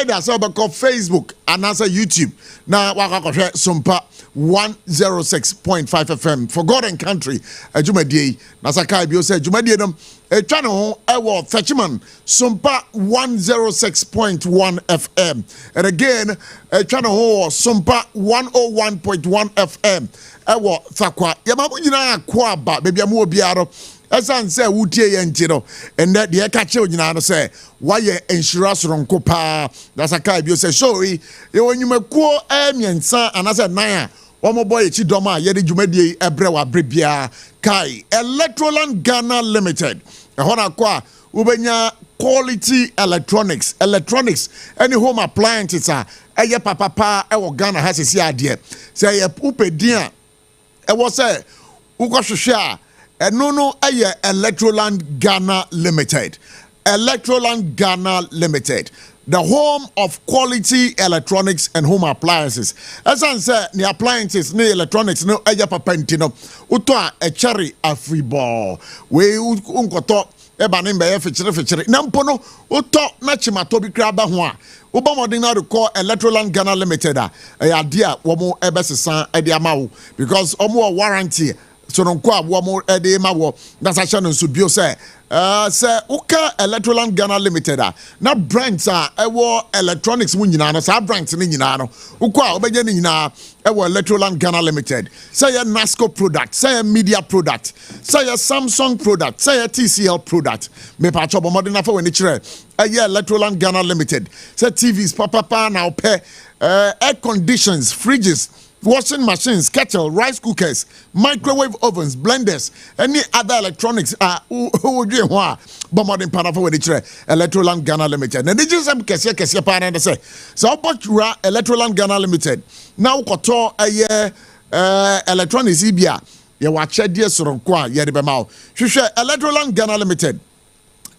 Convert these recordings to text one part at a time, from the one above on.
ready as well because Facebook and also YouTube. Now wakakoshe Sompa 106.5 FM for God and country. Jumadi Nasakai Bio said Jumadi a channel Fetchman Sompa 106.1 FM. And again a channel Sompa 101.1 FM. Ewo Sakwa Yamabu Yina Kwaba baby amu biaro. As I say, Wutie Yentino, and that the Akacho Yinano say, why ye insurance ronko pa? That's a kai, you say, sorry, when you make poor Amian son, and as a Naya, one more boy, Chidoma, Yedi Jumedi, Ebrewa, Bribia, Kai, Electroland Ghana Limited, a Hona Qua, Ubenya Quality Electronics, any home appliances are, a papa, our Ghana has his idea. Say a pupe dear, it was a Ukosha. And no, Electroland Ghana Limited. Electroland Ghana Limited. The home of quality electronics and home appliances. As I said, the appliances, the electronics, no papentino. Utoa a cherry a free ball. We unkoto ebanim be feature. Nampono uto nachima tobi kraba hwa. Obama did not call Electroland Ghana Limited. A idea womo ebesisan ediamau because omo warranty. So no kwa more mawo that's a channel so bio say uka Electroland Ghana Limited na brands electronics mu nyina no sa brands ni nyina no ukwa obeje ni nyina Electroland Ghana Limited say Nasco product say media product say Samsung product say TCL product me pa chobo modern afa weni kire Electroland Ghana Limited say TVs papa now pay air conditions fridges washing machines, kettle, rice cookers, microwave ovens, blenders, any other electronics are modern Panafa with each Electroland Ghana Limited. And they just have Kessia Pana and say, so Abochie Electroland Ghana Limited. Now Koto a year electronics Ibia. You watch a dear Soronqua, Yadibamau. Shusha Electroland Ghana Limited.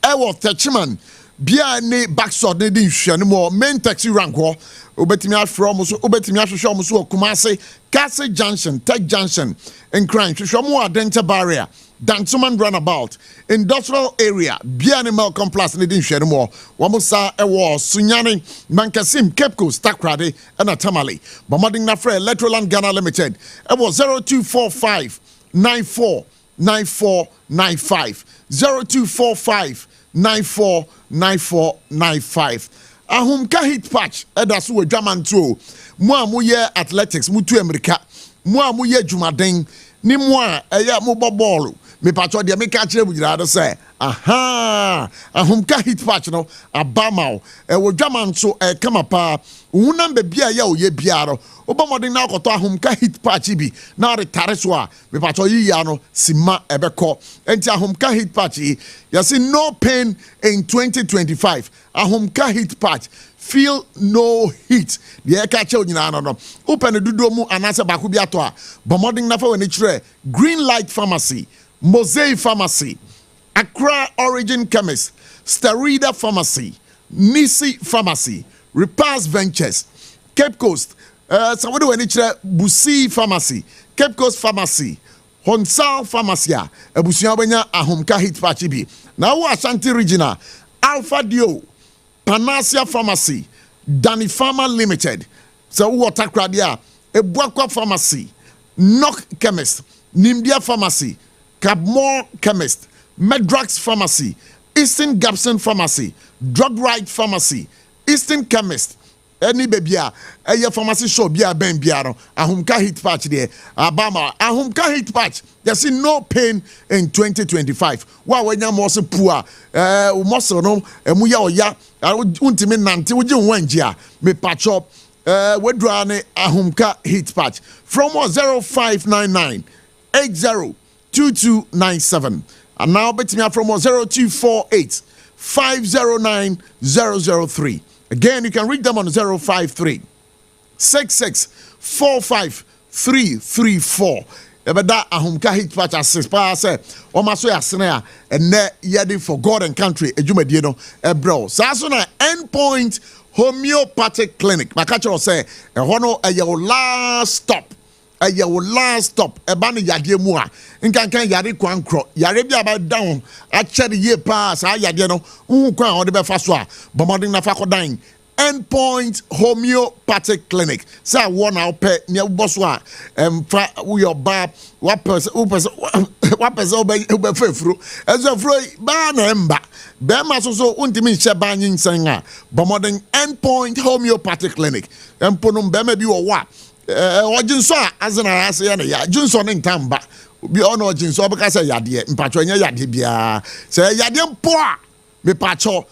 Ewo Fetchman. Bia ne backside ne din hwe no more main taxi rank ho obetimi afro mo so obetimi ahwehwe mo so Kumasi Castle Junction Tech Junction in crime hwehwe mo Adenta barrier Dantuman roundabout industrial area bia ne Malcolm Plus ne din hwe no more wo mo sa ewo Sunyane Mankasim Cape Coast Takrade and Tamale Bombarding na free Electroland Ghana Limited ewo 0245 949495 0245 949495. Ahumka hit patch. That's what German too. Moi muye athletics, mutu America. Moi muye jumading. Ni moi eya mobile ball. Me patcho dia me catch with the say. Aha. Ahumka hit patch no. Abamao. Wo German so come up. Unambe bia ya oye biaro. Obamoding na koto ahumka hit patch bi. Na retire so me patcho yi ya no sima ebeko. Enti ahumka hit patch you see no pain in 2025. Ahumka hit patch. Feel no heat. The air catcher no. Open the dudo mu anase baku bi ato a. Bomoding na fa we ni kire. Green Light Pharmacy, Mosaic Pharmacy, Accra Origin Chemist, Sterida Pharmacy, Nisi Pharmacy, Repairs Ventures, Cape Coast, somebody we ni kire Busi Pharmacy, Cape Coast Pharmacy, Honsal Pharmacy, Ebusia benya ahumka hit patch bi. Na wo Ashanti Regional, Alpha Dio, Panacea Pharmacy, Danny Pharma Limited, so water cradia, Ebuakwa Pharmacy, Knock Chemist, Nimbia Pharmacy, Cabmore Chemist, Medrax Pharmacy, Eastern Gapson Pharmacy, Drug Right Pharmacy, Eastern Chemist, any babya, a pharmacy show bia ben biaro, ahumka hit patch there, Abama, ahumka hit patch. There's no pain in 2025. Why when you're more poor, muscle no, and we are ya, I would untimate nanti, would you want ya, me patch up, wedrane ahumka hit patch from 0599 802297. And now bet me from 0248 509 003. Again, you can read them on 053 6645 334. Ebeda ahumka hit patch as pa say o maso ya sene and ne yedi for God and country ejumedie no bro. Sa so na endpoint homeopathic clinic. Makacho say e hono e your last stop. Your last stop. Ebani yade mu a nkankan yare kwankro. Yare bi aba down a chere ye pass a yade no. Kwan o de be fa so a bomodin na fa kodan Endpoint Homeopathic Clinic. Say one out pay near Boswa we your bar what person fru as a fro ban Bema so untimi shebanyin senga bomoding Endpoint Homeopathic Clinic emponum bema bi wo wa ojinso azena ase ya junso ne ntamba bi ono ojinso obeka say yade mpatcho nya yade bia say yade mpo a me patcho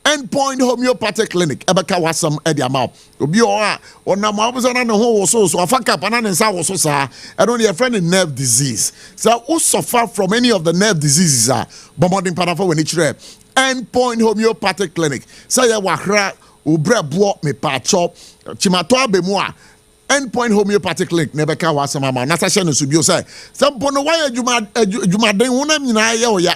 Endpoint Homeopathic Clinic ebeka wasam ediama obi o a onam abusana ne ho so afaka pana ne nsa wo so sa e don your friend in nerve disease so who suffer from any of the nerve diseases bomoding pana for when it Endpoint Homeopathic Clinic say ya wahra obrebo me patcho chimato abemu a Endpoint Homeopathic Clinic nebeka wasam ama na sa hye no so bio say sampo no why adwumaden wonam nyina ye oya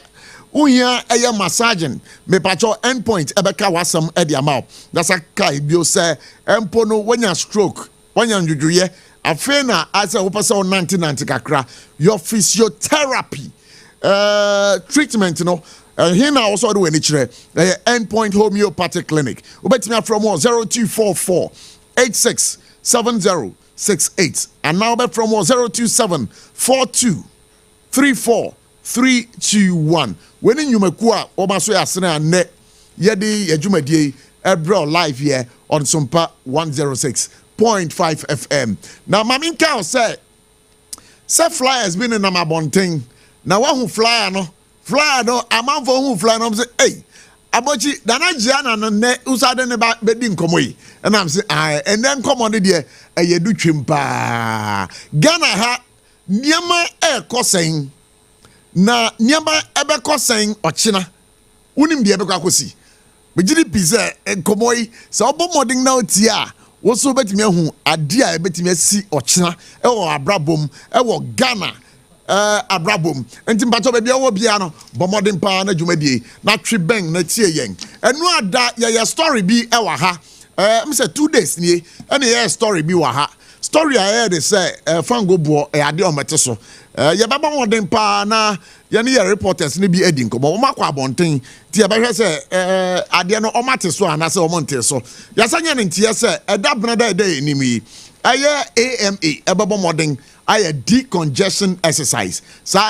Unya aya massaging me pacho Endpoint ebeka wasam ediama that's a kai bio say empo no wanya stroke wanya njujuye afena asa opasa 1990 kakra your physiotherapy treatment no here now also do any chire Endpoint Homeopathic Clinic ubetimi from 0244 867068 and now bet from 027 42 34 321 when you makua o maso yasena ne yedi adwumadie ebro live here on Sompa 106.5 FM now mami nka say flyer has been in amabonten na wa hu flyer no amanfo hu flyer no say hey Abochie dana giana no ne usade ne ba bedi nkomo yi and am say and then come on there eyedu twimpa Ghana ha niema kosen na nyama ebeko sen ochina unim de ebeko akosi begiri pizza enkomoyi se obomoding na otia wo so betimi ahu ade a betimi asi ochina ewo abrabom ewo Ghana abrabom enti mpacho be bia wo bia no bomoding pa na dwumadie na tweben na tie yen enu ada ya story bi ewa ha me say 2 days nie ene ya story bi wa ha story I heard they say fango bo ade omete so ye baba won pa na ye ne reporters ne bi edi nkomo o makwa abonten ti ye behwe se ade no omate so ana se omonte so ya sanya ne ntie se eda bena da enimi aye AMA ebabo modern aye decongestion exercise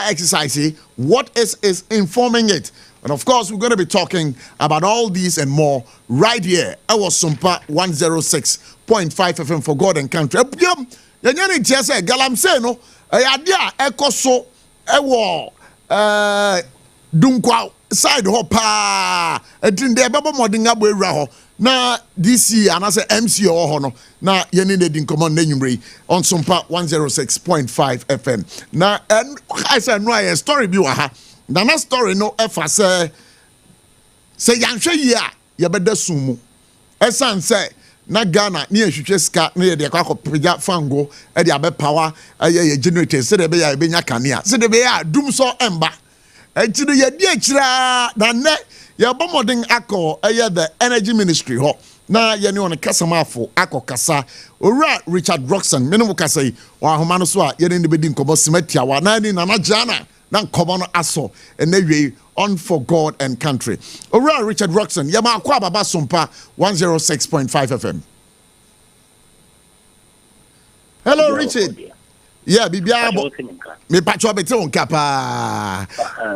exercise what is informing it. And of course, we're going to be talking about all these and more right here. I was Sompa 106.5 FM for God and country. Yanyani tiase galam say no adia ekoso ewo dunkwa side ho pa edinde bebo modin abo ewura ho na DC anase MC ho no na yeni ne din command na nwumre on Sompa 106.5 FM na I say no a story bi wa ha na na story no efa say yanhwe yi a ye beda sumu esan say na Ghana ni ehwehwe ska na ye de akwakopeja fango e de abe power ye generator se de be ya be nya kanea se de be ya dum so emba enti ye di akira na ne ye bomodin akọ ye the energy ministry ho na ye ne on kasamafo akọ kasa owura Richard Roxon menum kasa yi wa ahoma no so a ye ne be di nkobo simatia wa na ni na Jana na nkobo no aso enwe on for God and country. Owura Richard Roxon ye ma akwa baba Sompa 106.5 FM. Hello Richard. Yeah, bibia me patcho bete on kapa.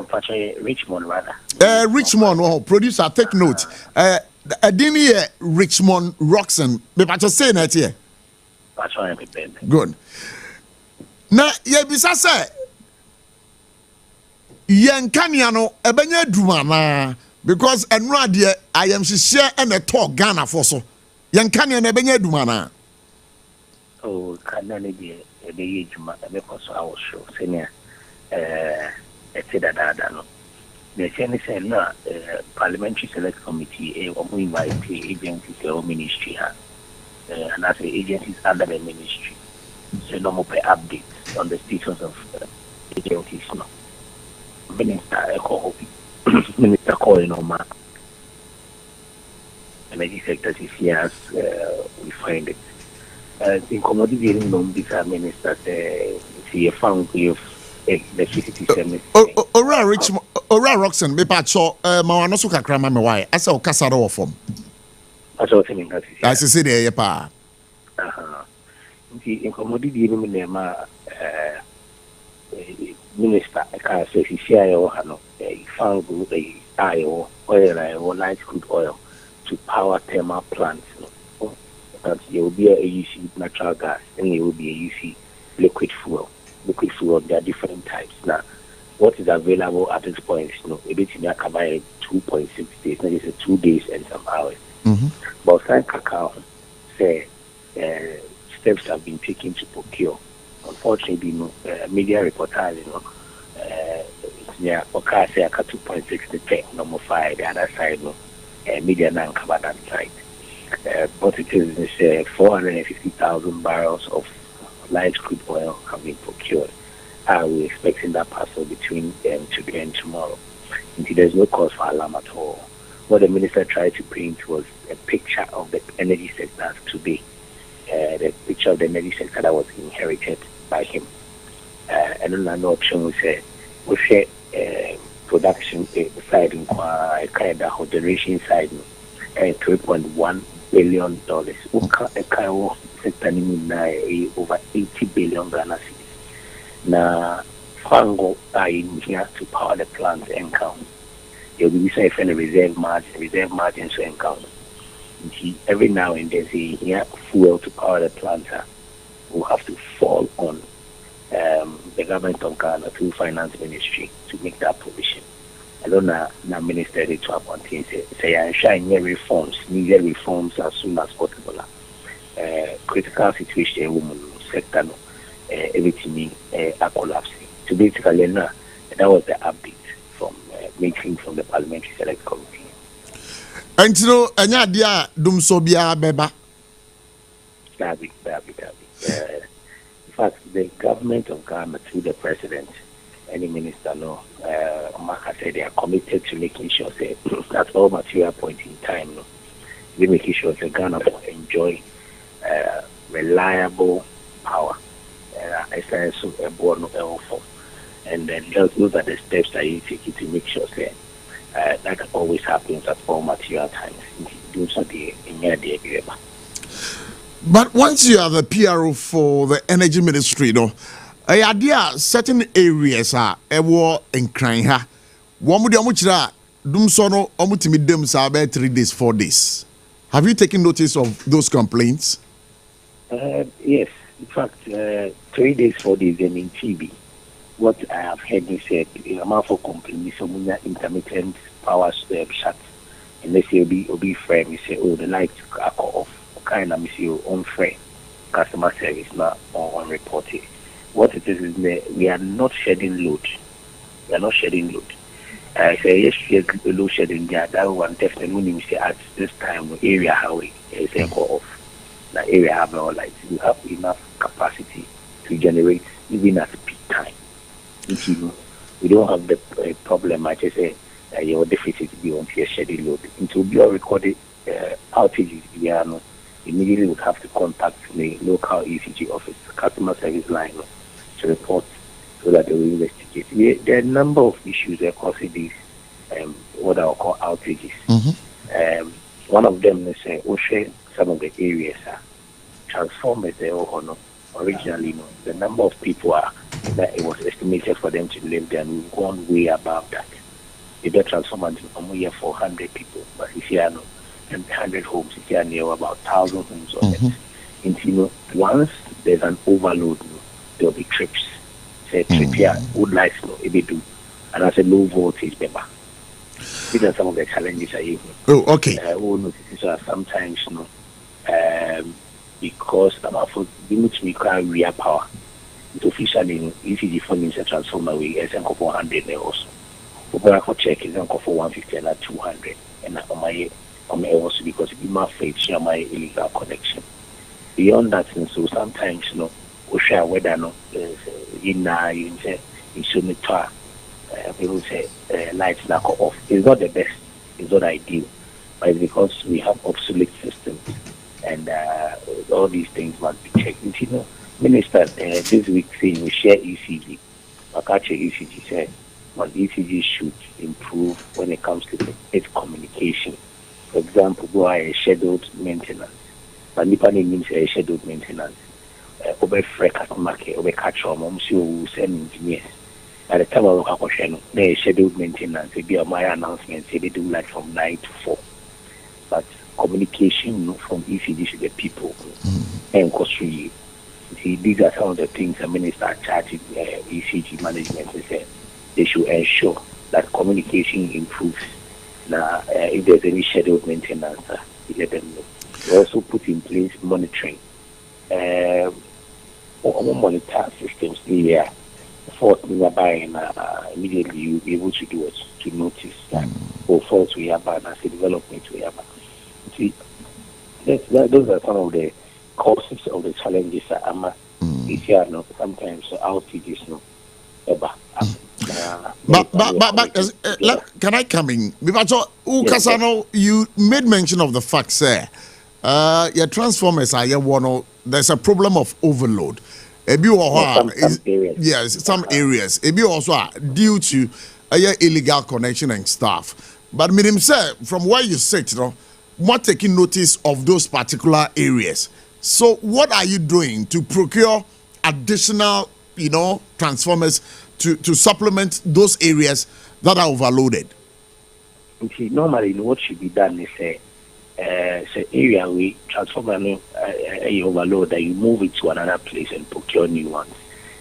Patcho Richmond rather. Richmond, producer take note. Adini Richmond Roxon. Me patcho say na tie. Patcho good. Na ye bisa say yen kania no ebenya duma na because enu ade I am share and a talk Ghana for so yen kania na ebenya duma na oh kana ne de ye duma e because I was show senior da no the senior say na parliamentary select committee or invite agencies or ministry and as agencies under the ministry so no more updates on the status of agencies no Minister Minister calling on my energy sector is here we find it. In commodity non minister see a fund of electricity service. Owura Roxon me patcho ma wano so kakra ma me why asa o kasa do form. That's what I mean. As I said, yeah, pa. In commodity, minister, I can't say he share or no, a found a oil, light crude oil to power thermal plants. That there will be a UC natural gas and there will be a UC liquid fuel. Liquid fuel, there are different types. Now, what is available at this point, a bit in Yakaba 2.6 days, maybe it's 2 days and some hours. But San Cacao say steps have been taken to procure. Unfortunately, media reportage, okay, say 2.6 the check number 5, the other side, media non cover that side. But it is 450,000 barrels of light crude oil have been procured. We're expecting that parcel between today and tomorrow. Indeed, there's no cause for alarm at all. What the minister tried to paint was a picture of the energy sector today. The picture of the energy sector that was inherited by him. And another option was we share production side in kind of generation side, $3.1 billion. Over 80 billion Ghana cedis. Now, Fango are in here to power the plants and count. There will be some reserve margin to encounter. Every now and then, say here fuel to power the plants will have to fall on the government of Ghana through finance ministry to make that provision. I don't know, now minister to appoint say I shall reforms, needed reforms as soon as possible. Critical situation woman sector everything are collapsing. So basically now that was the update from meeting from the Parliamentary Select Committee. And anya dia dum so bia beba. Dabi. In fact, the government of Ghana through the president, any minister, Maka said they are committed to making sure that all material point in time, they making sure that Ghana will enjoy reliable power. And then those are the steps that you take to make sure that always happens at all material times. But once you are the PRO for the energy ministry, there are certain areas war and crying ha. One would dum sono omutimi dem sa 3 days, 4 days. Have you taken notice of those complaints? Yes. In fact, 3 days, 4 days, and in TB. What I have heard you said, amount for complaints, so intermittent power shut. And they say, be fair, we say, the lights are off. Kind of miss unfair customer service now on reporting. What it is we are not shedding load. I say yes, load shedding. That one definitely when you say at this time area highway is go off. The area have no lights. You have enough capacity to generate even at peak time. We don't have the problem. I just say your deficit be on your schedule load. It will be a recorded outages. We are not. Immediately would have to contact the local ECG office, customer service line, to report so that they will investigate. There are a number of issues that cause these, what I will call outages. One of them is some of the areas transformers there originally. The number of people that it was estimated for them to live there, and we've gone way above that. The transformers here 400 people, but if you know. 100 homes, if you are near about 1,000 homes on it. And once there's an overload, there will be trips. Say trip here, would lights do, and as a low voltage paper. These are some of the challenges I have. Oh, okay. Sometimes because for limits require real power. It officially ECG funding is a transformer we is for 100 also. For check is for 150 and 200 and also because it be my faith, share my illegal connection. Beyond that, and so sometimes, we share whether people say lights now go off. It's not the best, it's not ideal, but it's because we have obsolete systems and all these things must be checked. Minister, this week saying we share ECG. Akache ECG said, ECG should improve when it comes to its communication. For example, go a scheduled maintenance. But nipa means a scheduled maintenance. Over customer care, over catch on moms you send engineers. At the time of Abochie, they scheduled maintenance. They be my announcement, say they do like from 9 to 4. But communication from ECG to the people and cost you. See, these are some of the things the minister are charging ECG management to say they should ensure that communication improves. Now, if there's any scheduled maintenance, let them know. We also put in place monitoring. Monitor systems here. Fault we are buying, immediately you'll be able to do it, to notice that faults we are buying as a development we are buying. See, those are some of the causes of the challenges that sometimes outages no ever. But can I come in? Because you made mention of the fact, sir. Your transformers are there's a problem of overload. Some areas. Yes, some areas. Also due to illegal connection and stuff. But Minim sir, from where you sit, what taking notice of those particular areas. So what are you doing to procure additional, transformers to supplement those areas that are overloaded? Okay, normally what should be done is area we transformer overload that you move it to another place and procure new ones.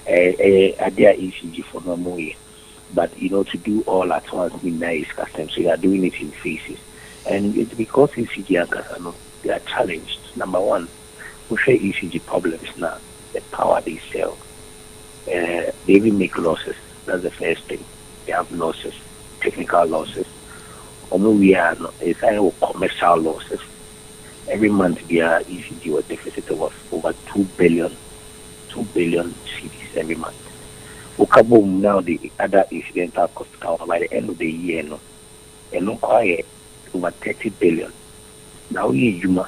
There ECG for normal way. But to do all at once is custom. So you are doing it in phases. And it's because ECG and they are challenged. Number one, we share ECG problems now. The power they sell. They even make losses. That's the first thing. They have losses, technical losses. We are commercial losses. Every month we are ECG a deficit of over 2 billion cedis every month. Okaboom now the other incidental cost count by the end of the year and quiet over 30 billion. Now you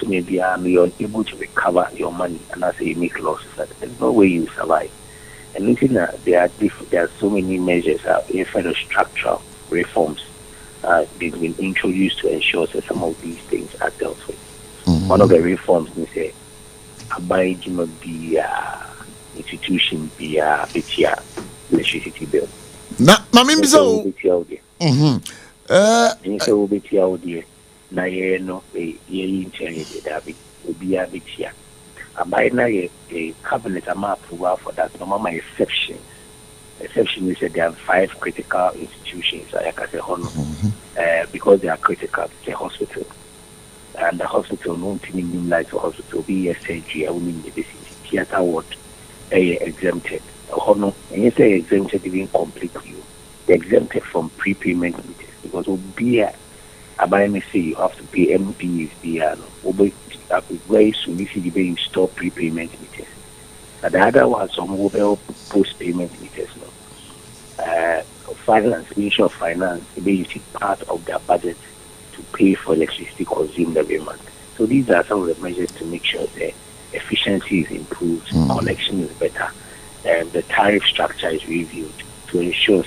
maybe you're able to recover your money and as you make losses. There's no way you survive. And looking at there are so many measures, different structural reforms they've been introduced to ensure that some of these things are dealt with. One of the reforms is say Abochie be institution be electricity bill. Na mimi so na ye no ye internet da bi obi a betia abai na ye cabinet ama approval for that no mama exception is that there are 5 critical institutions like I say because they are critical. The hospital and the hospital no team like the hospital be a surgery I mean the theater ward exempted and you say exempted even completely they exempted from prepayment meters because be I may say you have to pay MPs very soon if you be install prepayment meters. And the other one some mobile post payment meters Ministry of Finance they use part of their budget to pay for electricity consumed every month. So these are some of the measures to make sure the efficiency is improved, connection is better, and the tariff structure is reviewed to ensure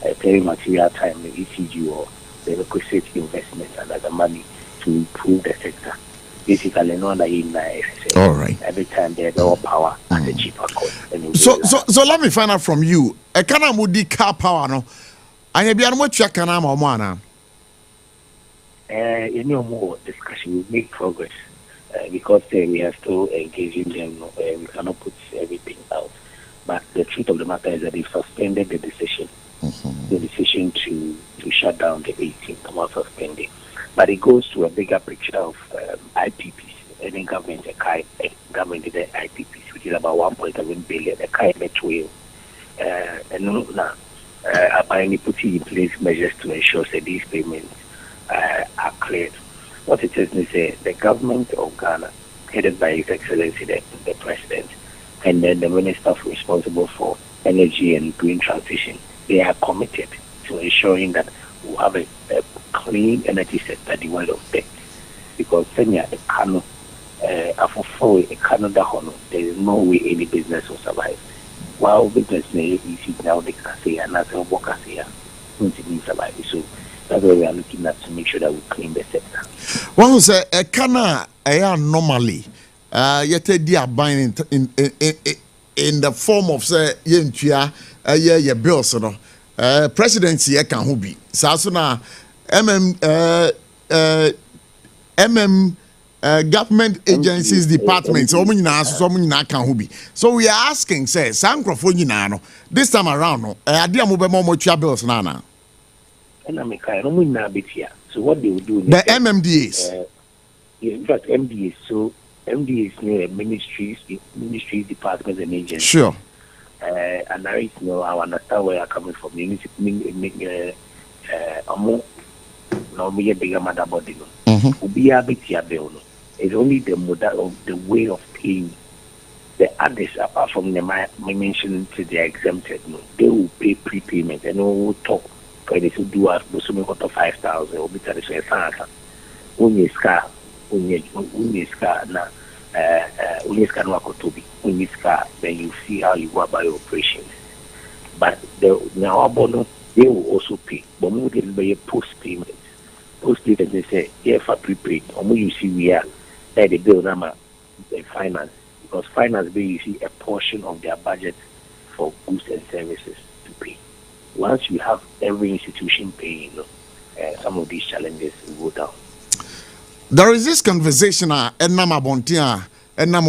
every material time the ECG or the requisite investment and other money to improve the sector. Basically, no other all right. Every time there's more power at a cheaper cost. So let me find out from you. A kana mudi car power no. Anya bia no twa kana ma omo ana. More discussion we make progress because we are still engaging them. We cannot put everything out. But the truth of the matter is that they've suspended the decision. The decision to shut down the 18th about suspending. But it goes to a bigger picture of IPPs. Any government, government the IPPs, which is about 1.7 billion. The kind of and now, apparently putting in place measures to ensure that these payments are cleared. What it is the government of Ghana, headed by His Excellency the President, and then the minister responsible for energy and green transition, they are committed to ensuring that we have a clean energy sector devoid of debt. Because Kenya, a Kano, a Canada, there is no way any business will survive. While business may easy now, they can say another worker here, don't survive. So That's what we are looking at to make sure that we clean the sector. One say a kana normally yet a buying in the form of say yentua ye bills no presidency e kan ho bi sa so na government agencies departments so nyina kan ho bi. So we are asking say sankrofo nyina no this time around no ade amobem mo tua bills na na. And I make no nyina betia. So what they will do the MMDAs in fact MDAs, so MDAs near ministries departments and agencies. Sure. And I I understand where you're coming from. You need to make no be a bigger matter body. Be a bit bill. It's only the model of the way of paying. The others, apart from the mentioned to the exempted, no, they will pay prepayment and we will talk. Because they should do us, so we got 5,000 or better than 5,000. Only scar na Uniska no akotobi, Uniska, then you see how you go about your operations. But now abono they will also pay. But more than by post payment. Post payment they say, yeah, for prepaid. Or more you see we are that the bill number finance. Because finance bill you see a portion of their budget for goods and services to pay. Once you have every institution paying, some of these challenges will go down. There is this conversation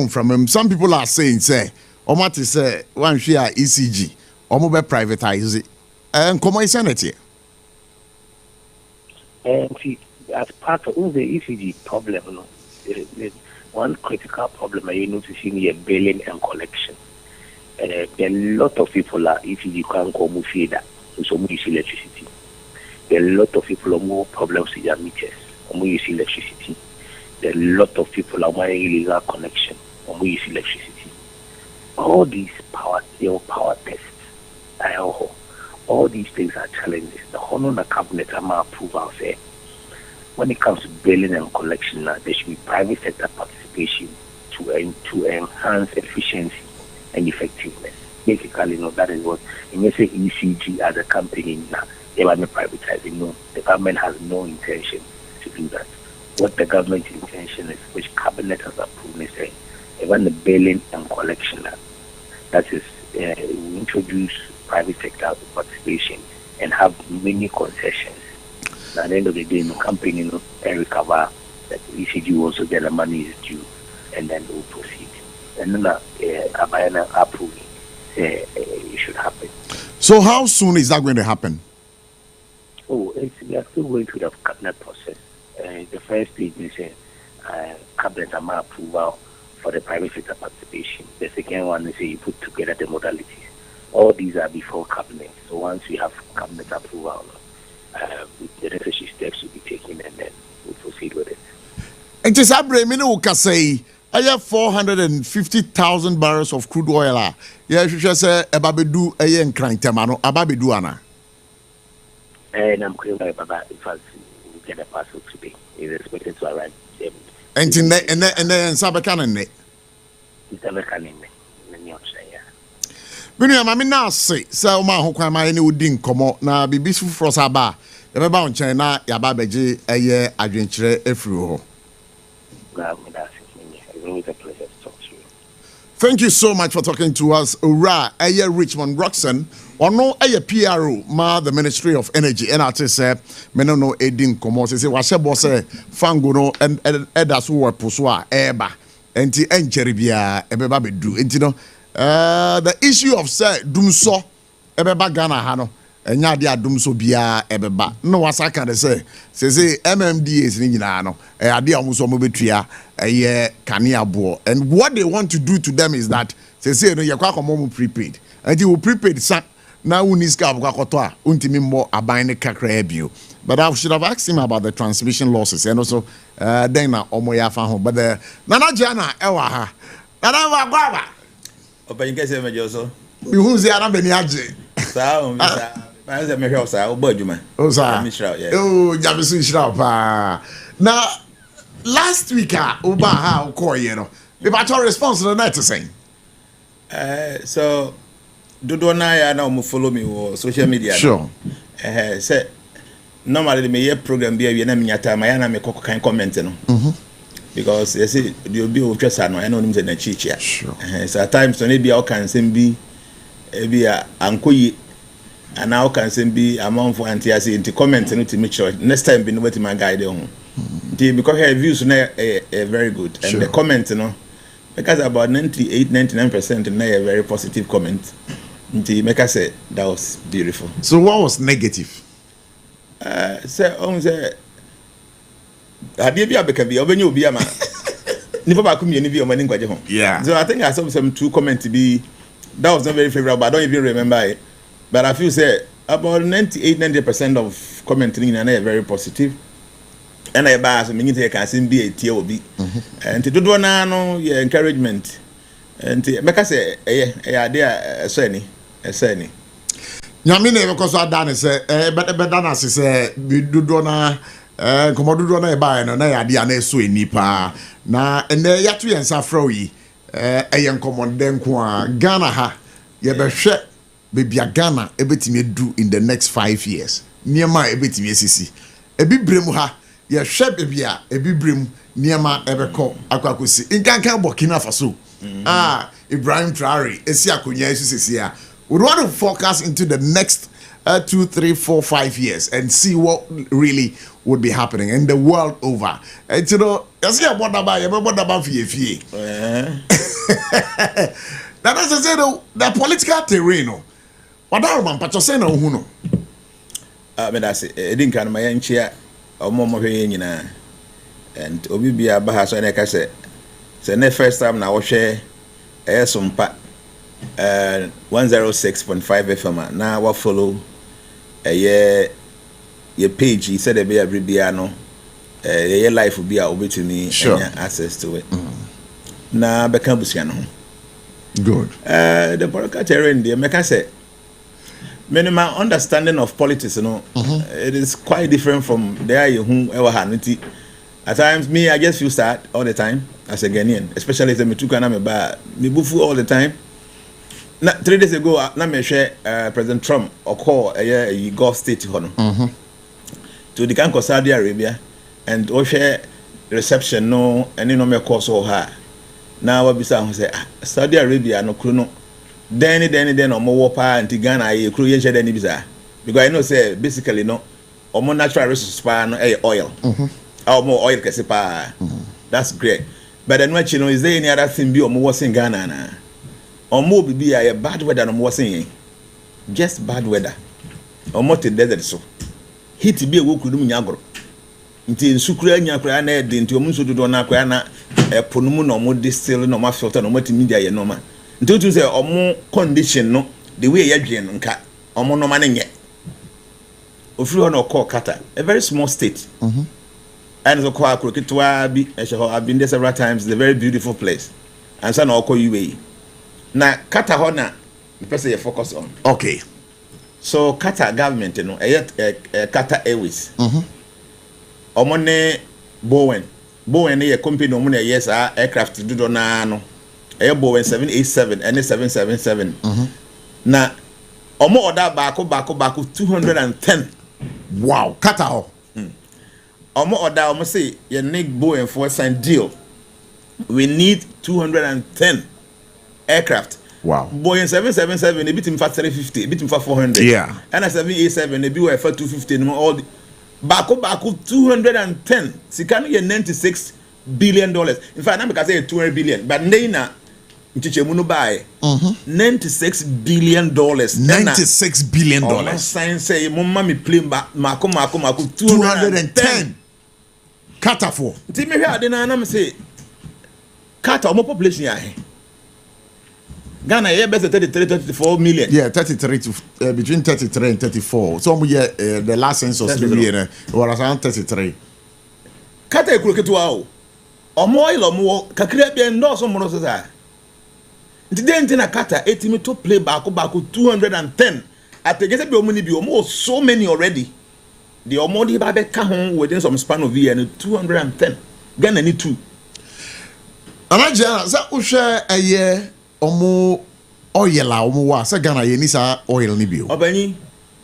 from some people are saying say Omati say one share ECG omo be privatize it and come is sanity. And see, as part of the ECG problem, one critical problem you know to see here billing and collection. There are a lot of people are ECG can't come feeder, so we use electricity. There are a lot of people are more problems with their meters. We use electricity. There are a lot of people are wearing illegal connection. We use electricity. All these power tests, all these things are challenges. The whole of the cabinet are approval say when it comes to billing and collection, there should be private sector participation to enhance efficiency and effectiveness. Basically, that is what you may say ECG as a company now. They are not privatizing. No, the government has no intention to do that. What the government's intention is, which cabinet has approved, is saying, even the billing and collection, that is, we introduce private sector participation and have many concessions. Now, at the end of the day, the company recover that ECG also get the money is due, and then we'll proceed. And then Abayana approving, it should happen. So, how soon is that going to happen? Oh, we are still going through the cabinet process. The first stage is cabinet approval for the private sector participation. The second one is you put together the modalities. All these are before cabinet. So once we have cabinet approval, the necessary steps will be taken and then we'll proceed with it. And just say I have 450,000 barrels of crude oil. Yeah, you should say Ababedu Ayen Crantamano, Ababedu Anna. And I'm clear about if I get a parcel today. It's expected to arrive. And then Sabakan. It's a mechanic. Binia mami na say ma ho kwan ma ne odin komo na bibisu frosaba e be ba on chen na ya ba beje eye adwenkyere efiri ho. It's a pleasure to talk to you. Thank you so much for talking to us. Ura eye Richmond Roxon ono eye PRO ma the Ministry of Energy and ate say me no edin komo say wa shebo say fango no and edaso wo poso a eba enti enchere bia e be ba bedu enti no the issue of say dumso ebeba Ghana ha no enya de adumso bia ebeba no wasaka de say MMDAs ni nyina no ade amuso mo betua kane abo and what they want to do to them is that say no yakwa komo prepaid and we prepaid sa na uniska abukakoto a untimi mbo aban ne kakra bio. But I should have asked him about the transmission losses and also then na omo ya fa ho but the nana jana ewa ha nana wa gwaba Open you guys have a so. You say I'm Beni Aje. So, I say me help say o boduma. Oh sir. Yeah. Oh, Jamesu Shra pa. Now last week Uba ha call you know. If I told response to the night to say. So Dodo na ya na mo follow me on social media. Sure. Say normally me ye program be na me nyata ma ya na me kokko kan comment no because you see the be o twesa no I know nim say na chichia so at times so be o kan sem bi e bi a ankoyi and now can sem bi amount for anti as into comment no to make sure next time be no what my guide on because her views na very good and the comment no because about 98-99% na a very positive comment until make us say that was beautiful. So what was negative? Say on say Adie bia be obenye obi ama nipa ba ku mieni bi o mani nkwaje ho. Yeah. So I think I saw some two comments be that was not very favorable, but I don't even remember it. But I feel say about 98-90% of commenting na very positive. And I buy so many things can seem be a tier obi. And to do na no your encouragement. And make us say idea say Nyame na because so dan say better na say we do na komodo na e buy no na idea na so enipa na ene ya to yensa fro yi yen komode nko a Ghana ha ye be hwe bebia Ghana ebetimi do in the next 5 years. Niema ebetimi esisi. Ebi bremu ha ye hwe bebia ebi bremu niema ebekọ akwakosi. Nkankan Burkina Faso. Ibrahim Traore esi akonya esisi a. We want to focus into the next 2, 3, 4, 5 years and see what really would be happening in the world over. And you know, that's what about fie. That is to say the political terrain. What are man pacho say no hu no. Me that's it. E din kan ma yanchia omo mo hwe nyina. And obi bia ba ha so na ka say the first time na wo hwe Sompa 106.5 FM na wa follow your page. He said be every bia no your life will be a obetumi access to it. Na beka busia no. Good. The political terrain there make I say my understanding of politics, you know, it is quite different from there you whom ever had. At times, me, I just feel sad all the time as a Ghanaian, especially as me bufu all the time. 3 days ago, na me share President Trump or call a Gulf state to the Kanko Saudi Arabia and or share reception no and you know me cause or her. Now what be say Saudi Arabia no kruno. Then or more pa and Ghana a crew yen shed any bizarre. Because I know say basically no or more natural resources pa no oil. Or more oil kesipa. That's great. But then what you know is there any other thing be or more in Ghana na? Or more be a bad weather no more saying. Just bad weather. Or more to desert so. Heat be a wood nyagro. Until Sukra nyakra na de into munso do na kwa na ponumu no mo distill no ma filter no mati media ye no ma. Until to say omo condition no the way you dwen nka omo no ma na nye. Ofri no call Qatar, a very small state. And so kwa kroketwa bi I've been there several times. It's a very beautiful place. And so na call UAE. Na Qatar ho na the person you focus on. Okay. So Qatar government you know Qatar Airways. Omone Boeing ye company omone yes aircraft do na no. Boeing 787 and 777. Na omo order back 210. Wow, Qatar. Omo order omo say ye need Boeing for sign deal. We need 210 aircraft. Wow. Boeing 777 a bit in 350, a bit in 400. Yeah. And a 787 a bit for 250 and all the back 210. Sikano ye $96 billion. In fact, I'm because say 200 billion, but na Nchichemu buy $96 billion. $96 billion. Sign say mama me plane mako 210. Qatar for. Ti me hwa de na me say Qatar omo population ya he. Ghana here best 34 million. Yeah, 33 to between 33 and 34. So the last census was around 33. Qatar e kuroketu o. Omo oil omo kakira bi endoso mo no so sa. Nti na Qatar etimi to play back 210. Ategese bi omo ni bi omo so many already. The omo di ba be ka ho within some span of year 210. Ghana ni 2. Anaja za uhwe eye omo oil a omo wa se Ghana ye ni sa oil ni bi o. Obani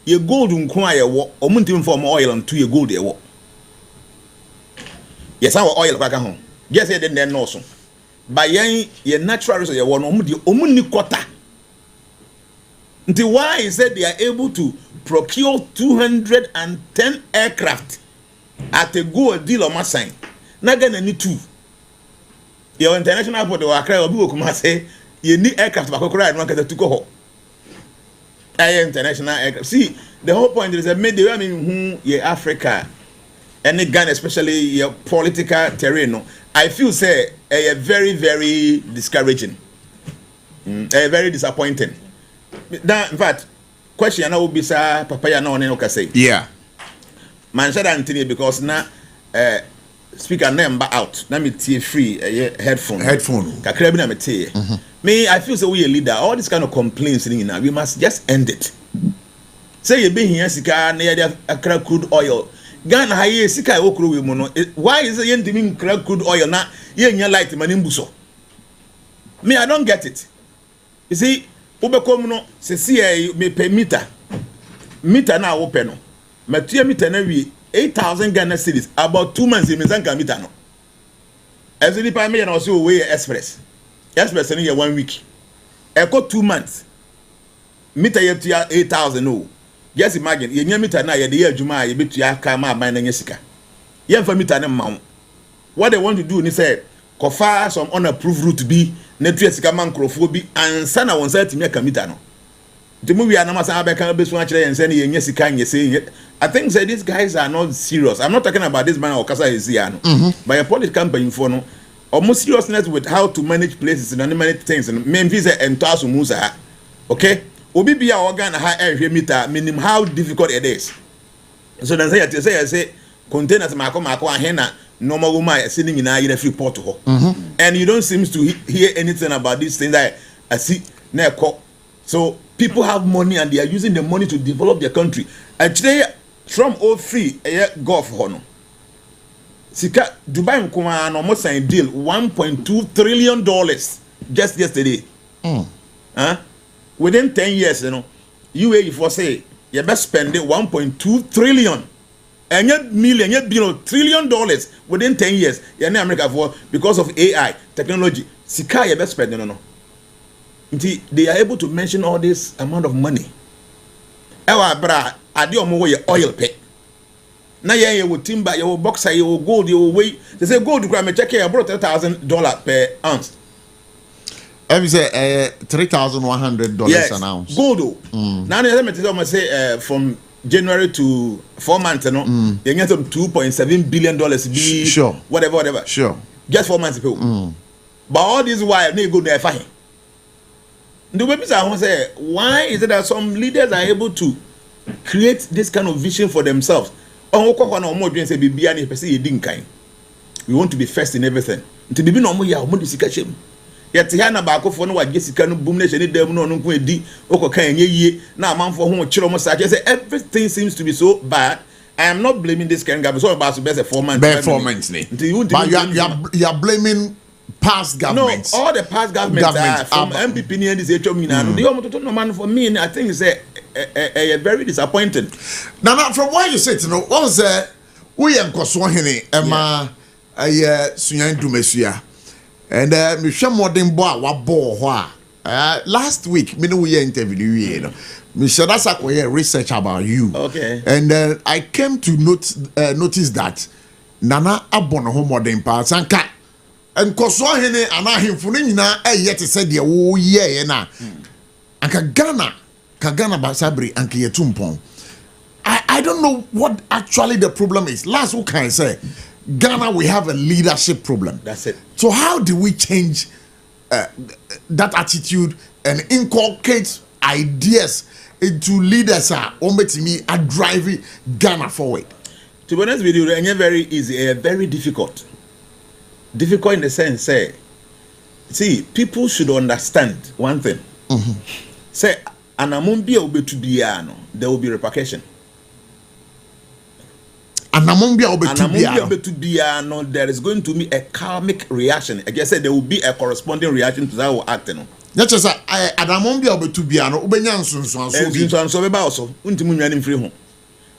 ye gold nko a ye wo omuntim form oil nto ye gold ye wo yes our oil kwaka ho just say den no so by ye natural resource ye wo no omuni quota until why is that they are able to procure 210 aircraft at a good deal of mass sign na gana ni two your international airport they were cry obi okuma say you need aircraft ba kokora no kata tuko ho international aircraft. See, the whole point is that made the who ye Africa and Ghana, especially your political terrain. I feel say a very, very discouraging, very disappointing. Now, in fact, question I will be sir, Papa, no one can say. Yeah, man, said Anthony because now speaker number out. Now me tea free headphone. Kakrebi na me tea. Me, I feel so we a leader. All this kind of complaints in now, we must just end it. Say you been here, sika near a crude oil. Ghana haye sika okru we mono. Why is it yen mean crude oil na yen light manimbuso? Me, I don't get it. You see, ubekom no se see me per meter. Meter na open no. Meter meter na we 8,000 Ghana cedis about 2 months in Mizanka meter no. As the prime minister also way express. Express in 1 week. Eko 2 months. Meter ye 8,000 no. Just imagine ye meter na ye de adwuma ye betu aka ma ban na nyesika. Ye fa meter na ma. What they want to do ni say kofa some unapproved route bi na tu sika man krofo bi ansa na won sa timi aka meter no. The movie na masa abeka be so a kire yen say ye nyesika nyese. I think say these guys are not serious. I'm not talking about this man or Kasa is here no. But a political campaign for no almost seriousness with how to manage places and many things and main visa and tasu musa. Okay? Obi be our organ high air meter, meaning how difficult it is. So then say containers mako and henna normal woman sitting in a free port to and you don't seem to hear anything about these things that I see so people have money and they are using the money to develop their country. Actually from all free Gulf hono. Sika Dubai nkuma no almost signed deal $1.2 trillion just yesterday. Within 10 years, UAE for say you best spend $1.2 trillion. And yet million, yet billion, $1 trillion within 10 years. You know America for because of AI technology. Sika you best spend no. They are able to mention all this amount of money. Ewa bra adi omo ye oil pay. Na ye wo timber, ye wo boxer, ye wo gold, ye wo weigh. They say gold gram me check here about $10,000 per ounce. Every say $3,100 an ounce. Gold. Now they say from January to 4 months, you get some $2.7 billion. Sure. Whatever. Sure. Just 4 months ago. But all this while, they go there fine. The babies I want to say, why is it that some leaders are able to create this kind of vision for themselves? We want to be first in everything. To be no more, yet Hana Bako for no one gets can boom nation in them no di okay ye now man for whom chromosa say everything seems to be so bad. I am not blaming this kind of so about the best 4 months. But you are blaming past governments. No, all the past governments are from MPP and this HOM. They want to no man for me, and I think it's a very disappointing. Now, from where you sit, what was we and Koswahini, Emma, Sunyan Dumesia, and Michelle Modern Bois, what bore last week, we interviewed you. Michelle, that's a research about you. Okay. And I came to notice that Nana Abono Modern Parts and Cat. And Koswahini and Ahimfunina, yet said, oh, yeah, na. And Kagana Basabri and Kiyetumpon. I don't know what actually the problem is. Last week I say, Ghana, we have a leadership problem. That's it. So how do we change that attitude and inculcate ideas into leaders are driving Ghana forward? To be honest with you, it's very easy, very difficult. Difficult in the sense, say, see, people should understand one thing. Say, Anamumbia will be to be there will be repercussion. Anamumbia will be to be there is going to be a karmic reaction. Like I said, there will be a corresponding reaction to that acting. That's just Adamon be able to be an Ubenian so be also.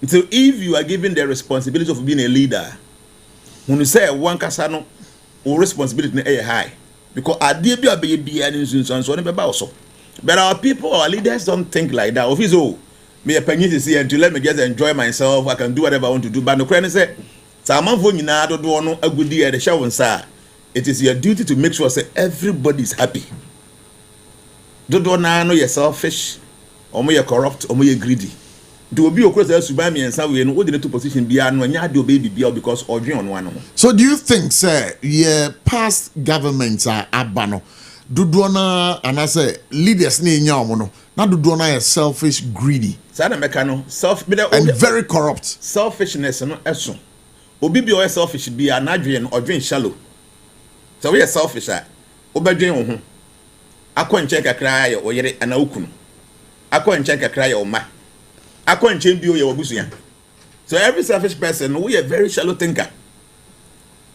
So if you are given the responsibility of being a leader, when you say one casano or responsibility is high, because I did be a baby and so on also. But our people, our leaders don't think like that. Of his own, me a penny to see and to let me just enjoy myself. I can do whatever I want to do. But no credit say, "Someone for you now don't know a good day at the show and sir." It is your duty to make sure say everybody is happy. Don't know you're selfish, or you're corrupt, or you're greedy. Do be of course to buy me and say we know the two position be and when you do baby because or on one. So do you think, sir, past governments are abano? Do na and I say leaders ni nyamono. Now do na selfish, greedy. Sada mekano and very corrupt. Selfishness no eso. Obi bi o selfish be anadwen or drink shallow. So we are selfish ah. Obadwen wo ho. Akọ nche kakra ya oyere ana okunu. Akọ nche kakra ya oma. Akọ nche bi o ye obusuya. So every selfish person we are very shallow thinker.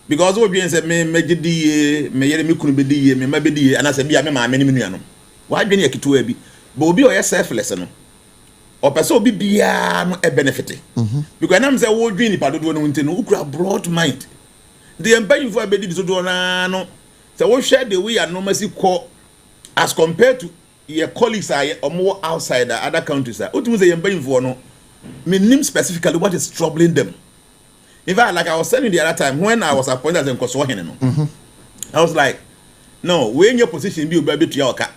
Because we be say me gidi me yere me kunu be di me ma be di ana say bia me ma me ni nuanom. Wa dwen ye keto abi. But obi o ye selfless no. O person obi bia no e benefit. Because na me say wo dwen ni padodo no nti no ukura broad mind. The empire for be di so do na no. So we share the way anomasi call as compared to your colleagues are more outside other countries. What say empire for no? Me name specifically what is troubling them. In fact, like I was telling the other time when I was appointed as a Kosovo, I was like, no, we in your position be baby to your car.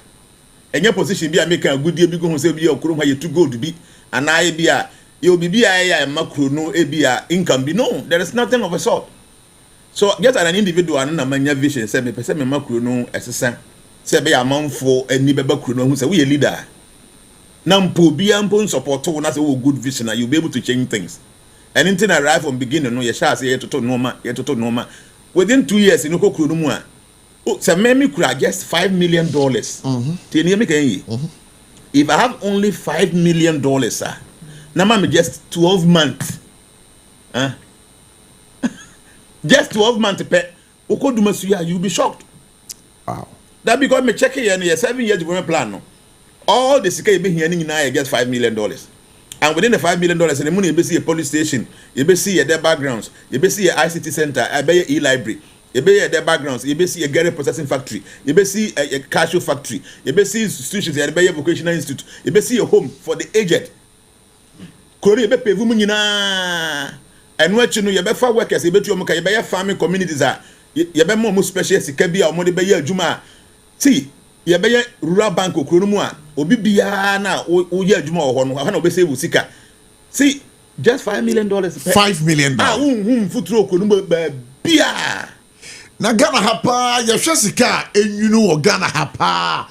In your position be a make a good deal because say be your crew where you too good to be, and I be a you'll be a macro no be a income be no. There is nothing of a sort. So just an individual and a mania vision say me person me macro no assistant say be a man for any baby crew no who say we a leader. Nampo be ample support to na say we good vision and you'll be able to change things. Anything arrive from beginning no you shall say to normal within 2 years in oko kru mu a say me kura just $5 million if I have only $5 million sir na ma me just 12 months just 12 months per oko duma su ya you be shocked. Wow. That because me check here 7 years development plan no all the sika you be here ni na just $5 million. And within the $5 million, the money you see a police station, you see their backgrounds, you see a ICT center, a e-library, you see their backgrounds, you see a Gary processing factory, you see a cashew factory, you see institutions, you see a vocational institute, you see a home for the aged. Korea be pay women and what you know, you be for workers, you be to you be farming communities, you be more specialists, you can be a money be juma. See. You be rural bank okronomua obi bia na wo ye adwuma wo ho no ha na obe save sika see just $5 million $5 million futuro okronomua bia na Ghana hapa ya sika enyunu wo Ghana hapa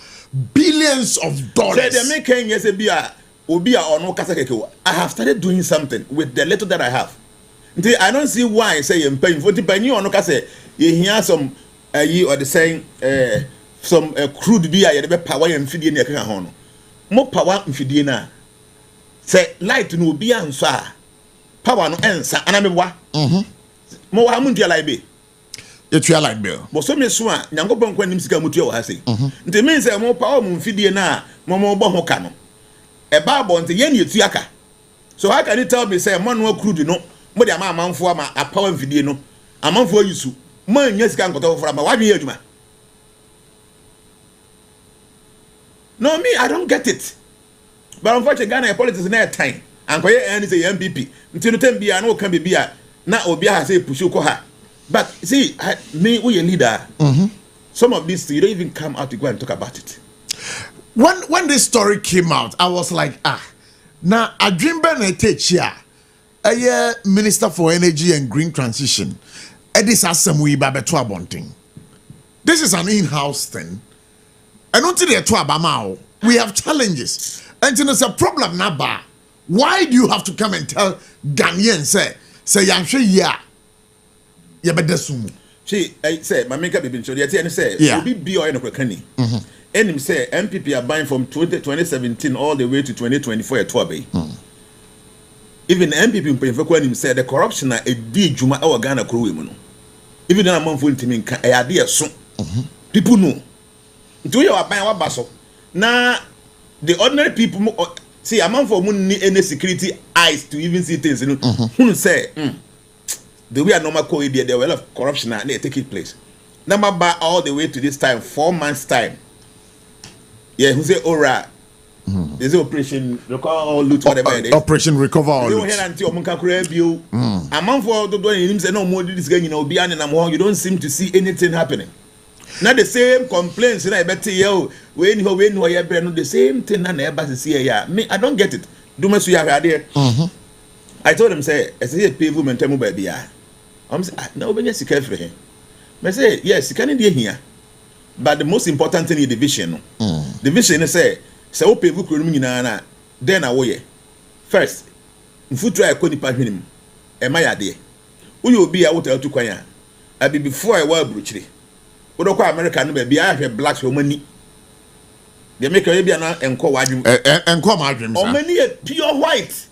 billions of dollars. Say the make yes bia obi a ono kasa keke I have started doing something with the little that I have. I don't see why say you pay for the penny ono kasa you hear some or the saying some crude beer you be power and feeding na kan ho no mo power mfidie na say light no obi anso power no ensa ana me wa mo wa mu ntua light be you tua light bill bo so me so a nyankopon kwa nim sika mutua wa ha sei nti me say mo power mu mfidie na mo bo ho ka no e ba bo nti ye na etua ka so how can you tell me say mo no crude no mo de amanfo ama a power mfidie no amanfo yusu mo anya sika nkoto fofora ma wadwe adwuma. No, me, I don't get it. But unfortunately, Ghana politics in that time. And for any say MPP, until the time be I know can be beer. Now Obia say push you her. But see, me we a leader. Some of these you don't even come out to go and talk about it. When this story came out, I was like, now I dream here. A Minister for Energy and Green Transition. This has some we babeto abonting. This is an in-house thing. And until they to Abamao, we have challenges. And it's a problem now. Why do you have to come and tell Ghanaians say yanshe ya bedesumu? She say my makeup been show and say will be or no kwekani. And him say MPP are buying from 2017 all the way to 2024 at Twabe. Even MPP pay for him say the corruption a di juma our Ghana crew no. Even though I'm on full team in idea so people know. Do you buy our basso? Now, the ordinary people see a man for need any security eyes to even see things. Who say, the way a normal code there were a lot of corruption and they take it place. Number by all the way to this time, 4 months' time. Yeah, who say, all right. There's operation loot whatever it is. Operation recover all loot. A month for the doing say no more this guy, you know, behind and you don't seem to see anything happening. Not the same complaints, and I bet you when you the same thing and everybody see yeah. Me, I don't get it. Do much you have idea. I told him, say, I say people and tell me baby. I'm say no when you care for him. I say, yes, you can't be here. But the most important thing is the vision. The vision is say, so people could na then away. First, if try a nipa him, am I there? Who you be out to kwanya? I be before I wear bruchly. What do American baby? I have blacks for money. They make a baby and call my dreams. Or many a pure white.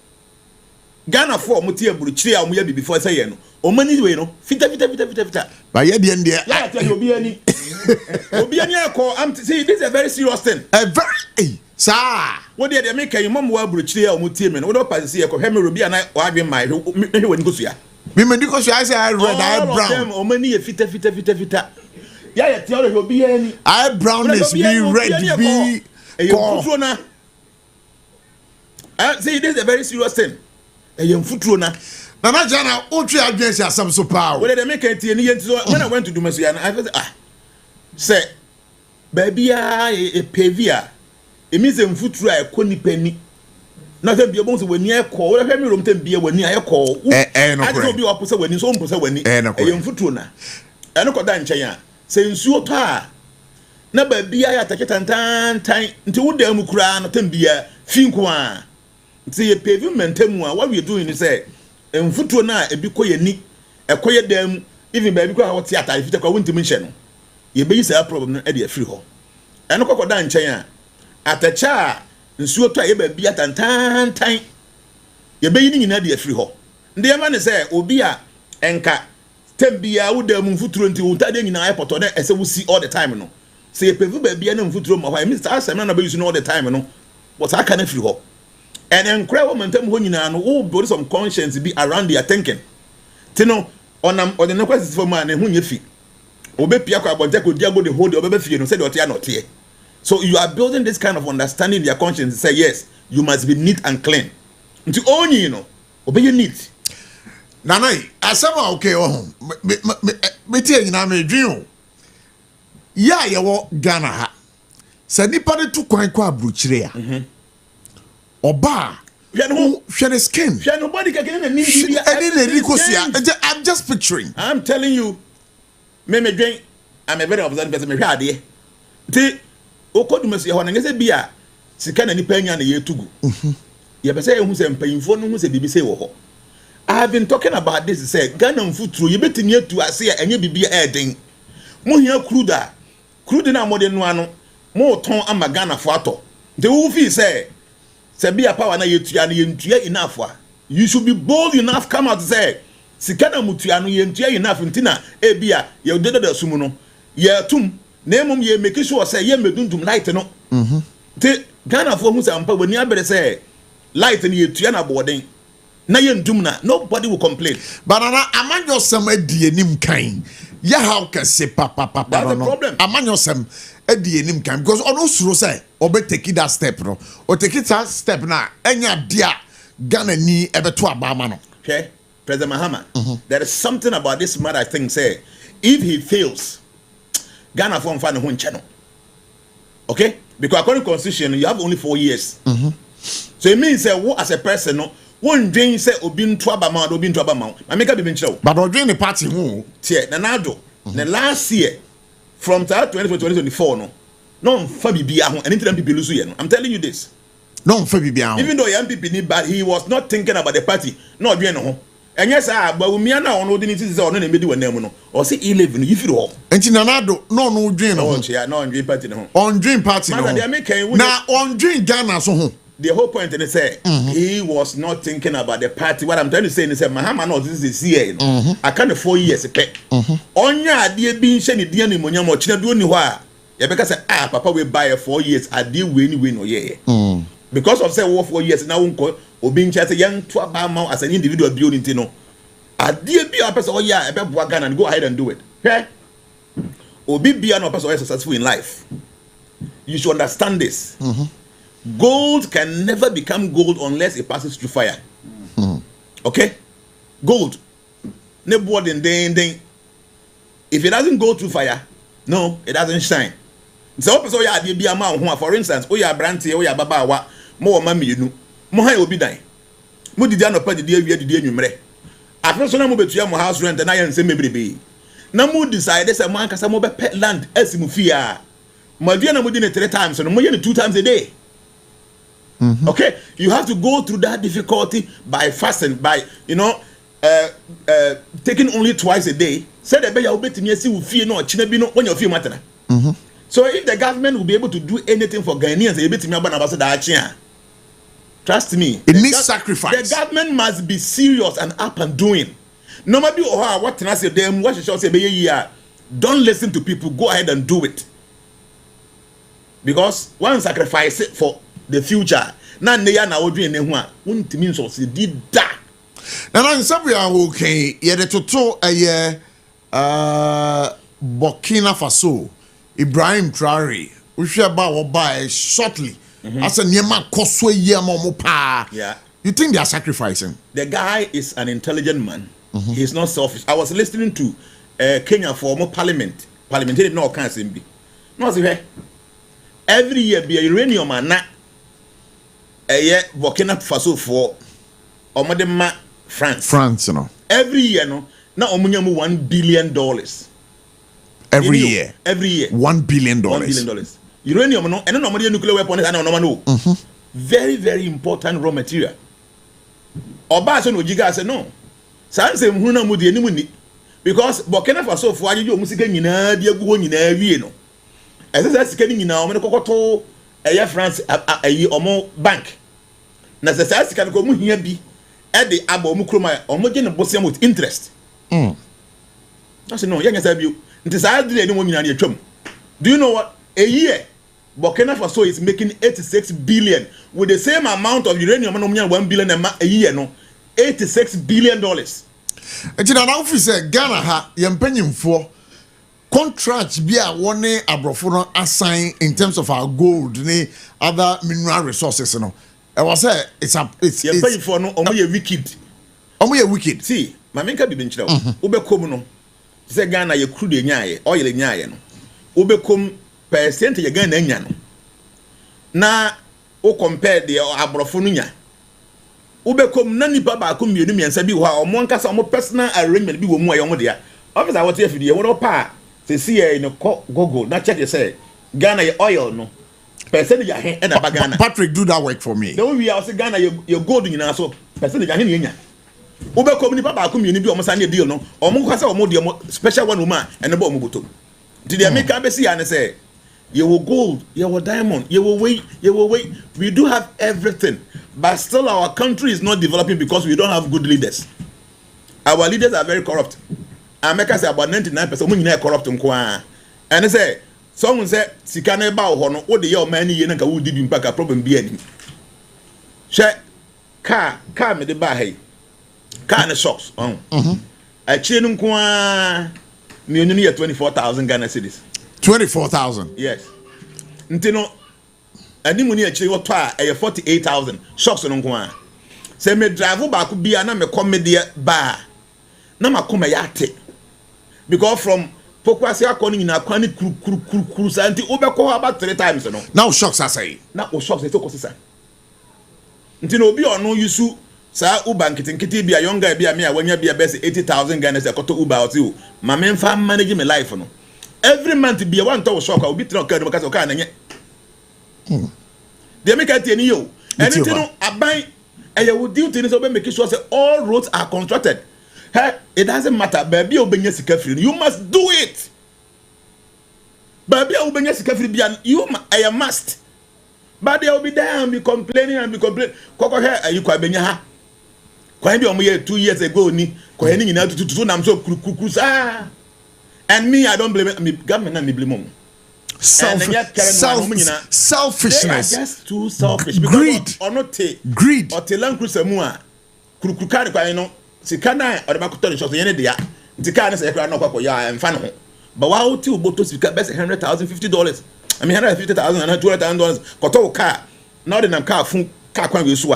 Ghana for Mutia bruchly, and we be before saying, or money, you know, fita. By the end, yeah, you'll be any. You'll be any call. I'm to say this is a very serious thing. A very. Sir, what did they make a mom well bruchly or mutim and what up I see a Hemi Ruby and I be my when goes here. Because I say I read eyebrow. Or many a fita. Yeah, tell you will be any eyebrown is be red be a I say this is a very serious thing. A young futrona. Nana Jana, Ochi against ya some so power. What did they make it when I went to do Messiah? I was say, baby, a pavia. It means a foot try a conny penny. Nothing be able to when near call, let me room ten beer when near call. I don't be opposite when his own person when a young footuna. I don't go down China. Saying so tar. Never be I attack it and time until them cry not beer, Finqua. See a pavement, what we're doing is say, and footuna a big quiet nick, a quiet them, even baby crowd theatre if you take a winter mission. You base a problem at the free hall. I don't go down China. At a cha, and so to a be at time. You're beginning in a free hall. The man say, Obia, Enka, Tembia, would the moon foot until Tading in airport on as we see all the time. No, say a pevu baby and foot room of Mr. Asman about using all the time. No, what I can free hall. And then crowd momentum when you know, all bodies of conscience be around their thinking. Tino, on the no questions for man and whom you feel. Obe Piaka, but Jack would go the whole of the fear and said what you are not here. So you are building this kind of understanding in your conscience to say, yes, you must be neat and clean. To own you know, obey you neat. Nana, I somehow okay, me tell you now, me dream. Yeah, you walk Ghana ha. Said nipa de tu kwan kwa bruchrea. Oba. Share skin. Nobody can get any I'm just picturing. I'm telling you, me drink. I'm a very observant person. Me here dey. Okodumesu ho na ngese bia sika na nipa nya na yetugu ye be say ehun se mpanyimfo no hu se bibi say wo ho. I have been talking about this say Ghana mfuturo ye betini etu ase ya enye bibia eden mo hia crude na modern no ano mo ton ama Ghana fo ato de wo fi say bia power na yetua na yentua enough a you should be bold enough come out say sika na mutua no yentua enough ntina e bia ye dedo sumu no ye tum Name ye make sure say ye medundum light no. Te Ghana for who say ampa when you abere say light ni yetua na boarding. Na ye ndum na nobody will complain. But amanyo sem edi enim kan. Ya how can say papa that's the problem. Amanyo sem edi enim kan because ono suro say obe take that step no. O take that step na enya dia Ghana ni ebeto abama no. Okay. President Mahama. There is something about this man I think say if he fails Ghana for fan who channel. Okay? Because according to constitution, you have only 4 years. So it means that as a person, no, one dream say obin to abama, obin to abama. I make up even show. But or dream the party who Nanado. The last year, from 2024, no Fabi Biaho, and interim people lose. I'm telling you this. No Fabi Biaho. Even though young people need, but he was not thinking about the party. No, you know. And yes, but we are now on ordinances on any medium no or say 11 if you all. And Tinanado, no dream no dream party no. On dream party no. Now on dream Ghana so the whole point in say he was not thinking about the party. What I'm trying to say is Mahama no this is here. I can't 4 years okay. Onya ade bi nche ne dia ne monyam o china bi oni ho a You because say papa we buy 4 years I deal we no yeah. Because of say 4 years now unko obi ncha say young to about as an individual building no. I deal be a person oh yeah, ebe boa Ghana and go ahead and do it. Okay? Obi be an person successful in life. You should understand this. Gold can never become gold unless it passes through fire. Okay? Gold. If it doesn't go through fire, no, it doesn't shine. So, for instance, branty, baba, more mammy, you know, more will be dying. Mudiano Padi, dear, numere. After so, I'm going to my house rent and I am say maybe. Namu decided some man can some pet land, Esimufia. Madiana Mudina 3 times and more 2 times a day. Okay, you have to go through that difficulty by fasting, by taking only twice a day. Said the better obey me see fear no chinabino when you feel matter. So if the government will be able to do anything for Ghanaians, they be to me about that. Trust me, it needs sacrifice. The government must be serious and up and doing. No matter what can I say them, what should say be don't listen to people, go ahead and do it. Because one sacrifice it for the future. Na ne ya na odwe ne ho a wontimi nso se di da. Na na nsabu ya okay, ye de toto Burkina Faso, Ibrahim Traore, uhwe ba wo ba shortly. As a niema koswe ye mo pa. Yeah. You think they are sacrificing? The guy is an intelligent man. He's not selfish. I was listening to Kenya former parliamentary no kan sembi. No say every year be uranium na Burkina Faso for Omadema France, you know. Every year, no, now omunyamu $1 billion. Every year. $1 billion. $1 billion. Uranium, no, and no nuclear weapons, I don't know. Very, very important raw material. Obaso no jiga say no. Sanse mhuna mudi eni muni. Because Burkina Faso for ajejo musika nyina dia guo nyina wie no. Ese sika ni nyina o me kokoto France omo bank. Na se sika ko mu hia bi e de aba omu kroma omo je ne bosiam with interest. I say no, yanya sabi. Nti sa adire ni mo nyina na atwam. Do you know what? A year Burkina Faso is making 86 billion with the same amount of uranium no $1 billion a year no. $86 billion. Ejina na ofi say Ghana ha yempanyimfo contract be a one abrofo no assign in terms of our gold ni other mineral resources no. I was say it's yempanyimfo no omo ye wicked. See, my menka bi nchira wo bekom no say Ghana ye crude nyaaye oil nyaaye no. Wo bekom percent ye Ghana nya no. Na wo compare the abrofo no nya. Ubekom na nipa ba ko mienu miensa bi ho a omo nkasa omo personal arrangement bi wo mu ayo mo dia officer what ye fidie wo pa se see no Google na check say Ghana ye oil no percentage ahe e na ba Ghana. Patrick do that work for me. The way we are say Ghana ye gold nyina so percentage ahe ne nya ubekom nipa ba ko mienu bi omo sa ne deal no omo nkasa omo de omo special one woman e ne ba omo botom did they make abesi ya ne say you will gold, you will diamond, you will wait. We do have everything, but still our country is not developing because we don't have good leaders. Our leaders are very corrupt. America say about 99% we are corrupt. And they say, someone say, "Sikane ba hono, what the your money ye nka wo did impact a problem be any." She car me the ba hey, car na shocks. I chenu nko me only 24,000 Ghana cedis. 24,000. Yes. Ntino animu ni akiri woto a 48,000 shocks no nko a. Se me drive back bia na me comedy ba. Na makoma yate. Because from Pokwasi akoni na kwani kuru santi obekọ about 3 times no. Now shocks are say. Na o shocks e to kosisa. Ntino obi ono yusu sa uba nkiti bia younger bia me a wanya bia best 80,000 Ghana se koto uba oti o. Ma me mfa manage my life no. Every month be a one to shock I will be trying to because okay nanye. They make it any yo. And you know abai and you will deal things so make sure say all roads are constructed. Hey, it doesn't matter baby obenya sika free. You must do it. Baby obenya sika free you I must. But they will be there and be complaining. Koko here you kwa benya ha. Kwa bi omo ye 2 years ago ni kwa ni nyina tutu nam so kurukusa. And me, I don't blame it. Me government and me blame them. Selfishness. They are just too selfish. Greed. Or not take. Greed. Or te land cruiser mua. Kurukari kwa no. Sikana or the makuto shop yene dia. Tikana say no kwa ya and fan. But why would you boto speaker best $100,000, $50? I mean $150,000 and $200,000. Koto car. Now the car fun car kwan we so.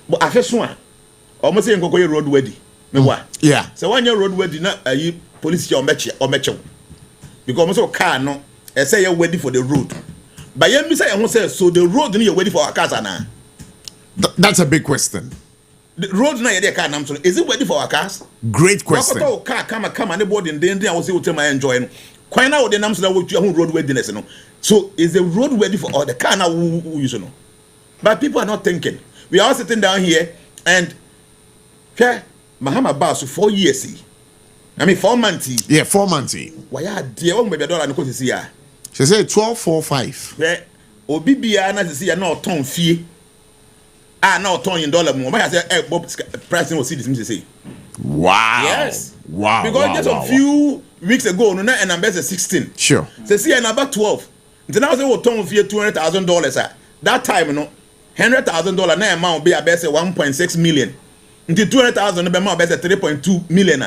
But afeso almost say nkokoye road ready. Me wa. Yeah. So when you road ready na police or meche. Because almost car no I say you're ready for the road. But you say so the road you're ready for our cars now. That's a big question. The road now you're car now. Is it ready for our cars? Great question. Car come and the board in then I will say what am I enjoying. Quite now the names that you road readiness, you know. So is the road ready for all the car now who use, you know? But people are not thinking. We are all sitting down here and okay, Mahama Basu 4 years. I mean 4 months. Yeah, 4 months. Why are dear one baby dollar no to see ya? She said 12.45. Yeah, Obibia na see ya no ton fee. Ah, no ton in dollar more. I say Bob pricing was see this say. Wow. Yes. Wow. Because just a few weeks ago, no, and I'm 16. Sure. Say see number 12. Then I say what ton fee $200,000. That time, you know, $100,000 na amount be about 1.6 million. Until 200,000 be amount about 3.2 million.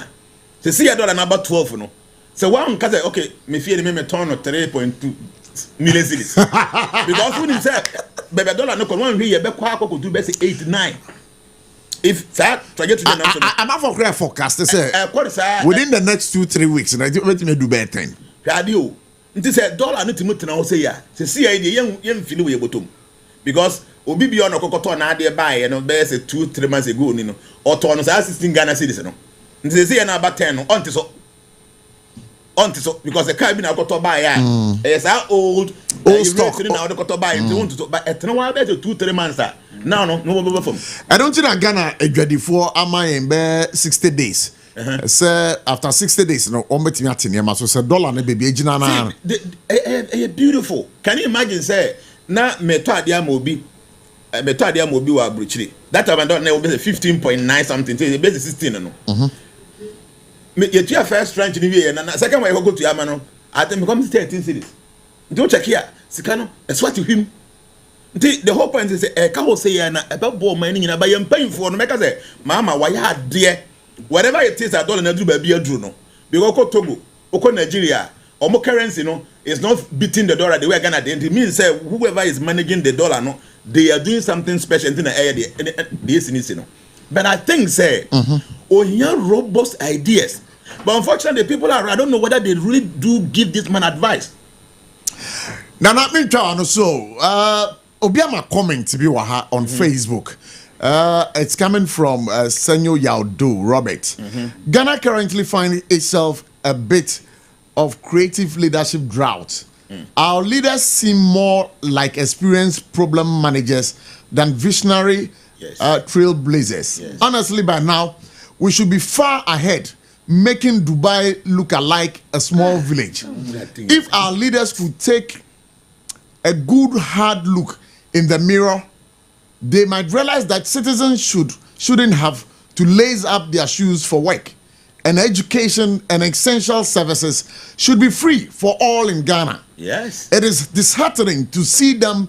Say see a dollar number 12, you know. So one can say, okay, me fear me turn of 3.2 million cities. Because when you say, baby dollar no one here, be quite could do best 8 9. If that trajectory I'm not for great forecast. They say within the next 2-3 weeks, and I do let me do better. Radio. It is a dollar need to move now say ya. Say see idea young feel we bottom. Because obi bi on okokoto na ade buy you know be say 2-3 months ago you know or turn us 16 Ghana cedis no. They say na about 10 until so because the car be na okoto buy ya. Yes our old stock now the okoto buy you want to but etno wa be 2-3 months now no from. I don't think that Ghana edwadifo ama in be 60 days. Say after 60 days no on betimi atene so say dollar na baby agina na. Beautiful. Can you imagine say na meto ade amobi wa Abochie. That time don't know be 15.9 something say be 16 no. Me your first tranche ni we na second one you go to yama no I think become 13 cities. Don't check here. Sika no it's what you him. The whole point is say ka ho say na e be bo man ni na ba yam painful no make say mama why hard there whatever it is that dollar na do ba bi aduru no because ko Togo ko Nigeria omo currency no is not beating the dollar the way Ghana did. It means say whoever is managing the dollar no they are doing something special in the area the no. But I think say here robust ideas. But unfortunately people are I don't know whether they really do give this man advice. Now not me try so Obiama comment be waha on Facebook. It's coming from Senyo Yaudu Robert. Ghana currently finds itself a bit of creative leadership drought. Our leaders seem more like experienced problem managers than visionary trailblazers. Yes. Honestly, by now, we should be far ahead, making Dubai look like a small village. If our leaders could take a good hard look in the mirror, they might realize that citizens shouldn't have to lace up their shoes for work. And education and essential services should be free for all in Ghana. Yes. It is disheartening to see them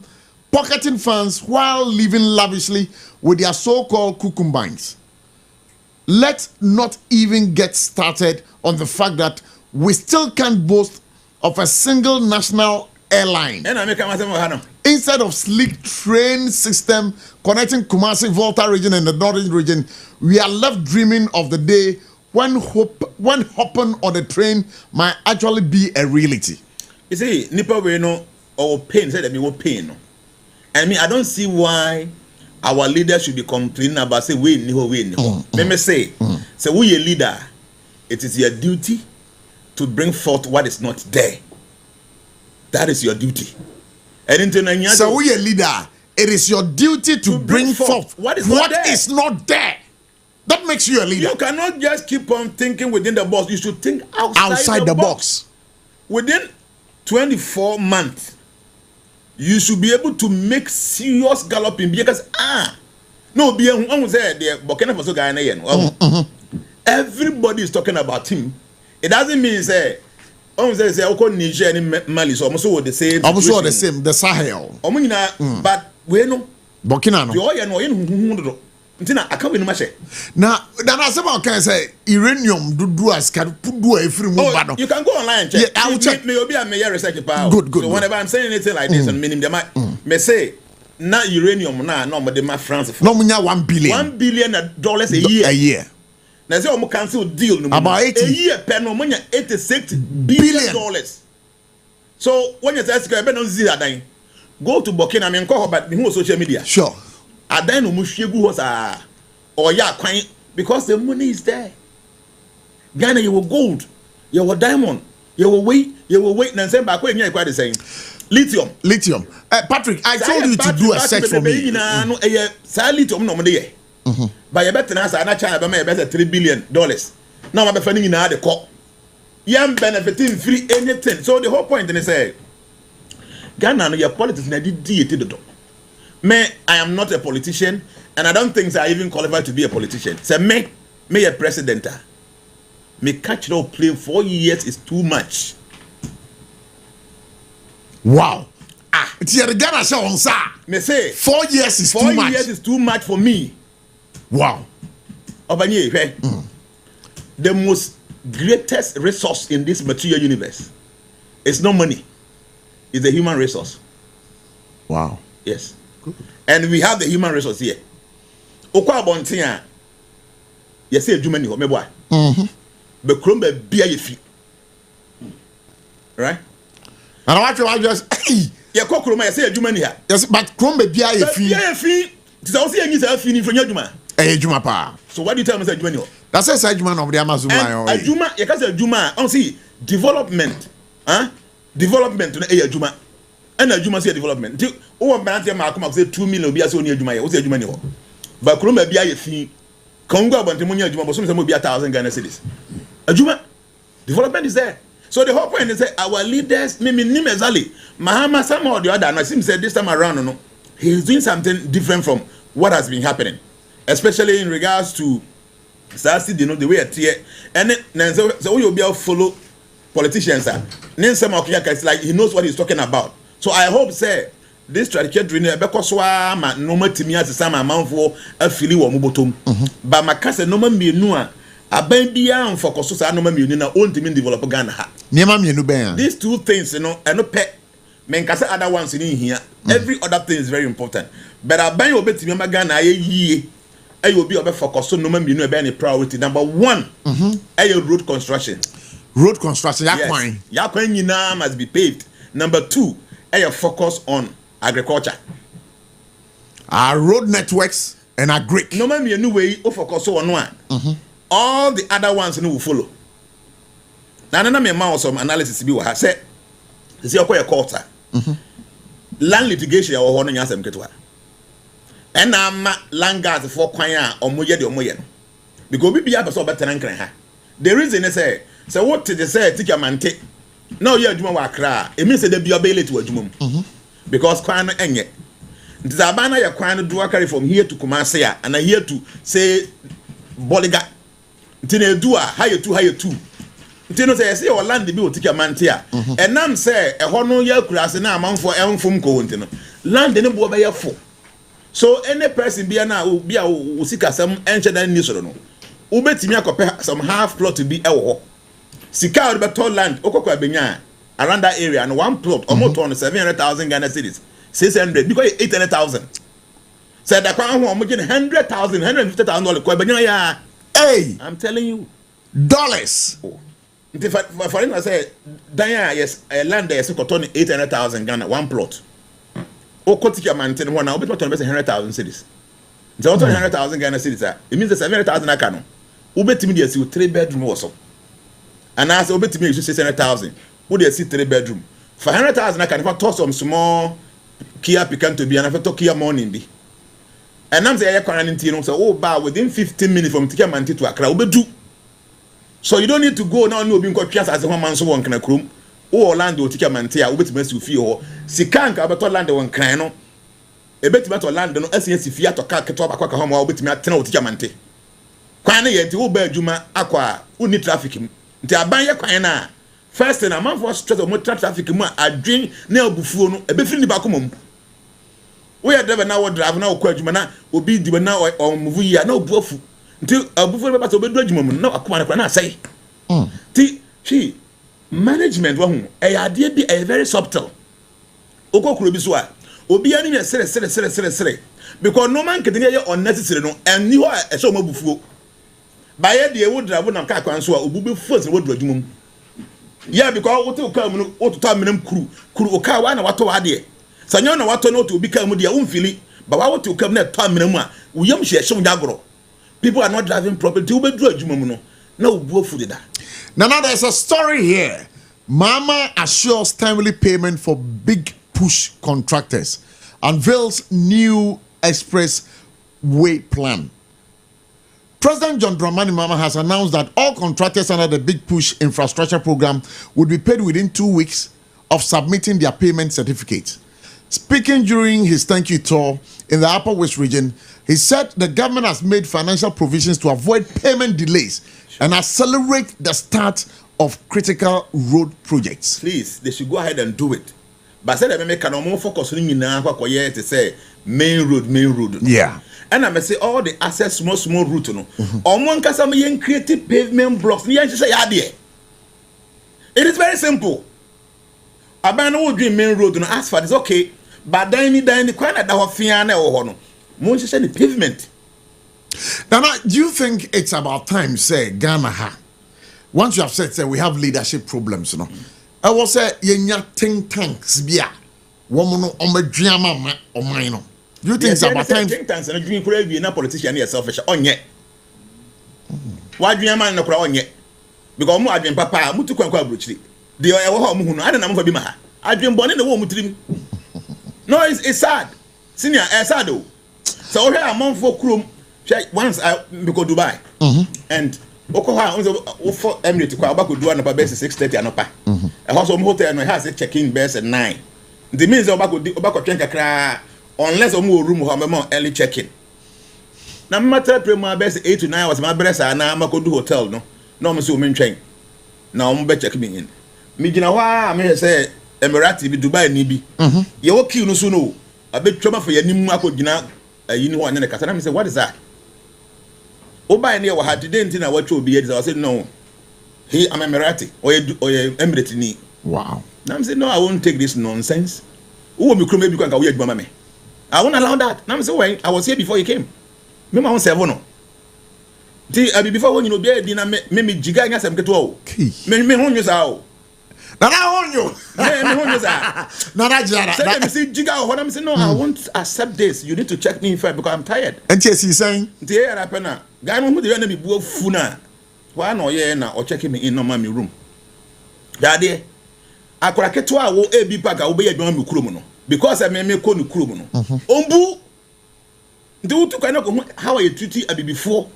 pocketing funds while living lavishly with their so-called cucumbines. Let's not even get started on the fact that we still can't boast of a single national airline. Instead of sleek train system connecting Kumasi, Volta region and the northern region, we are left dreaming of the day when hopping on the train might actually be a reality. You see, Nipa we know or pain said that we will pain. I mean, I don't see why our leaders should be complaining about say we know. Let me say, we a leader, it is your duty to bring forth what is not there. That is your duty. So we a leader, it is your duty to bring forth what is not there. That makes you a leader. You cannot just keep on thinking within the box. You should think outside the box. Within 24 months, you should be able to make serious galloping because everybody is talking about him. It doesn't mean say say oko Niger and Mali so almost the same. Almost the same, the Sahel. But we know Burkina no. The oil no yin ntina aka we no mache. Na I say uranium do as can put do every move. You can go online and check. Yeah, I will check. Me obi am me research power. Good. So whenever I'm saying anything like this and meaning them me say na uranium na no de ma France. No munya $1 billion. $1 billion a year. Now say omo cancel deal no about 80 a year per no munya $86 billion. So when you say be no zi adan. Go to Burkina me nko but me who social media. Sure. Adan no muhwegu ho sa or ya kwan because the money is there. Ghana you will gold, you will diamond, you will wait and send back when you quite the same. Lithium. Patrick, I told you to do a search for me. No, lithium no money. But you better answer na China be better $3 billion. Now I'm finding in the court. Yam benefiting free anything. So the whole point is say Ghana no your politics na did do. Me, I am not a politician, and I don't think I even qualified to be a politician. Say me a president. Me catch no play 4 years is too much. Wow. It's your Ghana show on sa. Me say 4 years is too much. 4 years is too much for me. Wow. Obanye, the most greatest resource in this material universe is not money. It's the human resource. Wow. Yes. Good. And we have the human resource here. Okwa bontia. You say Germany ho me boy. But Crombe bia ye fi. Right? And I just yeah, Crombe you say Germany here. Yes, but Crombe bia ye fi. Bia ye fi. Ti say you say fi ni from Juma. Juma pa. So what do you tell me say Germany ho? That's a Juma of the Amazon. Juma, you can say Juma. On see development. Development na Juma. And a Juma say development. Oh, man, I come say 2 million be as only a Juma. What's a Juma? But Crombe bia ye fi. Congo about the money Juma, but some be 1,000 Ghana cedis. A Juma development is there. So the whole point is that our leaders, Nimezali, Mahama somehow or the other, and I seem said this time around, no, he's doing something different from what has been happening, especially in regards to the way it's here. And then so you'll be able to follow politicians. It's like he knows what he's talking about. So I hope, say, this strategy because ma normal timia to some amount for a feeling or mubotum. But my cousin no man be nua. Aban bia on focus so no man na own team develop Ghana ha. These two things, you know, and no pet men kasa other ones in here. Every other thing is very important. But aban you bet me Ghana ye will be focus so no man be any priority. Number one, road construction. Road construction, Yakwan must be paved. Number two, focus on agriculture. Our road networks and agri. No man be new way focus on one. All the other ones will follow. Now, none of me amount some analysis be what I said. See, a quarter. Land litigation or one answer ketwa. And now, land guards for choir or moye de moyen. Because we be able to better than ha. The reason is say, so what did they say? Take your man take. No, you're doing what cry. It means that they be able to a jumum. Because choir no enye. Zabana ya choir do carry from here to Kumasi and I here to say Boliga. Ntine do higher two. Ntino say o land bi o take man tia. Enam say e ho no ya kurase na amanfo enfom ko ntino. Land ne bo be yefo. So any person be na o bia o sika sam enche dan ni soro no. O betimi akope some half plot to be e wo. Sika o be to land okokwa benya around that area and one plot almost on 700,000 Ghana cedis. 600 because 800,000. Said that kwa ho mo 100,000 $150,000 kwa benya ya. Hey, I'm telling you, dollars. For instance, I say, Danya, yes, a land there is 800,000 Ghana, one plot. O Kotika Mountain, one now, but 100,000 cities. The 100,000 Ghana cities, it means the 700,000 I can. Ube to me, you 3-bedroom also. And as Ube to me, you 600,000. Would you see 3-bedroom? For 100,000, I can toss some small Kia Pican to be and I thought Kia morning be. And I'm saying, so within 15 minutes from Tikamante to Accra, we do. So you don't need to go now. No, being called Piazza as a woman so one can a room. Oh, Orlando Tikamante, I will bet you feel. Sikanka about Orlando and Crano. A bet about Orlando, SNC Fiat or Kakatoa home, I'll bet me at 10 Tikamante. Quana yet, oh, Juma, Aqua, who need trafficking. They are buying a quina First thing, a man for stress of motor traffic, I drink near Buffon, a bit free back home. We are never now driving now, Quajumana, will be the now or movie, no buff. Until a Buffon about to be judgment, no, I can't say. She management, a idea be a very subtle. Oko Kurubiswa, Obi any say, because no man can hear unnecessary no, and you are a show buffo. By the wood drive on Kakwanso, Ubu first would do. Yeah, because what to come, what to tell me, crew, Okawana, what to add. Sanyona what to know to become with their own feeling, but what to come there, Tamina, we young share show Yagro. People are not driving properly to be drudge, no buff for that. Now there's a story here. Mama assures timely payment for big push contractors, unveils new expressway plan. President John Dramani Mahama has announced that all contractors under the Big Push infrastructure program would be paid within 2 weeks of submitting their payment certificate. Speaking during his thank you tour in the Upper West region, he said the government has made financial provisions to avoid payment delays and accelerate the start of critical road projects. Please, they should go ahead and do it. But I said I make no more focus on to say main road. Yeah. And I may say all the access small route no. On one case I'm creative pavement blocks. It is very simple. Abana would dream main road no asphalt is okay. But then the corner that was fiana or no. Most the pavement. Now, do you think it's about time, say, Ghana? Once you have said, say, we have leadership problems, you know. I will say, yenya think tanks, bia. Woman, drama, or mine. Do you think it's about time? Think tanks and a dream could be a politician here selfish on yet. Why do you man no crown yet? Because more I dream papa, Mutu Quabuchi. The home, I don't know for Bima. I dream born in the womb with him. No, it's sad. Senior, sad though. So here I'm on for Chrome. Once I go to Dubai and Okoha for Emirates to Kwaba could do an about 6:30 and up. A house of hotel and has a check-in base at 9. The means of Obako Trenka unless a more room or more early check-in. Now, matter my best 8 to 9 was my best, and now I'm going to do hotel. No, Monsieur Minchain. Now, I'm better check me in. Mijinawa, I may say Emirati, Dubai, Nibi. You're okay, no sooner. A bit trouble for your new Mako Gina. You know, and then the Catalan said, what is that? Oba near what had today and what you be. I said, no. He, I'm Emirati or Emirati. Wow. Now I'm saying, no, I won't take this nonsense. Who will be maybe can go weird, mamma? I won't allow that. Now I'm saying, I was here before you came. Remember, I won't say, no. Before when you know, be dinner, maybe Jiga and some get all. Me home is out. Now I own you. Me home is out. Now that's let me see Jiga. What I'm saying, no, I won't accept this. You need to check me in first because I'm tired. And yes, he's saying, dear Rapena, guy, who the enemy both funa. Why no, yeah, or checking me in no mommy room. Daddy, I could get to our AB pack, I will be a drum Krumono because I may make Konu Krumono. Ombu, do to kind of how are you treating a before?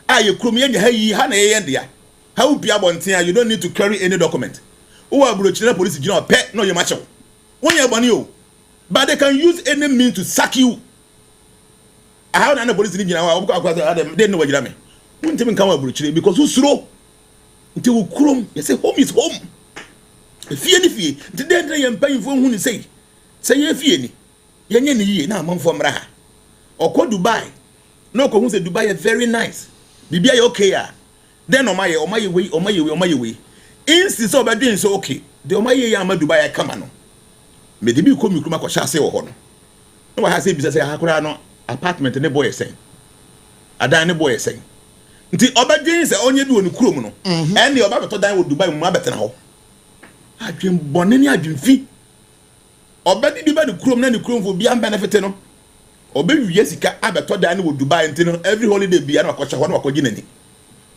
Are you Krumian? Hey, Hannah, India. How be about you don't need to carry any document. Who are Burkina police, you know, pet, no, you're macho. When you're on you, but they can use any means to sack you. I have another police in the they know what you mean. Won't even come over because who's slow until we chrome. You say, home is home. If you any the dead I am paying for who say if you any, Yanni, now, Mom from Raha or call Dubai. No, who say Dubai is very nice. Be okay. Then on my way. Instead of doing so, okay. The Omaye Yama Dubai, come on. May the be come you come across or honor. No, I have said, because I have apartment and a boy saying. A dine boy saying. The other days are only doing criminal. And the other to die with Dubai, my better now. I dream Bonnie, I dream fee. Or better the criminal and the criminal will be unbenefited. Or maybe Jessica, I better dine with Dubai until every holiday be an aquacha one or coginity.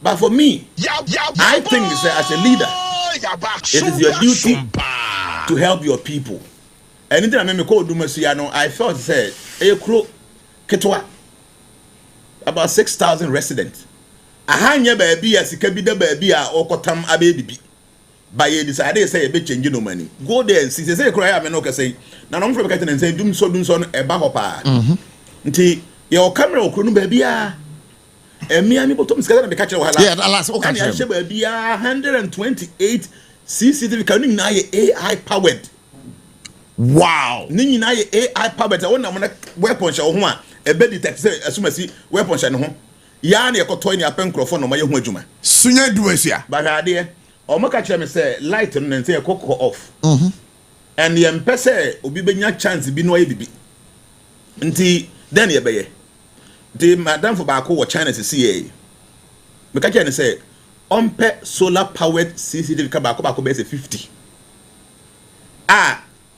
But for me, I think as a leader, it is your duty to help your people. Anything I make me call Dumasiano, I felt said, Ketwa, about 6,000 residents. A hanya baby as a cabida baby or kotam a baby. By a decided say a bit change no money. Go there and see, say, cry, I'm no say. Now I'm from Captain and say, Dum so a bahopa. Until your camera or crunu baby. And me and me bottom scatter the catcher. Yeah, alas, okay. I should be 128 CCTV can ni na AI powered. Wow. Ni na AI powered. I want na weapon sha ho a e be detect say asumasi weapon sha ne ho. Ya na ekoto ni apen microphone no ma ye ho adwuma. Sunya duasia. Ba hade o maka kire me say light no nte e kokko off. And yem pese obi benya chance bi no ye bibi. Nti then ye beye. The madam for baako wo China CCA. Meka kire ne say ompe solar powered CCTV camera baako be say 50.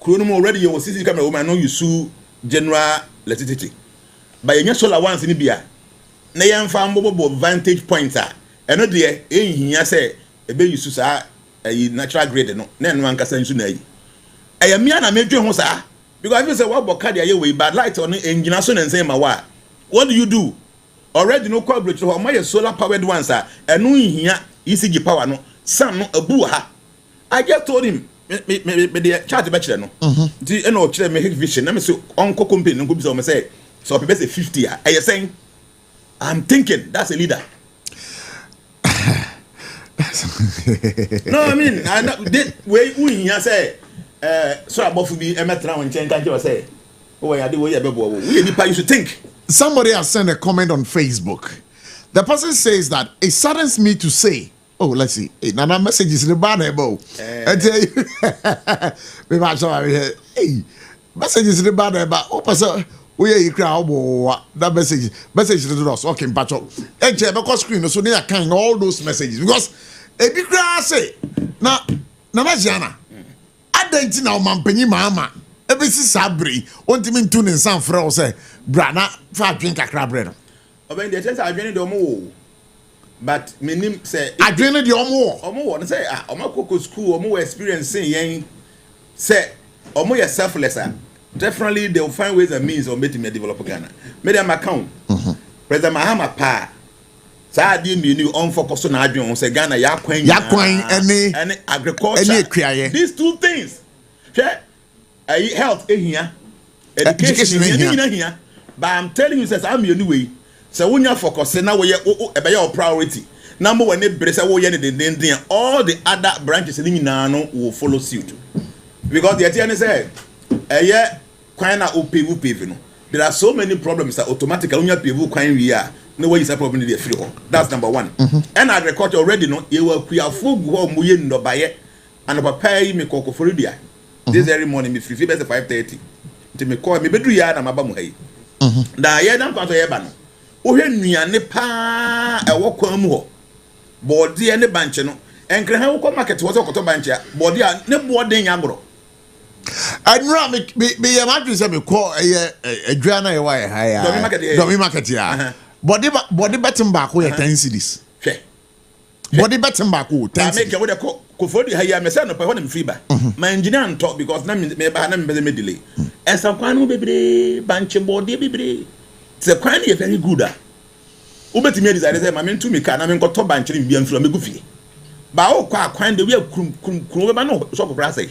Kuno mo already your CCTV camera woman no use general electricity. But your solar ones ni bia. Na yem fa mbobo vantage point eno de ehia say ebe use sa natural grade no. Na eno ankasa nsu na yi. Mia na medwe ho sa because if you say what boka dey we bad light on engine so na say ma wa. What do you do? Already no coverage for my solar powered ones eno hia ECG power no sun no abu ha. I just told him me the charge be kire no. Di eno kire me vision na me say onko company no go be say so people say 50 saying I'm thinking that's a leader. No, I mean I know way we here say so above be emetra won chen kan je say oh ya dey we ya bebo we nipa you should think. Somebody has sent a comment on Facebook. The person says that it saddens me to say, oh, let's see, nana messages in the banner, I tell you, hey, messages in the banner, but person, you crowd, that message to us, okay, patch up. And because screen, so they are carrying all those messages because a big crowd say, now, Jana, I don't know, Mampany Mama. Every sabri, want to mean tune in some fro say, Brana, for drink a crab bread. When the chance I drink the more, but minim say, I drink the more. Or more, say, Omako school, or more experience saying, say, or more selfless. Definitely, they'll find ways and means of making me develop Ghana. Made them account. President Mahama Pa. Sadi mi on focus on Adrian, say Ghana, yakwain, any agriculture. These two things. Health here, education here. But I'm telling you, says I'm your new way. So when you focus, now we are your priority. Number one, all the other branches in Nano will follow suit. Because the attorney said, there are so many problems that automatically when you have no way is a problem in the free. That's number one. And agriculture already know you will create food no buy and prepare me cocoa for India. This very morning, me free by 5:30. To me call me bedru ya na mabamu hai. Da ya dan kwanto ya ba no. Ohwe nuane pa e wo kwan mu ho. Body ne banche no. Enkre han wo market wo so koto banche a. Body a ne body nya agro. Adra me ya ma say me call adwa na ye wa ha ya. Domi market ya. Body betim back wo 10 cedis. Hwe. Body betim back wo 10 cedis. Make we dey Kofodi haya me say no pa ho na me free ba. My engineer on talk because na me ba na me be delay. Esa kwan no bebre banche body bebre. Se kwan e very good ah. Ubetimi design say ma me ntu me ka na me nkoto banche ni bia mfura me gu fie. Ba o kwa kwan de we krum be ba no so popra say.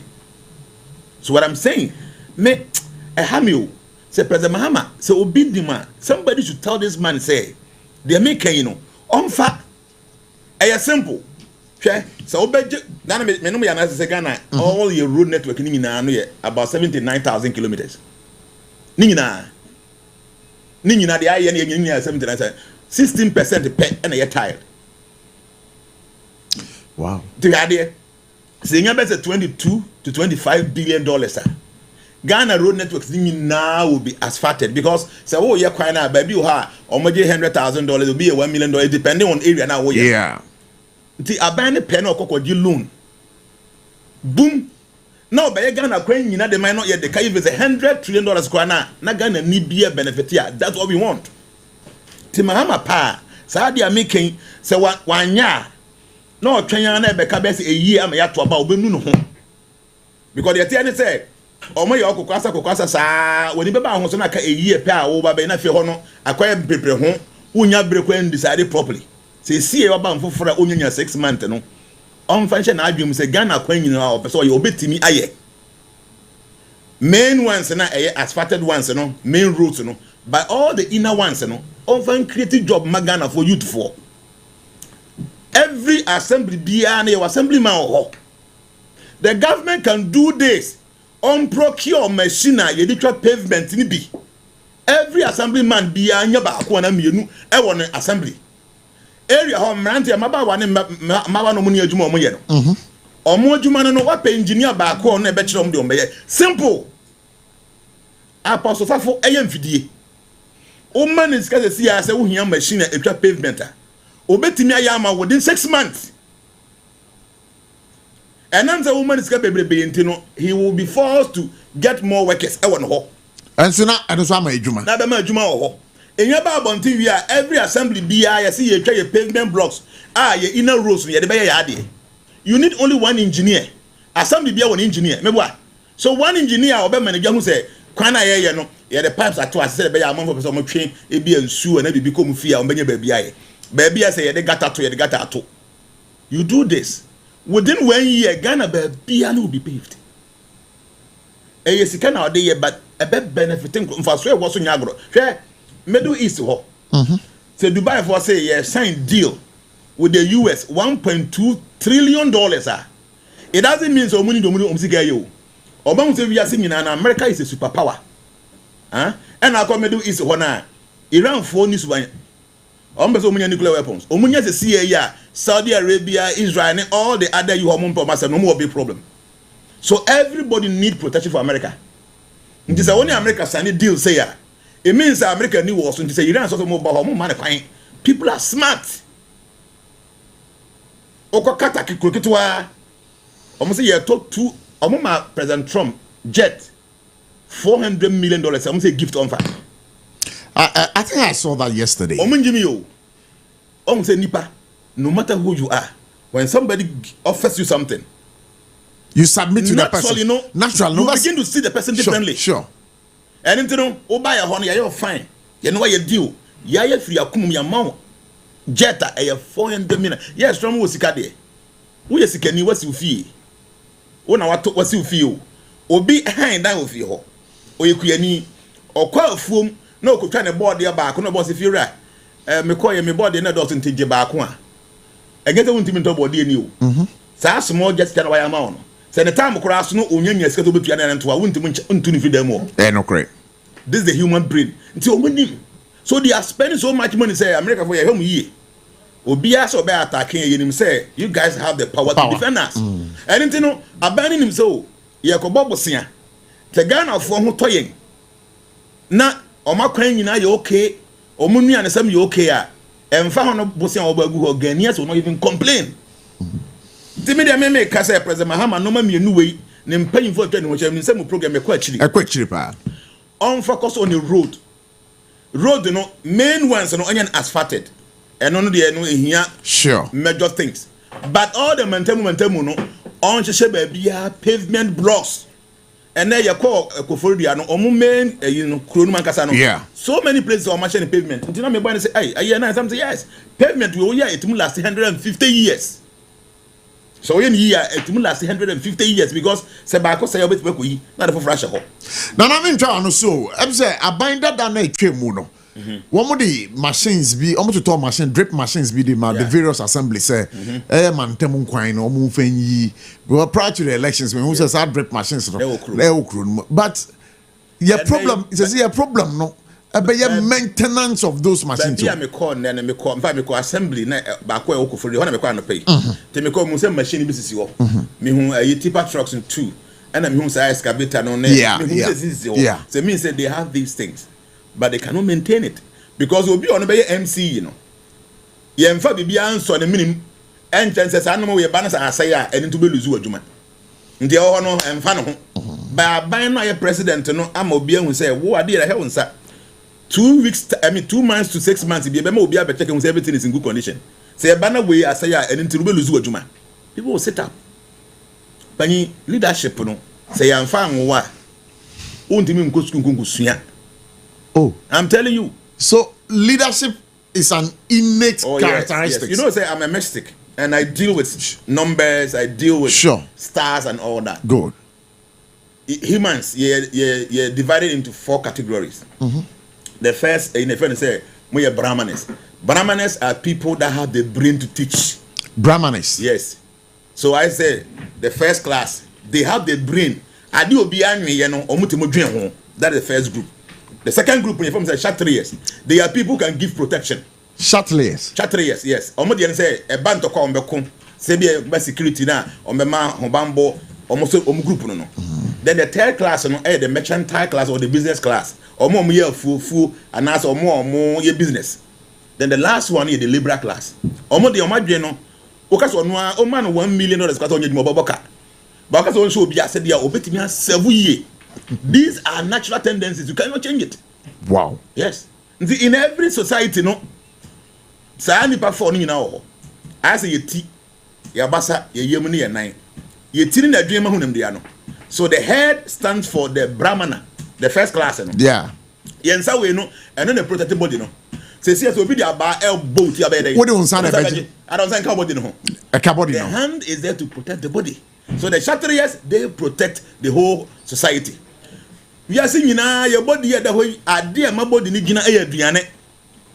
So what I'm saying, me hamio say President Mahama say obi di man somebody should tell this man say they make you know onfa e simple. So Ghana me no me yana say Ghana all your road network ni nyina no ye about 79,000 kilometers. Ni nyina de aye na nyina 79,000 16% pe na ye tired. Wow. The idea say nya be 22 to 25 billion dollars. Ghana road networks ni nyina will be asphalted because say oh ye kwan na baby o ha omoje $100,000 will be $1 million depending on area na wo ye. Yeah. The abandoned pen or cocoa loan. Boom. Now by Ghana coin, you know they might not yet the if it's $100 trillion kwana. Na Ghana need be a benefit here. That's what we want. Timahama pa. Saudi are making say one year. No Kenya na beka besi a year am ya to about obenu no ho. Because the attorney say omo ya kokwasa sa when be ba ho so na ka a year pe a wo ba be na fe ho no akwai bebre ho unya brekwa decide properly. Say see e ba mfofora onyanya 6 months no on function na adwum say Ghana kwan nyina o person o betimi aye main ones na asphalted ones no main roads no by all the inner ones no on fan creative job Ghana for youth for every assembly bia na your assemblyman ho the government can do this on procure machine a yɛde pavement ni bi every assemblyman bi anya ba ko na mienu e wɔ ne assembly area ho mrante mabawa ne mawa no mu ne adwuma ɔmo yɛ no ɔmo adwuma no wa pa engineer ba ko na e be kyerɛ ɔmo de ɔmo yɛ simple apostle fafo ɛyɛ mfidie o man is ka se ya se wo hia machine e twa pavement a obetimi ayɛ ama within 6 months. And then the woman is capable, he will be forced to get more workers. And so now, I don't want my Juma. Now, the Juma. In your Bible, we are every assembly BI, see you try your pavement blocks. Your inner roads, you need only one engineer. Assembly be one engineer. So one engineer or manager who say, "Can I hear you? Yeah, the pipes are twice said by a month of some train, it be a shoe and it become fear on baby. Baby, I say, they got to. You do this. Within 1 year, Ghana will be paved. Yes, you can day, but a bit benefiting from Fasway was in Yagro. Middle East. So Dubai for say, yes, signed deal with the US $1.2 trillion. It doesn't mean so many Dominican. Obama say we are singing and America is a superpower. And I come Middle East, Iran phone is one. So many nuclear weapons. Omunya se CIA, Saudi Arabia, Israel, and all the other you have no more big problem. So everybody need protection for America. It is only America sign a deal say it means that America need wars. And say Iran so more money. People are smart. Okokata kikokitwa. Almost say talk to President Trump jet $400 million. I'm say gift on fire. I think I saw that yesterday. No matter who you are, when somebody offers you something, you submit to the person. Naturally, you begin to see the person differently. Sure. And then, buy a honey, you're fine. You know what you do? You're free. Your mouth. Jetta, a 400 million. Yes, from what's it? Who is it? What's you feel? What's you feel? Or be behind that of you. Or you can or call from. No, could try to board your back. No, boss, if you're right. Me call you, me body, no, doesn't take your back one. I get the one to body in you. So, small just can wire amount. So, the time across no onion, yes, to be and to a winter to feed them more. No, correct. This is the human brain. Until when him. So, they are spending so much money, say, America for your home year. Obias or bear attacking him, say, you guys have the power to defend us. And you know, abandoning him so, Yakobo Sia. The gun of one who toying. Na. Oma kwan nyina you okay omunu ya nesam you okay a emfa hono bosia obagu ho Ghanaians will not even complain. Timi de me ka say President Mahama no ma mienu wei ne mpanyimfo atwa ne ho kyerem nsem program e kwa chiri pa on focus on the road no main ones no onion asphalted eno no de no ehia sure major things but all the maintain no on hye ba bia pavement blocks. And then you call a Koforia, no, main, Kruman Casano. Yeah. So many places on machine pavement. Until I'm going to say, hey, I say, yes. Pavement will, it will last 150 years. So in year, it will last 150 years because Sabako say, not for Russia. Now, I'm in town, so I'm saying, I bind that down a tremuno. One of the machines be almost to talk machine drip machines be the various assemblies say man temun kwine or move ye prior to the elections when who says our drip machines but your problem is a problem no about your maintenance of those machines. Yeah, me call me call assembly na back where oko for the one me call no pay. Te me call mo say machine bi sisi wo. Me hu a tipper trucks in 2 and me hu say excavator no na. Yeah. So mean say they have these things. But they cannot maintain it because we'll be on a MC, you know. You in fact be answer the minimum entrances. I know we balance and say and to be lose a juma. The honor and fan by buying my president, no, I'm obedient who say, what did I have on sir? 2 weeks, 2 months to 6 months, if you be able to check everything is in good condition. Say a banner way, I say, and to be lose a juma. People will set up. But leadership, no, say I'm fine. What? Oh, I'm telling you. So leadership is an innate characteristic. Yes. You know, say I'm a mystic, and I deal with numbers. I deal with stars and all that. Good. Humans, yeah, divided into 4 categories. The first, in the first, say we are Brahmanes. Brahmanes are people that have the brain to teach. Brahmanes. Yes. So I say the first class they have the brain. Adi obi anwe ye no omutimo dwen ho. That is the first group. The second group, when you form the chatriers, they are people who can give protection. Chatriers. Chatriers, yes. Omodi say a band to call mbeko. Say be security na ombema hobambo almost group no. Then the third class no the mercantile class or the business class. Omo ye full and as omo ye business. Then the last one is the liberal class. Omodi omadwe no okaso no o man $1 million kwata onye dimo boboka. Ba okaso on so obi ase dia obetimi a 7 years. These are natural tendencies. You cannot change it. Wow. Yes. In every society, no. Sa nipa for no nyina. I say yeti, ya basa, ya yemuni ya nine. Yeti na dream hu namde ano. So the head stands for the brahmana, the first class no. Yeah. Yensa we no, and then the protected body no. Say see so be the aba elbow ti abede. What do you say na I don't say body no. A body no. The hand is there to protect the body. So the Kshatriyas, they protect the whole society. We are seeing now your body at the way idea my body ni gina aduane.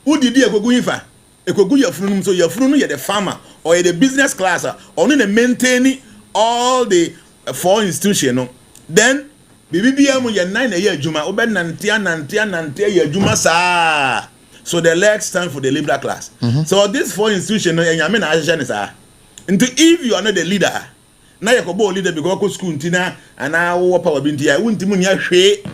Who did you go in fa? Ekogu your frunum, so your frunum you're the farmer or you're the business class or the maintaining all the four institutions. No? Then BBM you're 9 a year juma oben nantia year juma sa. So the legs stand for the liberal class. So this four institutions no I mean into if you are not the leader. Na yakobo leader because go school ntina and now power binti ya untimu nya hwe.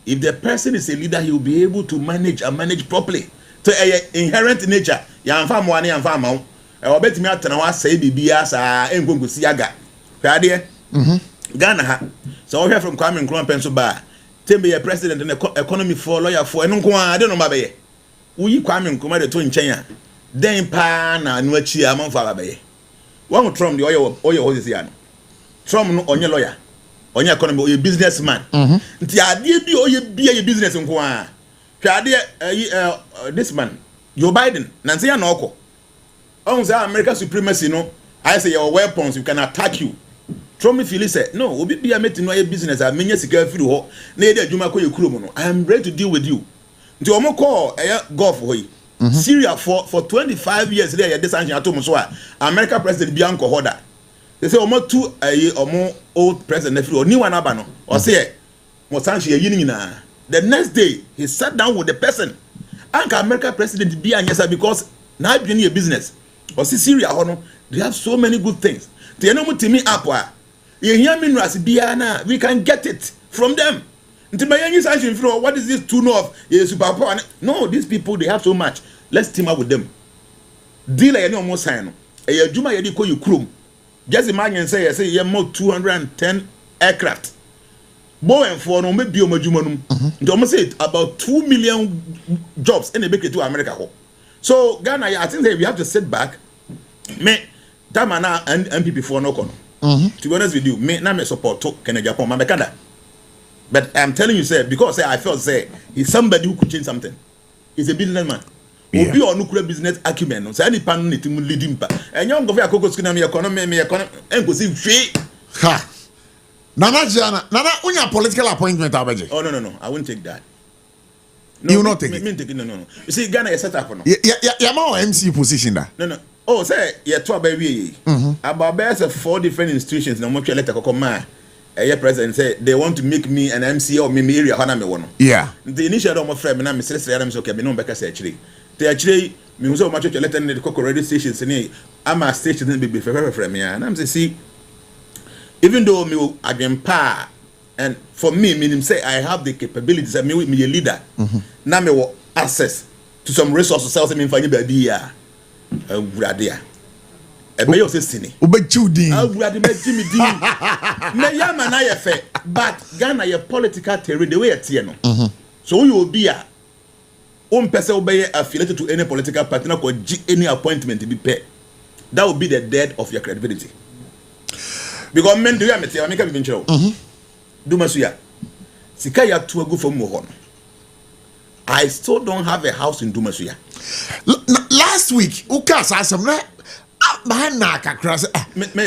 If the person is a leader, he will be able to manage and manage properly. So inherent nature ya mfa mo ane ya mfa ma wo e obetimi atena wa sai bibia sa engongosi aga hwade Ghana ha so we hear from Kwame Nkrumah penso ba tembe ya president and economy for lawyer for eno nko ade no mabe uyi Kwame Nkrumah de to nchen a den pa na anu achi amanfa babe one Trump the oyo hosisi ya no Trump no onye lawyer onye economy oye businessman nti ade bi oye bia ye business nko a hwade this man Joe Biden nansi ya na oko on say American supremacy no I say your weapons you can attack you Trump feel say no obi bia meti no ye business a menya sika firi ho na ye adwuma ko ye kurom no I am ready to deal with you nti omo call Gulf ho yi Syria for 25 years there ye sanction atom so a American president bia nko hoda they say omo two omo old president firi oni wan aba no o say mo sanction ye yin nyina the next day he sat down with the person and American president be anyesa because now doing your business or see Syria hono they have so many good things they no mutimi apwa ye hear minerals biana we can get it from them nti mayanyi sanction fro what is this to know of ye superpower no these people they have so much let's team up with them deal ye no mo sign no e adwuma ye di ko yekrom just imagine say ye mo 210 aircraft Boeing for no maybe omadwuma num nti almost say about 2 million jobs in the bakery to America ho. So Ghana I think that we have to sit back me tamana and MPP for no kono to be honest with you me na me support to Kenya Japan mabekada but I'm telling you say because I felt say he's somebody who could change something. He's a businessman. Obi or nuclear business acumen no say any pan need to lead him pa enyo go fi akoko skina me economy enkosi hwe ha Nana unya political appointment abaje. Oh no, I won't take that. No, you will not take it. No. You see, Ghana is set up no. Yeah, my MC position da. No. Oh, say yeah, two baby. About best 4 different institutions. No more letter kokoma. President say they want to make me an MC or me area hana me wono. Yeah. The initial do my friend me na me stress ya me so okay me no beka say actually. They actually me so much letter the kokko radio stations ni ama station be friend me and I'm say see even though me agempa and for me meaning say I have the capabilities and me a leader now me will access to some resources sales me find baby ya uradia e be yo sesini ubechudi uradi me jimi di me ya mana ye fe but Ghana your political terrain the way it here no so you will be a person will be affiliated to any political party or any appointment to be paid that will be the death of your credibility. Because men do ya meti ameka bi nchero do masuya sika ya to agu from mo I still don't have a house in Dumasuya. Last week ukas asem na na kakra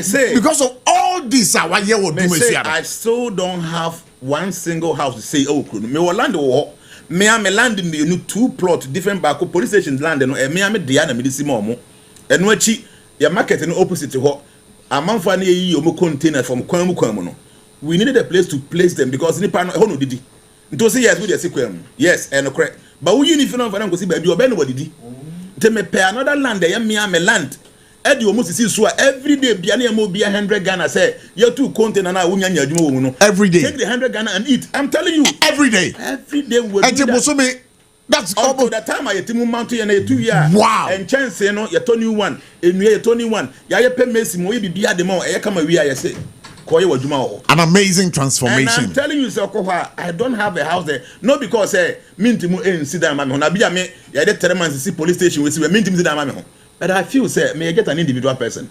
say because of all this why you would Dumasuya I still don't have one single house to say oh me land wo me am land in the 2 plot different back police station land no me am dia na me disi mo eno achi ya market no opposite ho amanfa na yi omo container from kwan mu no we needed a place to place them because nipa no no didi. Nto say yes we dey sequel. Yes, and correct. But we you if no for go see baby obe no didi. Nte me pay another land dey me land. Edi omo sisi so every day bia na mo bia 100 Ghana say you two container na wonya nya adwuma wo no. Every day. Take the 100 Ghana and eat. I'm telling you. Every day. Every day we do that's all the time I yetimu mount here na 2 years. Wow. And chance no ye Tony one, enu ye Tony one. Ya ye pay Messi mo ye bibia de mo e kama wi ya say. Koye wadwuma wo. An amazing transformation. And I'm telling you say I don't have a house there. No because mintimu ensi da ma me ho na bia me ya de 3 months see police station we see mintimu si da ma me ho. But I feel say may I get an individual person.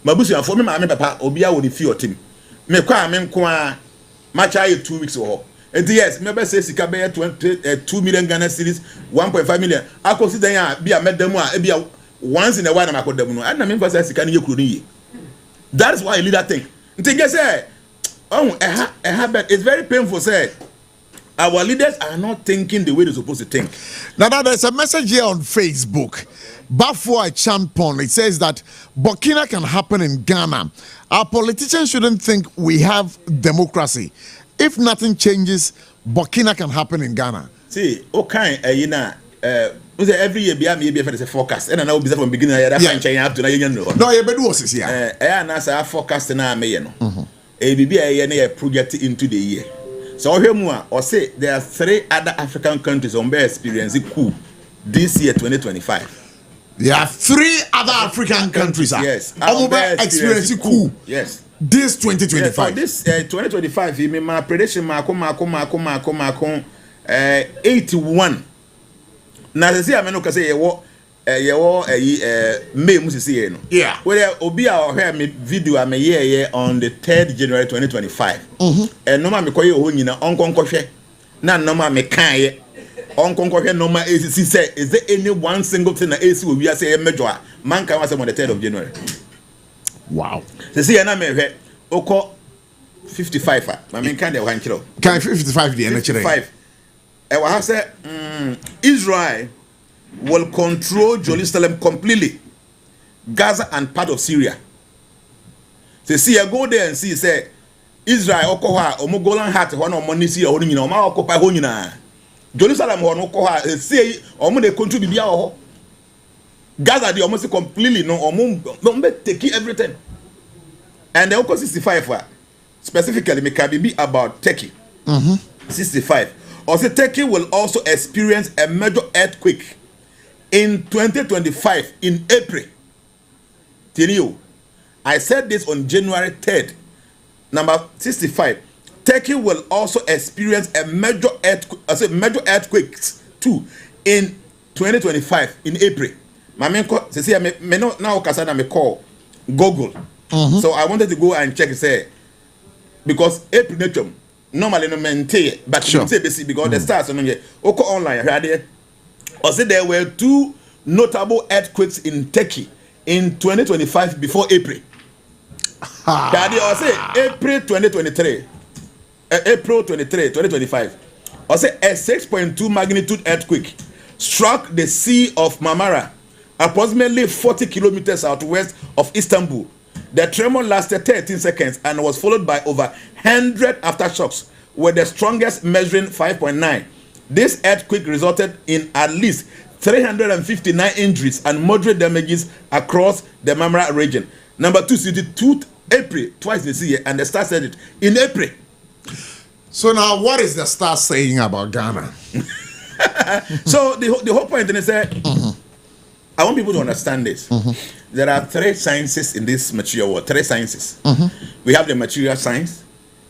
Mabusu for me ma me papa obia wo the feel team. Me kwa me nko a match 2 weeks or and yes, me be say sika be 2 million Ghana cedis, 1.5 million. I consider ya bia medem a bia once in a while na makodem no. And na me say sika ni yekuru ni. That is why a leader think. Nti say but it's very painful say our leaders are not thinking the way they're supposed to think. Now there's a message here on Facebook. Before Champon, it says that Burkina can happen in Ghana. Our politicians shouldn't think we have democracy. If nothing changes, Burkina can happen in Ghana. See, okay, every year be a forecast, and I know from beginning I find China up to no, you better was here. And as I forecast na me no. A project into the year. So here more or say there are 3 other African countries on be experiencing coup this year 2025. There are 3 other African countries. Yes. Experiencing coup. Yes. This 2025. This 2025, my prediction, Marco, 81. Now, they say, I'm not going to say, May, must see, no. Yeah. Well, Obi, I'll hear me video, I'm a year on the 3rd January 2025. And no man, me call you, Uncle Koshe. Now, no man, me can't. Uncle Koshe, no man, is there any one single thing that AC will be a say a major? Man can was on the 3rd of January. Wow. Se see na me hwe oko 55 ma me kan de 1 kilo. Kan 55 de na kire. 55. E wa ha say Israel will control Jerusalem completely. Gaza and part of Syria. Se see go there and see say Israel oko ha omo Golan Heights ho na omo ni see ho nyina omo occupy ho nyina. Jerusalem ho no oko ha see omo dey control bibia ho. Gaza they almost completely no take everything. And the Oko 65 specifically me can be about Turkey. 65. Also Turkey will also experience a major earthquake in 2025 in April. Tell you, I said this on January 3rd. Number 65. Turkey will also experience a major earthquakes too in 2025 in April. My main call, say me no now kasana me call Google. So I wanted to go and check say because April nature normally no maintain but sure. Say because the stars on here oko online here or say there were 2 notable earthquakes in Turkey in 2025 before April. Daddy or say April 2023 April 23 2025 or say a 6.2 magnitude earthquake struck the Sea of Marmara approximately 40 kilometers southwest of Istanbul. The tremor lasted 13 seconds and was followed by over 100 aftershocks, with the strongest measuring 5.9. This earthquake resulted in at least 359 injuries and moderate damages across the Marmara region. Number 2, city 2 April, twice this year, and the Star said it in April. So now, what is the Star saying about Ghana? So the whole point is that I want people to understand this. There are 3 sciences in this material world. 3 sciences. We have the material science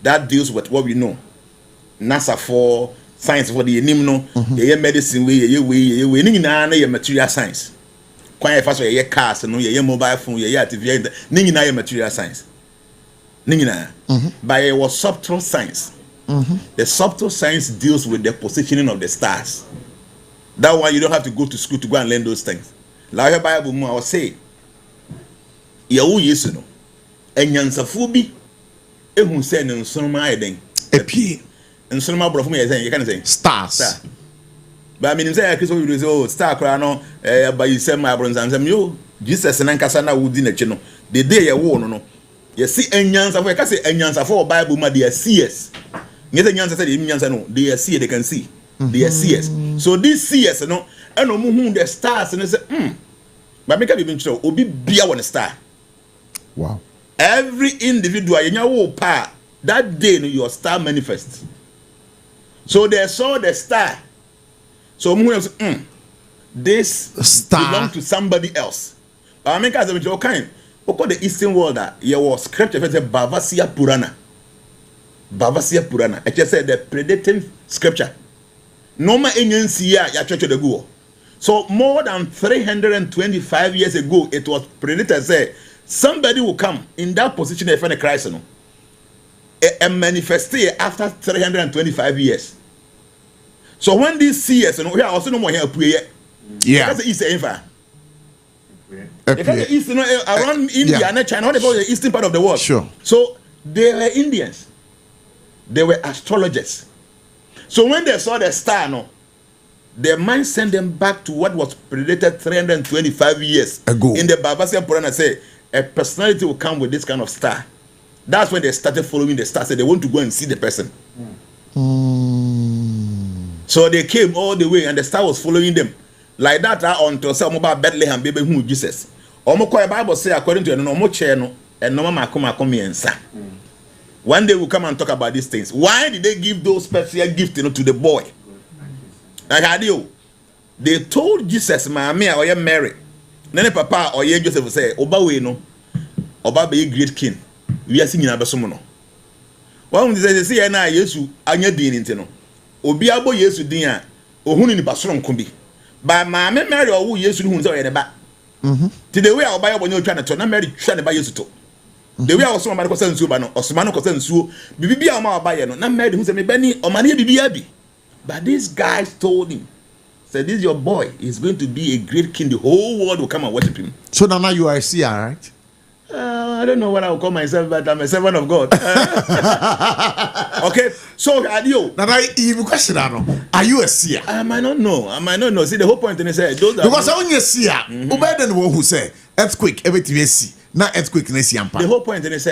that deals with what we know. NASA for science for the enimno, medicine way, material science. Quite fast way cars, mobile phone, TV, material science. But it was subtle science. The subtle science deals with the positioning of the stars. That one you don't have to go to school to go and learn those things. Like the Bible, I will say, Yahu Yesu no, enyansafo bi ehun se ne nsonoma ayeden epie nsonoma brofo me say you can say stars. But I mean say Kristo we say oh star kra no by sem abronzansam yo Jesus na nkasa na wudi na chi no the day ye wo no You see enyansa for, I can say enyansa for Bible ma they are seers. Yes, enyansa say enyansa no, they are seers, they can see. They are seers. So these seers no, and who the stars and they say, but make a even show, obi bia one star. Wow. Every individual in your power that day your star manifests. So they saw the star. So this star belongs to somebody else. I mean, because of kind. Because the Eastern world that there was scripture for Bavasia Purana. Bavasia Purana. I just said the predating scripture. No more agency ya church of the go. So more than 325 years ago, it was predicted say somebody will come in that position if any Christ no. And manifest after 325 years. So when these seers, we are also no more here prayer. Yeah. That's the Eastern info. Because the East, around India and China, what about the eastern part of the world? Sure. So they were Indians. They were astrologers. So when they saw the star, no, their mind sent them back to what was predicted 325 years ago. In the Bavasia Purana, say a personality will come with this kind of star. That's when they started following the star. So they want to go and see the person. So they came all the way, and the star was following them. Like that, until some about Bethlehem, baby, who Jesus. The Bible say according to no channel and no come. One day we'll come and talk about these things. Why did they give those special gifts to the boy? Like how do they told Jesus, "Mammy, or you Mary, then Papa or you Joseph say, Oba we no, Oba be a great king. We are singing about someone. One they say na Yesu anya din into no. Obi abo Yesu din a ohunu ni pasoron kumbi. Ba Mammy Mary or who Yesu hu say o ba. To the way I buy when you trying to na Mary try to buy Yesu to. The way I was somebody kosan nsuo ba no, osomano kosan nsuo. Bibi a ma buy no, na Mary hu say me bani o mane bibi abi. But these guys told him, said, this is your boy. He's going to be a great king. The whole world will come and worship him. So now you are a seer, right? I don't know what I will call myself, but I'm a servant of God. Okay, so Adio. Now you question, are you a seer? I might not know. See, the whole point in it is those because I only a seer. Better than one who say earthquake, everything you see. Not earthquake, the whole point in it is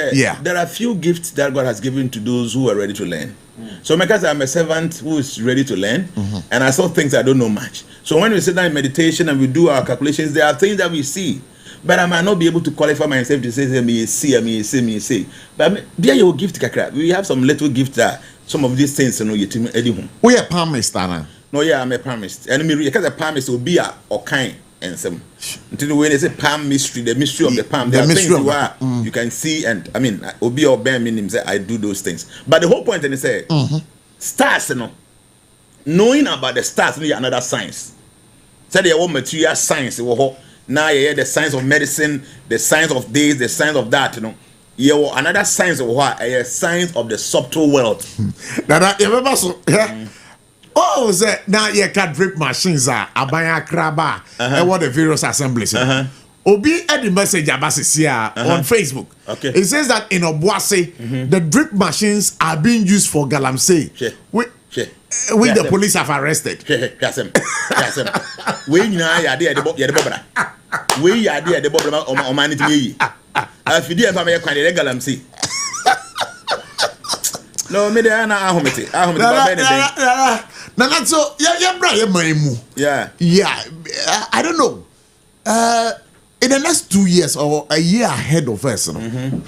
there are few gifts that God has given to those who are ready to learn. So because I'm a servant who is ready to learn, and I saw things I don't know much. So when we sit down in meditation and we do our calculations, there are things that we see, but I might not be able to qualify myself to say me see. But there you gift kakra. We have some little gifts that some of these things you know you we are palmist, Anna. No, yeah, I'm a palmist, and me because a palmist will be a or kind. And some until the way they say palm mystery, the mystery of the palm. There are things you can see, and I mean, Obi or Ben meaning say I do those things. But the whole point in it say stars, knowing about the stars is another science. Say they want material science. Now you hear the science of medicine, the science of this, the science of that. You another science of what? A science of the subtle world. Now you remember so. Oh, now you can drip machines are abaya kraba and what the various assemblies. Obi at the message about on Facebook. Okay. It says that in Obuasi, the drip machines are being used for galamsey. Which the police have arrested. We are there we are there the bottom of humanity. If you didn't have a kind of galamsey. No, me there na ahomete. Now so yeah. I don't know. In the next 2 years or a year ahead of us,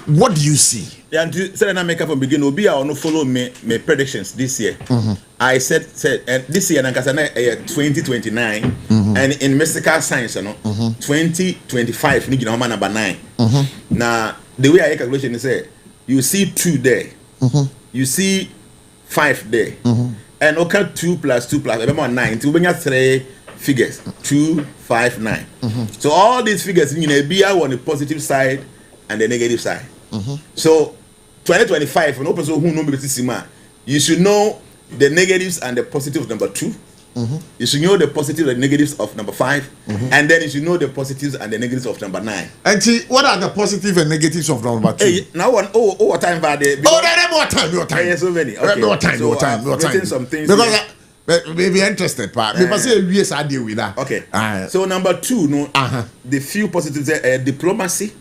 what do you see? Yeah, and said I make up from beginning. Obi I no follow me predictions this year. I said and this year na 2029 and in mystical science 2025 ni gina number 9. Now the way I calculation is say you see 2 there. You see 5 there. And okay, 2 plus 2 plus remember 9. So we have 3 figures. 2, 5, 9. So all these figures be on the positive side and the negative side. So 2025, no person who knows you should know the negatives and the positives of number 2. You should know the positives and negatives of number 5, and then you should know the positives and the negatives of number 9. And see, what are the positive and negatives of number 2? Hey, now one what time by the more time. Yeah, so many. Okay. More time. Some things because we be interested, but we must say yes, I deal with that. Okay. So number 2, the few positives are diplomacy,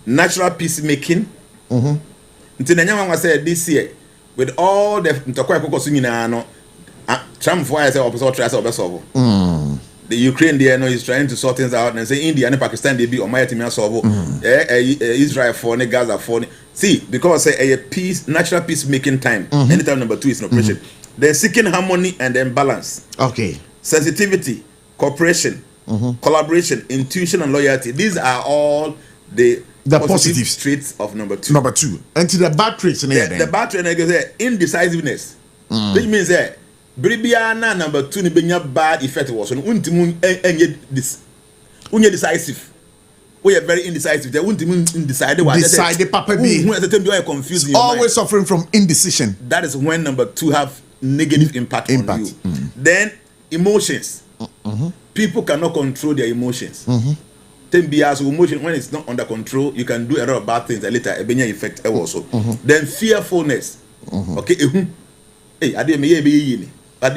natural peacemaking. Until the young man said this year, with all the Trump for as a the Ukraine there is trying to sort things out and say India and Pakistan they be on my team solve Israel for Gaza for see because a peace natural peacemaking time anytime number 2 is an operation. They're seeking harmony and then balance. Okay. Sensitivity, cooperation, collaboration, intuition, and loyalty. These are all the positive traits of number 2. Number 2. And to the bad traits in here. The bad trait is indecisiveness. Which means that Bribiana number 2 ni bad effect was on untimun this decisive. We are very indecisive. They won't decide what decide papa be. Confused. Always suffering from indecision. That is when number 2 have negative impact. On you. Then emotions. People cannot control their emotions. Emotion when it's not under control, you can do a lot of bad things. Later, a benya effect also. Then fearfulness. Okay, hey, I didn't be you are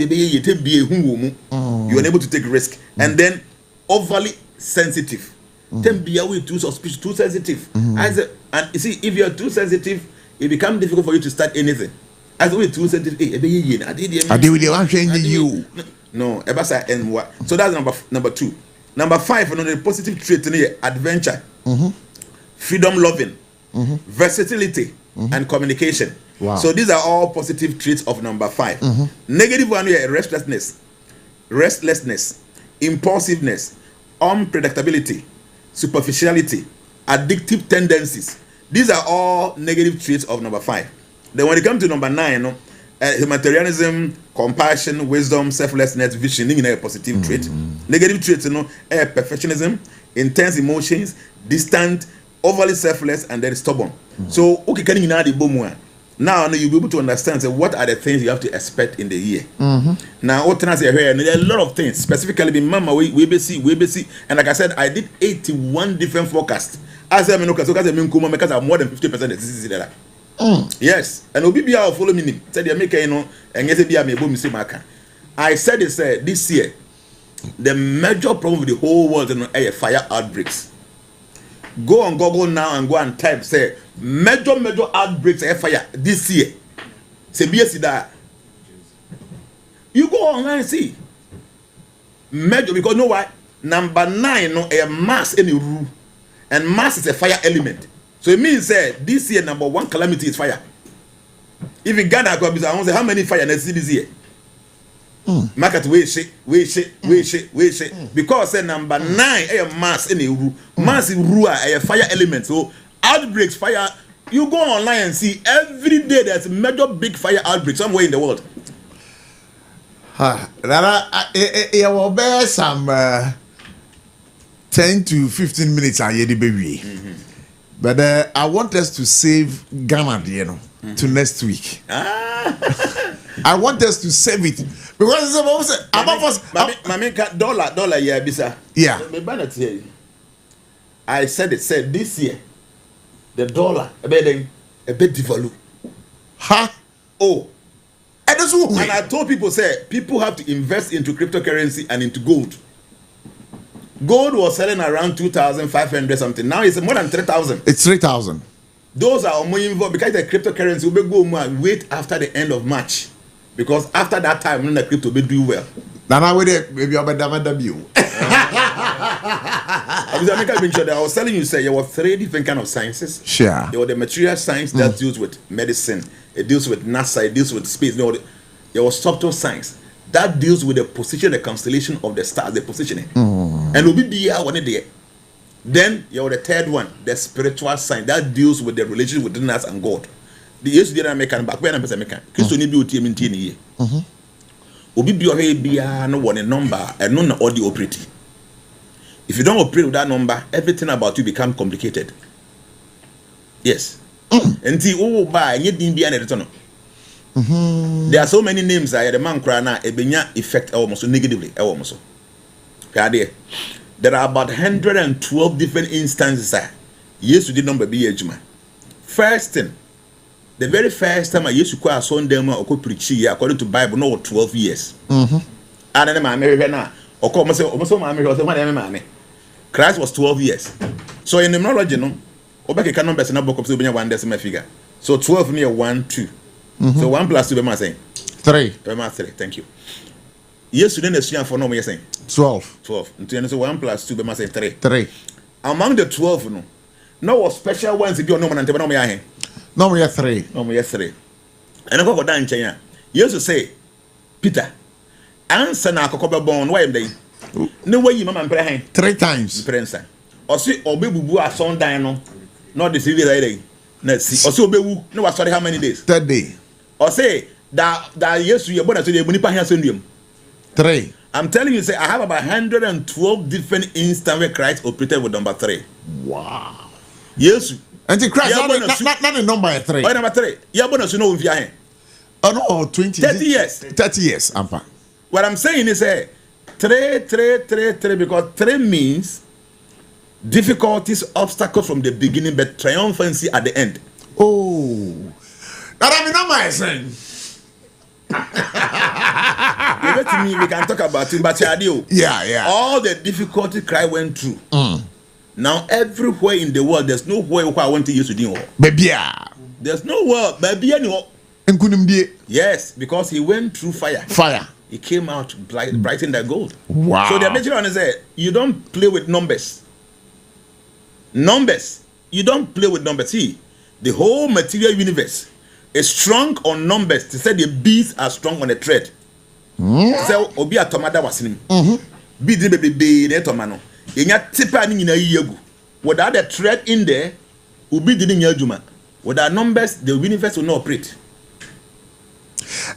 able to take risk. And then overly sensitive. Then be away too suspicious, too sensitive. And you see, if you are too sensitive, it becomes difficult for you to start anything. As we too sensitive, I did with you. No, ever say and what? So that's number 2. Number 5, another positive trait in adventure, freedom loving, versatility, and communication. Wow. So these are all positive traits of number 5. Negative one here: restlessness, impulsiveness, unpredictability, superficiality, addictive tendencies. These are all negative traits of number 5. Then when it comes to number 9, humanitarianism, compassion, wisdom, selflessness, vision, a positive trait. Negative traits, perfectionism, intense emotions, distant, overly selfless, and then stubborn. So, okay, can you know the boom? Now you'll be able to understand what are the things you have to expect in the year. Now, what can I say here? There are a lot of things. Specifically, Mama, we be see, and like I said, I did 81 different forecasts. As I mean, because I'm more than 50% of this is there. Yes, and Obi will follow me. Said the America, and yes, be a mistake. I said it said this year, the major problem with the whole world is fire outbreaks. Go on Google now and go and type say major outbreaks of fire this year. Say BSC that. You go online and see major because you know why? Number 9 a mass in the room, and mass is a fire element. So it means this year number 1 calamity is fire. If in Ghana, I want to say how many fire let's see this year. Market we shake. Because number 9 a mass in the room, mass is a fire element. So outbreaks, fire. You go online and see every day there's a major big fire outbreak somewhere in the world. There will be some 10 to 15 minutes on the baby. But I want us to save Ghana, to next week. I want us to save it because dollar, yeah, bisa. Yeah. I said this year the dollar a bit devalue. Huh? Oh. And I told people people have to invest into cryptocurrency and into gold. Gold was selling around 2,500 something. Now it's more than 3,000. It's 3,000. Those are more involved because the cryptocurrency will go more. Wait after the end of March, because after that time, when the crypto will do well. Now maybe I'll be W. I was telling you, there were 3 different kind of sciences. Sure. There was the material science that deals with medicine. It deals with NASA. It deals with space. There was subtle science that deals with the position, the constellation of the stars, the positioning. And will be one day. Then you have the third one, the spiritual science that deals with the relationship within us and God. The yes did American back when I'm American. Christo ni be with him in ye. Obi be your head no one a number and no audio operating. If you don't operate with that number, everything about you become complicated. Yes. Until buy and you didn't be an return. There are so many names I the man cry now, a benya effect almost negatively. Almost. There are about 112 different instances. Yes, you did number be ejuma. First thing, the very first time I used to call a son demo or preach here, according to Bible, no 12 years. And then my American now, or almost my American, Christ was 12 years. So in numerology, obeke can numbers na book up so be one decimal figure. So 12 near 1 2. So 1 plus 2 be my saying 3. Be my 3. Thank you. Yes, you didn't assume for no me saying 12. 12. And so 1 plus 2 be my saying 3. 3. Among the 12 no was special ones if you no man and no me ahe. No we are 3. No me 3. And I go down China. Yes to say Peter answer na akoko born why am dey no way you mama mpre hen 3 times prensa o si obebubu ason dan no not the civil day na si o si obewu no was sorry how many days 3rd day o say that yesu ye bona so dey munipa hen asonduam 3. I'm telling you say I have about 112 different instances where Christ operated with number 3. Wow. Yesu And the Christ not the number 3. Oh number 3 ya bona so no mfia hen. Oh no, 20 30 years. 30 years, Ampa. What I'm saying is 3 because 3 means difficulties, obstacles from the beginning, but triumphancy at the end. Oh, that I mean, I'm saying. To me, we can talk about it, but yeah. All the difficulty Christ went through. Now, everywhere in the world, there's no way I want to use to do. Baby, there's no world, baby, anymore. Yes, because he went through fire. He came out brightened than gold. Wow. So the major one is you don't play with numbers. You don't play with numbers. See, the whole material universe is strong on numbers. To say the bees are strong on a thread. So obi atomada wasim. Bees be tomano. Enya tipa ni na yegu. Without the thread in there, ubi didn't yajuma. Without numbers, the universe will not operate.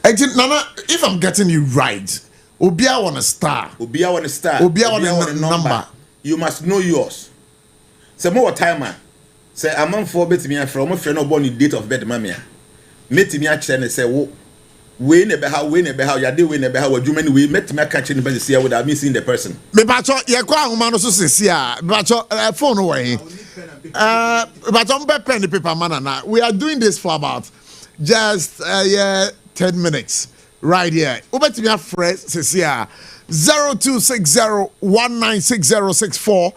Nana, if I'm getting you right, Obia want a star. Obia want a star. Obia want a number. You must know yours. Say more time, man. Say among 4 bit me from my friend no born the date of birth, mamma. Met me actually say, we never how ya do we never how you many we met me catching the see without me seeing the person. Me bacho ye kwa huma no so sesia. Bacho phone away. Bacho pen the paper man na. We are doing this for about just 10 minutes right here. Over to me fresh sesia 0260196064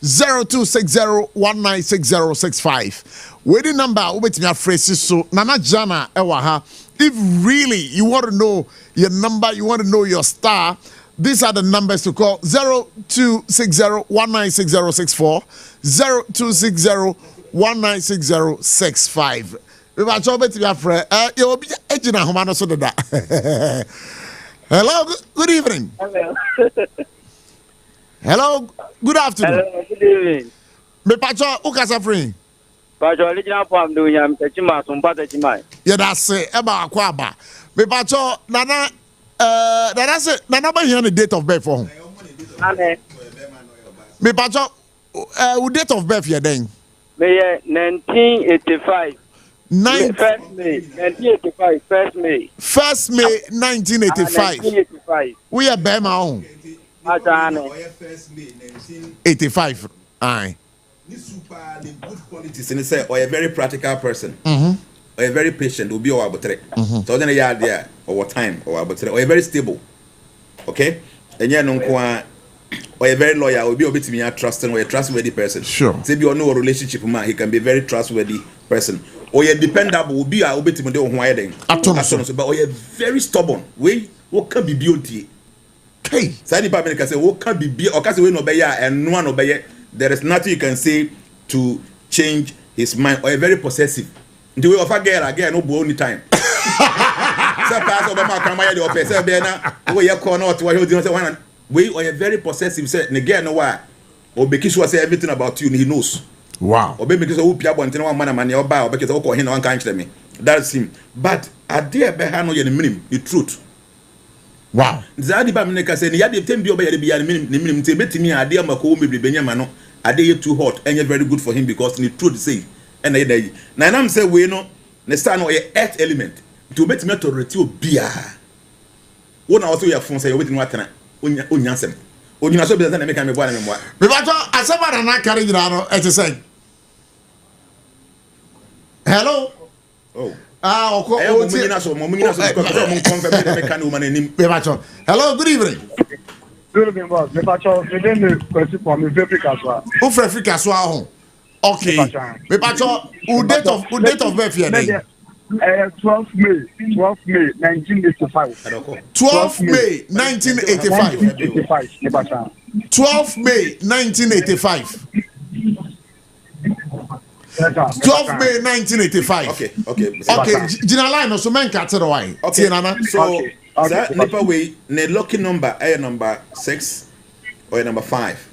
0260196065. Waiting number over to me fresh so Nana Jana ewa. If really you want to know your number, you want to know your star, these are the numbers to call 0260196064 0260196065. Hello, good evening. Hello, good afternoon. Hello, good evening. Me pacho ukasa free. Pacho original form do yam techima Sompa techima. Yeah, that's it. Eba akwaba. Me pacho nana say nana ba here the date of birth for him. Me pacho date of birth here then. Me 1985. 1st May 1985. 1st May 1985. 1985. We are Bema on. 85. Aye. The good qualities and say, or a very practical person, or a very patient, will be our botre. So then a yard there, or time, or or a very stable. Okay? And yeah, no, or a very loyal, will be a bit to me a trusting or a trustworthy person. Sure. Say, you know a relationship man, he can be a very trustworthy person. Or a dependable, will be a bit to me on why but or a very stubborn. What can be beauty? Okay. Sadi Papa can say, what can be or can say, no obey and no one obey. There is nothing you can say to change his mind, or a very possessive. The way of a girl again, no only time. We are very possessive. Say again, no why? Or because you say everything about you, and he knows. Wow. Or because of who one thing one man money or buy or because of him one can't me. That's him. But I dare behano the minimum, the truth. Wow. Zadi Bameneka said, Yadi Tembi obey the minimum to bet me, I dare Mako, maybe Benyamano, I dare too hot, and you're very good for him because the truth say. And I day. Now I'm saying, we know, the sun or a earth element to bet me to retrieve beer. One also your phone say, waiting what Unyansem. When you are so busy, I make a one and what. But I said, I'm not carrying it out, as I say. Hello? Oh. Hello, good evening. Good evening, boss. Me pacho, me den question for me Africa so. O Africa so ahun. Okay. Me pacho, who date of birth here then? 12 May 1985. 12 May 1985. 12 May 1985. 12 May 1985. Okay. Gina line so men cat why. Okay. So that nipa way ne lucky number number 6 or number 5.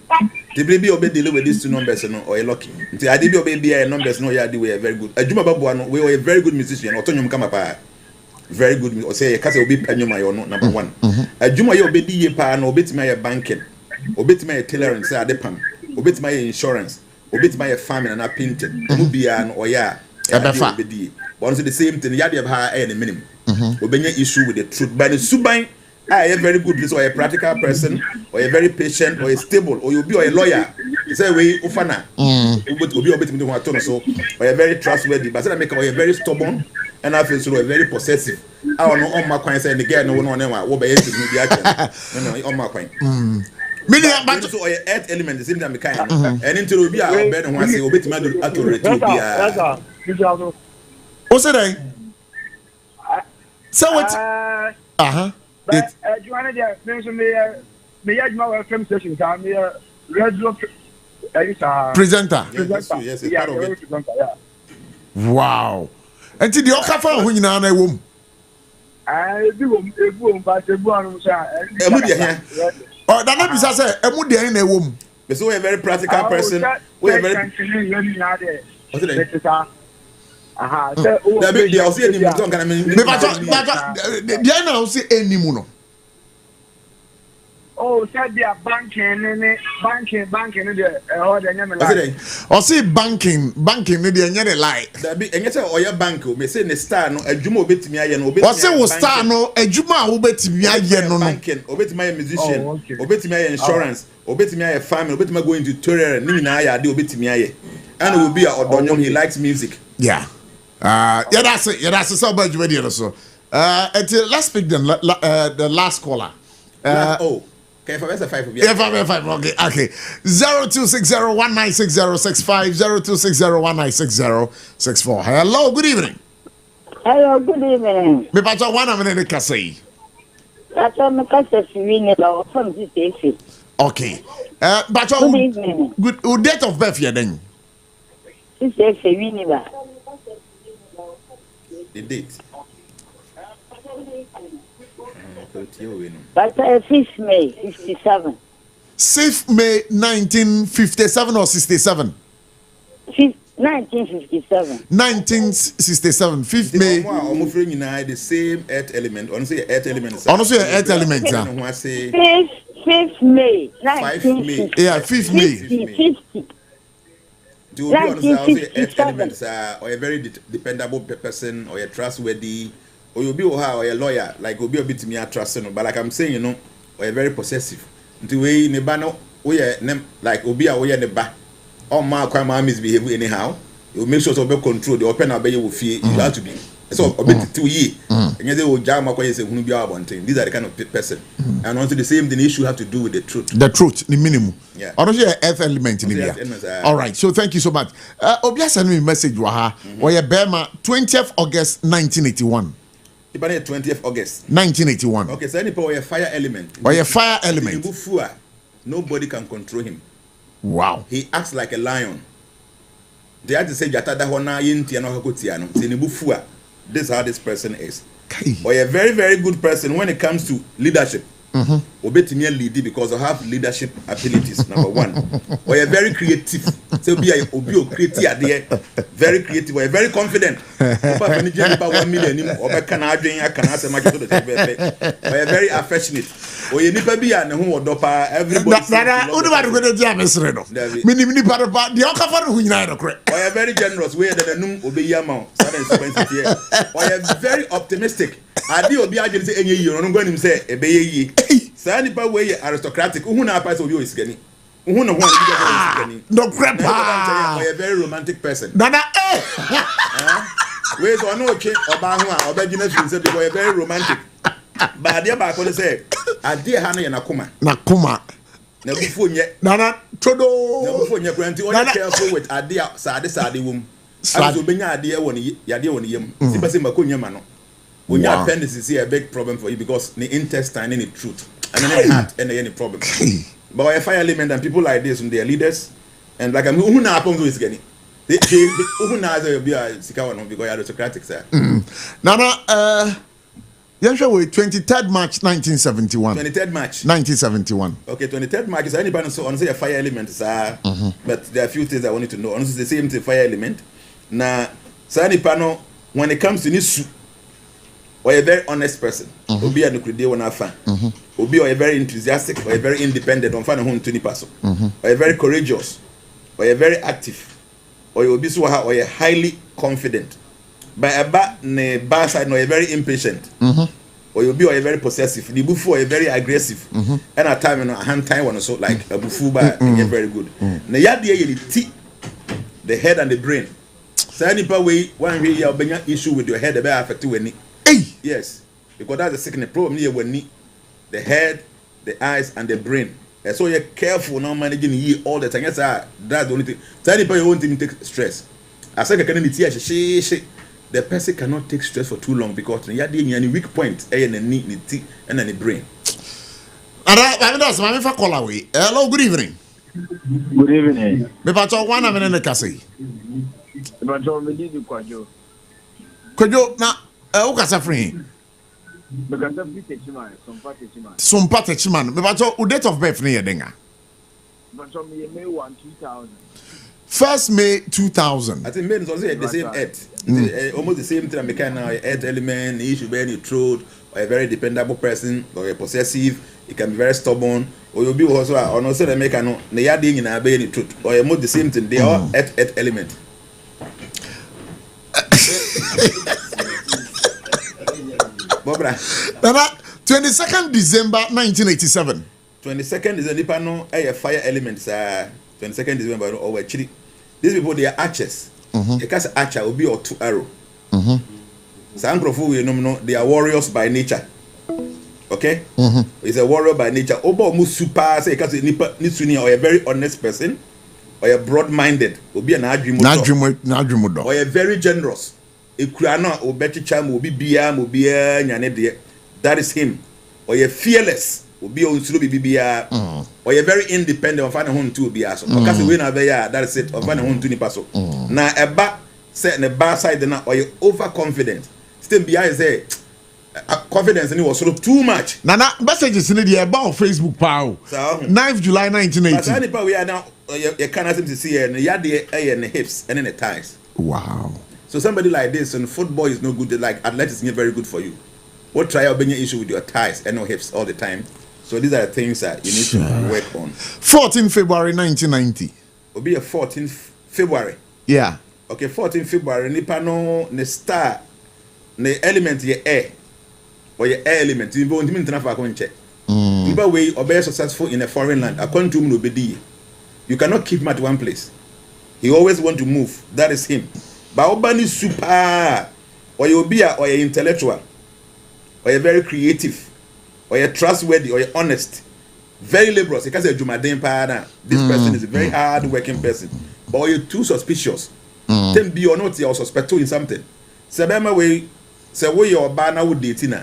The baby obey deal with these two numbers or lucky. The idea obey numbers no ya we are very good. Ajuma babu no we were a very good musician. Otonyum kama pa. Very good. Or say kase obi panyuma yo number 1. Ajuma yo obey die pa no obey my banking. Obey my tailoring say adepam. Obey my insurance. Obey my farming and painting. Mubia no oya. Obey once the same thing ya dey have any minimum. Obey issue with the truth. But the subai a very good person or a practical person or a very patient or a stable or you be a lawyer. Say we ufana. So or a very trustworthy. But I make a very stubborn and I feel so very possessive. I don't know on my coin saying the girl no one what by it on my coin. But so or earth element the same time kind and into will be our bed and one say obey to me to what's it? So what? But you want to mention me my film station time radio presenter. Yes, part of it. Wow. And the okafa hu nyina na ewom. Ebu but ebu anu sha. Emu de here. Oh, that na bisa say emu de here na ewom. So we are a very practical person. We are very what's it? Aha, there be also any muton can me but there na say enimu no. Oh, said they are banking there all the nyame like. O say banking ne dey nyere lie. There be enyete oya bank o me say ne star no adwuma obetimi aye no obetimi. O say wo star no adwuma a wo betimi aye no no. Banking obetimi aye musician, obetimi aye insurance, obetimi aye farming, obetimi go into tourism, ni nyina aye ade obetimi aye. And will be a odonyom, he likes music. Yeah. That's it. Yeah, that's so much radio so. Let's pick the last caller. Okay, if I have 5 yeah, 5. Okay. 0260196065 0260196064. Hello, good evening. Hello, good evening. Me pacha one am in the Kasai. That's all my casa swing about from this day. Okay. But good evening. Good date of birth here then. This is a winner. The date. But 5th May 57. 6th May 1957 or 67? 1957. 1967. 5th May. The same earth element. Honestly, earth element. Honestly, earth element. 5th May. 1950. Yeah, 5th May. 50. To be honest, earth elements or a very dependable person or a trustworthy. Or you'll be or a lawyer, like you'll be a bit me a trust, but like I'm saying, or a very possessive. The way in the banner, we are like Obi away in the back. All my crime misbehave anyhow. You make sure to be control the open obey you will feel you have to be. So a bit 2 years. And they will jam up say who be our one thing. These are the kind of person. And also the same thing issue have to do with the truth. The truth, the minimum. Yeah. Honestly, earth element in India. All right. So thank you so much. Obi send me a message waha. Where Burma 20th August 1981. 20th August 1981. Okay, so any power a fire element. Or a fire element. Nobody can control him. Wow. He acts like a lion. They had to say Jatada Hona Yintiano Hakotiano. Tinibufua. This is how this person is. Or a very, very good person when it comes to leadership. Obetimi lead because I have leadership abilities. Number 1. Or a very creative. So be a creative, very creative, or very confident. Or a very affectionate. Or you nipa be an who dopa everybody. Or a very generous way that a num obey yamau. Or a very optimistic. I do be agent any year. I'm going to say a bay. Sani pa way aristocratic. Who na pass of you is getting. Who no one no crap. A very romantic person. Nana wait or no okay or bahua or beginner said they were very romantic. But dear back say, I dear Hannah and Nakuma. na before nye Nana todo. na before nye kwanti onye careful with ade sade wom. Aso benya ade e woni yade woni yam. Si pese makonya ma no. Onya appendix is a big problem for you because the intestine and the truth. And then the heart and any problem. But I fire element and people like this, they are leaders. And like I'm who now happens is getting. They who now be a sika one because you are autocratic, sir. Nana, Yensha way 23rd March 1971. 23rd March 1971. Okay, 23rd March is anybody so on say a fire element, sir. But there are a few things I wanted to know. Honestly, the same thing fire element. Now, sir, pano when it comes to this, or a very honest person, obi a nukride wona fan. Obi or a very enthusiastic or a very independent on fan home to ni person. Or a very courageous or a very active or you be so or a highly confident. By a bad ne bad side or a very impatient. Or you be or a very possessive. The bufu or a very aggressive. And at time and a hand time one so like a bufu ba very good. Na yadi the head and the brain. So any way one way you bring issue with your head the better affect you. Yes, because that's the sickness problem here when the head, the eyes, and the brain. And so you're careful now managing ye all the time. Yes, that's the only thing. So anybody won't even take stress. I said the person cannot take stress for too long because you have any weak point in the knee, the teeth, and the brain. Hello, good evening. Good evening. Me pacho one minute na kasi. But me did kwajo. Kwajo na o kasa free. Because of this Sompa Sompa Techiman. Me pacho o date of birth na yedenga. But me May 1 2000. 1st May 2000. I think men is also the same earth. Almost the same thing. I can now earth element. He should be any truth or a very dependable person or a possessive. It can be very stubborn. Or you'll be also on also the mechanic. They are doing in a any truth or almost the same thing. They are earth element. Bobra. 22nd December 1987. 22nd December no a fire element 22nd December or actually these people they are archers. You can say archer will be or two arrow. Some Prof we know they are warriors by nature. Okay? He's a warrior by nature. Oba mu super say because nipa nitsuni or a very honest person or a broad-minded will be an adrimudo or a very generous. Ekurana obechi cham obi bia nyane de that is him or a fearless obi onsuro bibia or a very independent of find home to bia so because we na there that is it of find home to ni paso na eba set the bar side na or you overconfident still bia is there confidence ni was sort too much nana messages in the about Facebook pal 9th July 1980 but any we are now you can ask him to see and ya the hips and then the thighs. Wow. So somebody like this and football is no good, like athletics is very good for you. What try out being an issue with your thighs and no hips all the time. So these are the things that you need to work on. 14 February 1990. Will be a 14th February. Yeah. Okay, 14th February. Nipa no ne star ne element ye air or your air element. You won't even transfer check. Nipa way or be successful in a foreign land. According to no be you cannot keep him at one place. He always want to move. That is him. But Obani super or you be or you intellectual or you very creative or you trustworthy or you honest, very liberal. Because this person is a very hard working person, but you're too suspicious. Then be or not, you're suspecting in something. Sabema way say where your banner would dating,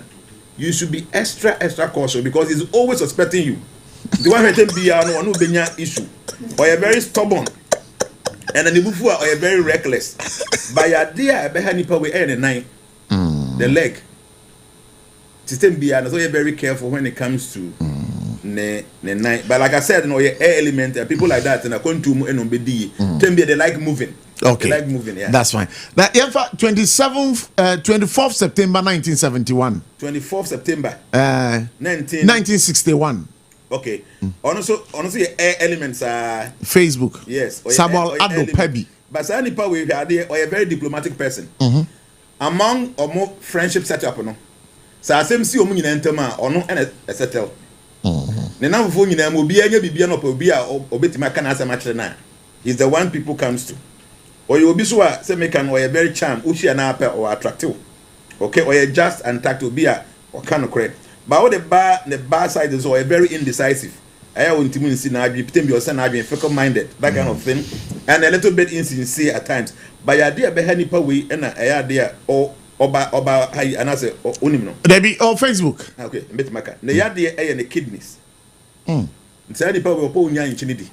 you should be extra cautious because he's always suspecting you. The one who be no benya issue or you're very stubborn. And then the bufu are very reckless. By your dear, behanipa we earn a nine. The leg. System be so you're very careful when it comes to ne nine. But like I said, no, your air element, people like that, and I come to NBD. Tell me they like moving. Okay. They like moving, yeah. That's fine. Now, 24th September 1971. 24th September 1961. Okay. Honestly, air elements are Facebook. Yes. Samuel Ado Pebi. But any power we are there or a very diplomatic person. Among or more friendship set up, no. So I see you in entema or no and a settle. The number for you will be any BB or be or bit my can answer much now. He's the one people comes to. Or you will be so say make an or a very charm, uchi an apple or attractive. Okay, or a just and tactile beer or kind of correct. But all the bar side is all very indecisive. I want to see now, you pretend you're son, I've been fickle minded, that kind of thing, and a little bit insincere at times. But your dear Behani Paway and a idea or Oba high and I say, Unimno. They be on Facebook. Okay, Betmaka. The idea and the kidneys. Sani Paway or Ponya in Chinidi.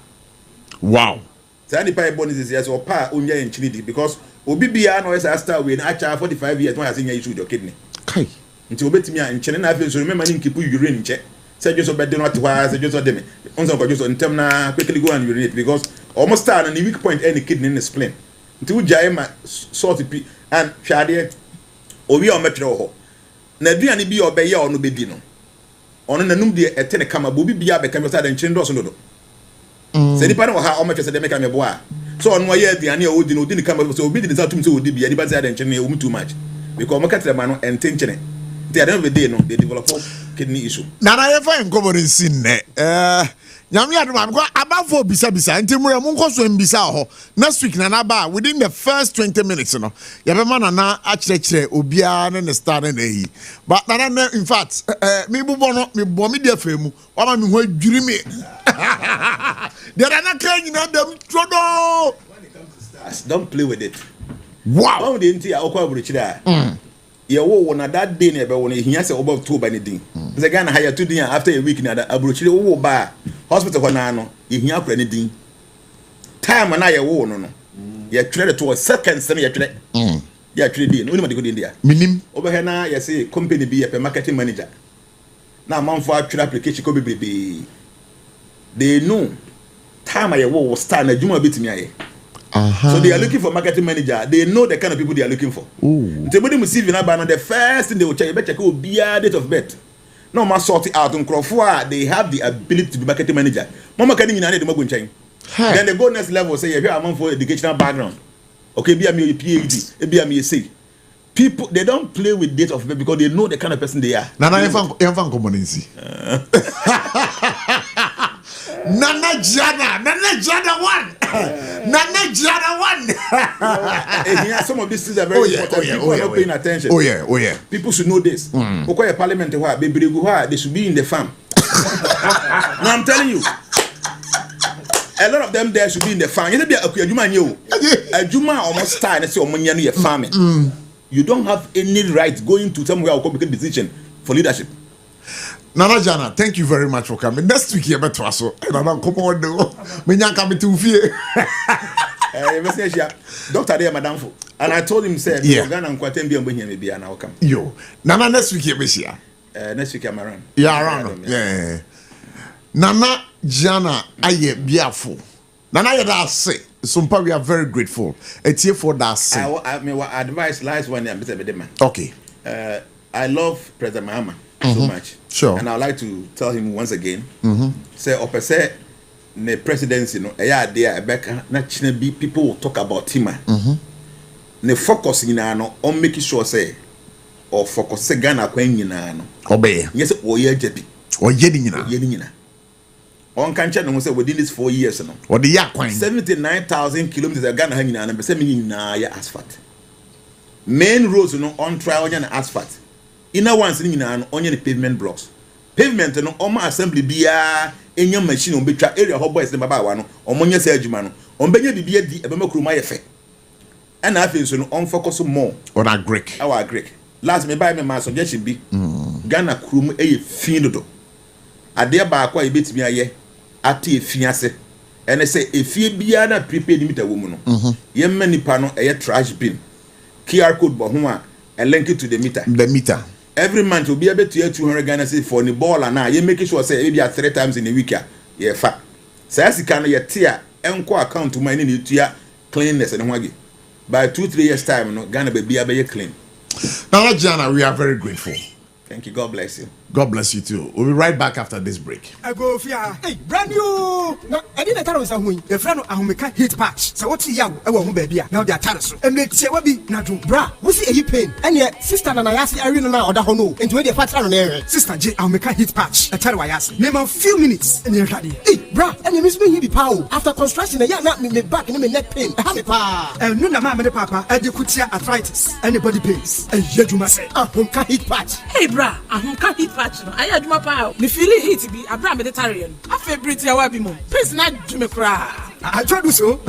Wow. Sani Paway bonus is yes or Pa Unya in Chinidi because Obibia knows I start with actually 45 years when I think I issue your kidney. Okay. Until Betimia in China, so remember, you keep urine in check. Say just about not wise, just what them. Also, in term now, quickly go and urinate because almost start on the weak point any kidney in the spleen. Until Jaima sort of and Shadi or we are metro. Nadiani be or Bayer or no bedino. On the num dear at 10 come a booby be a become and change also. Say the panel how much they make a boy. So on my year, the annual didn't come up so obedient to be anybody and change too much because Macatra man and tension. They are never day no they develop kidney issue. Nana ye fa enkomo den sin ne. Nyame adoma ko abafo bisa ntemura mu nkoso mbisa ho. Next week nana ba within the first 20 minutes no. Ya be man na akire obia ne start na yi. But nana in fact me bubo no me bo me dia femu. Wa ma me ho adwiri me. There are na kan nyina dem trodo. When it comes to stars, don't play with it. Wow. How dey nti akwa buruchira. Yeah, wo na that day na be won ehia se obo to ba ne din. Ze Ghana hire 2 din after a week na da Abochie wo ba hospital ho na no ehia akura ne din. Time na ye wo no no. Ye twere to seconds na ye twere. Ye twere din. Oni ma de go din dia. Minim. Obo he na ye say company bi ye pe marketing manager. Na manfo atwere application ko bebebe. They know time ye wo start na juma betimi aye. So they are looking for marketing manager. They know the kind of people they are looking for. The first thing they will check, you better check will be a date of birth. No man sort it out on Crawford. They have the ability to be marketing manager. Mama can in the Magun chain. Then they go next level, say here I'm for educational background. Okay, be a me PhD, be a me say. People they don't play with date of birth because they know the kind of person they are. Nana Evan community. Nana Jana 1. Nana Jana 1. Yeah, some of these things are very important. People are not paying attention. Oh yeah. People should know this. Okay, a parliament they should be in the farm. No, I'm telling you. A lot of them there should be in the farm. You know, a Juma almost started to say farming. You don't have any right going to somewhere or make a decision for leadership. Nana Jana, thank you very much for coming. Next week, you're better. So, and I don't come on, me nyan come to fear. Doctor, there, madam, and I told him, say, Ghana and Kwatembi and Benjamin be an outcome. Yo, Nana, next week, you're here. Next week, I'm around. Yeah, around. Yeah. Nana Jana, aye, biafo. Nana, you say, Sompa, we are very grateful. It's here for that. Say, I mean, what advice lies when I'm Mr. Man. Okay. I love President Mahama so much. Sure. And I'd like to tell him once again, say, opposite the presidency, no, people will talk about him. The focus in on making sure, say, or focus, say, Ghana, no. Obey. Yes, or ye jebi. Or yedina. On cancer, no, say, within these 4 years, no. Or the yakwain. 79,000 kilometers of Ghana hanging and 7 asphalt. Main roads, no, on trial and asphalt. Inner ones in an onion pavement blocks. Pavement no oma assembly bia enya machine on betwa area ho boys dem baba wa no omonya say adwuma no on benya bibia di ebema kuruma ye fe. And I feel so no on focus more on our Greek. Our Greek. Last me buy me my suggestion be Ghana kurum eye fin do. Ade ba akwa ebetimi aye ate efin ase. Ene say efie bia na prepaid meter wo mu no. Ye manipa no eye trash bin. QR code bo ho a link it to the meter. The meter. Every month will be able to get 200 Ghana cedis for the ball and now you make sure say maybe 3 times in a week. Yeah, fat. So as you can your tier enko account to my need to cleanness and wagi. By 2-3 years time, no Ghana be clean. Now, Jana, we are very grateful. Thank you. God bless you. God bless you too. We'll be right back after this break. I go fear. Hey, brand new. No, I didn't tell us who the friend of Ahumeka hit patch. So what's young? I won't baby. Now they are telling us. And let's say what be not do bra. We see a pain. And yet, sister and I ask Irene now or the hono. And to the fat on area. Sister J. Ahumeka hit patch. I tell you why I ask. Name a few minutes and you're ready. Hey, bra, and you miss me be power. After construction, yeah, not me back and me neck pain. I have a pa. And no, mamma, papa, and you could see arthritis, anybody pains. And yet you must say, can heat patch. Hey, bra, can heat patch. I had my power. The feeling heat to be a bra Mediterranean. I feel pretty, I will be more. Please not do me cry. I try to so.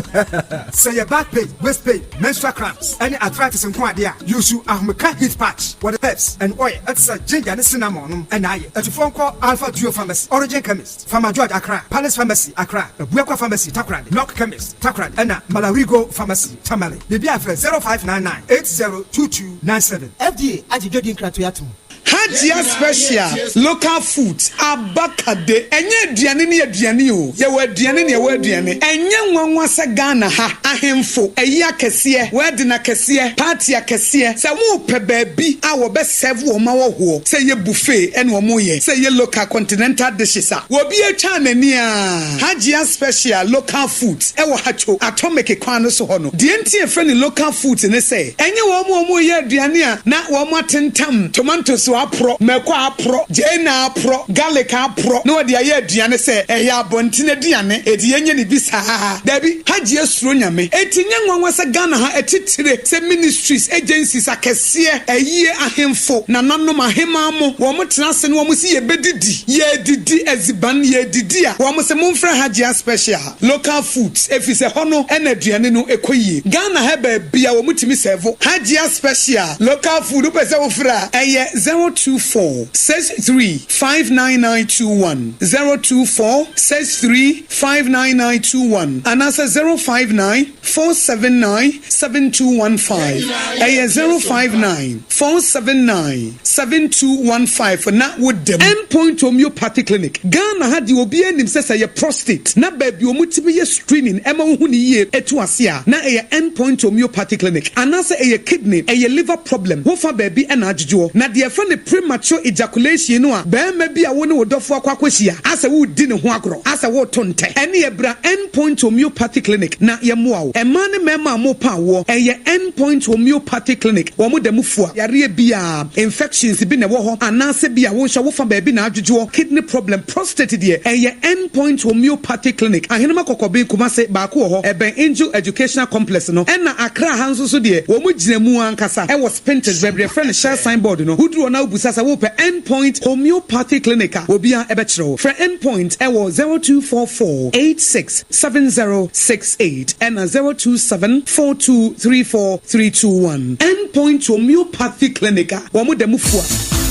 Say your back pain, waist pain, menstrual cramps, any arthritis and quite there. You should can heat patch. What the herbs and oil, that's a ginger and cinnamon. And I, at a phone call Alpha Duo Pharmacy, Origin Chemist, Pharma George Accra, Palace Pharmacy, Accra, Buekwa Pharmacy, Takran, Lock Chemist, Takran, and Malarigo Pharmacy, Tamale. The BFF 0599 802297. FDA, Ajidin Kratuatum. Hajia special local foods abakade enye aduane ne aduane o ye wa aduane ne wa aduane enye nwanwa se Ghana ha ahemfo eyi akese we na kese party akese se wo pe baabi a wo be serve wo ma wo ho se ye buffet ene wo mo ye se ye local continental dishes a wo bi atwa nani a Hajia special local foods e wo hacho atomic kwan so ho no de enti e friend local foods ne se enye wo mo ye aduane a na wo mo atentam tomatoes apro meko apro jena apro garlic apro no de aye aduane se eya abontine aduane edi yenye ne bisa dabi haji esuro nyame etinye nwanwa se Ghana ha etitire se ministries agencies akese eyi ahemfo na nanom ahemamo wo mo tenase ne wo mo si ye bedidi ye didi eziban ye didi a wo mo se momfra haji special local foods efise hono ena aduane no ekoyie Ghana ha ba bia wo mutimi serve haji special local food pese wo fra eye 024 63 59921 024 63 59921 and answer 059 479 7215 059 479 7215 for now with them endpoint homeopathic clinic Ghana had the obi enim say your prostate na baby omutibi ye screening ema hu ni ye etu asia na endpoint homeopathic clinic and answer kidney liver problem wo fa baby na ajuju na de the premature ejaculation no a be bi a wo ne wodofo akwakwahia asa wo di ne ho agro asa wo tonte ene ebra endpoint homeopathic clinic na ye moa wo ema ne mema mo pa wo endpoint homeopathic clinic wo mo damufo a yare bia infections bi ne wo ho anase bia wo hwa wo fa baby na adwodwo kidney problem prostate de endpoint homeopathic clinic ahenema kokobe kumase ba ko ho eben angel educational complex no ena Accra hanso so de wo mo ginamu ankasa e was painted bebre friend share signboard no na ubusasa wo pe endpoint homeopathic clinic obia ebetro for endpoint e wo 0244 867068 and 0274234321 endpoint homeopathic clinic wo mo demufua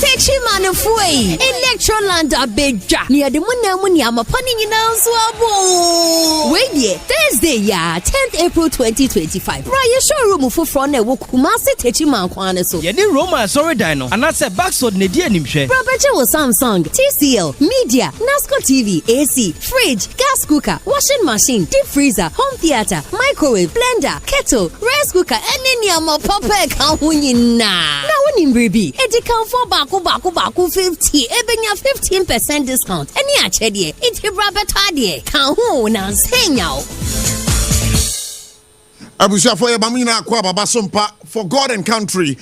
Techi manufui Electroland abeja near the munamuni amapani nyina nso abo we die Thursday ya 10th April 2025 Raya showroom foforo na wo Kumasi Techi mankwane so ye ni Roma sorry dino anase backsword ne die nimhwe Probeche wo Samsung TCL Media Nasco TV AC fridge gas cooker washing machine deep freezer home theater microwave blender kettle rice cooker eneni amapapa ka ho nyina na woni mbribi edi kan for back Baku 50 ebenya 15% discount any achedie it brabeta de kan ho na senya Abuja for Yamina Akwa Baba Sompa for God and Country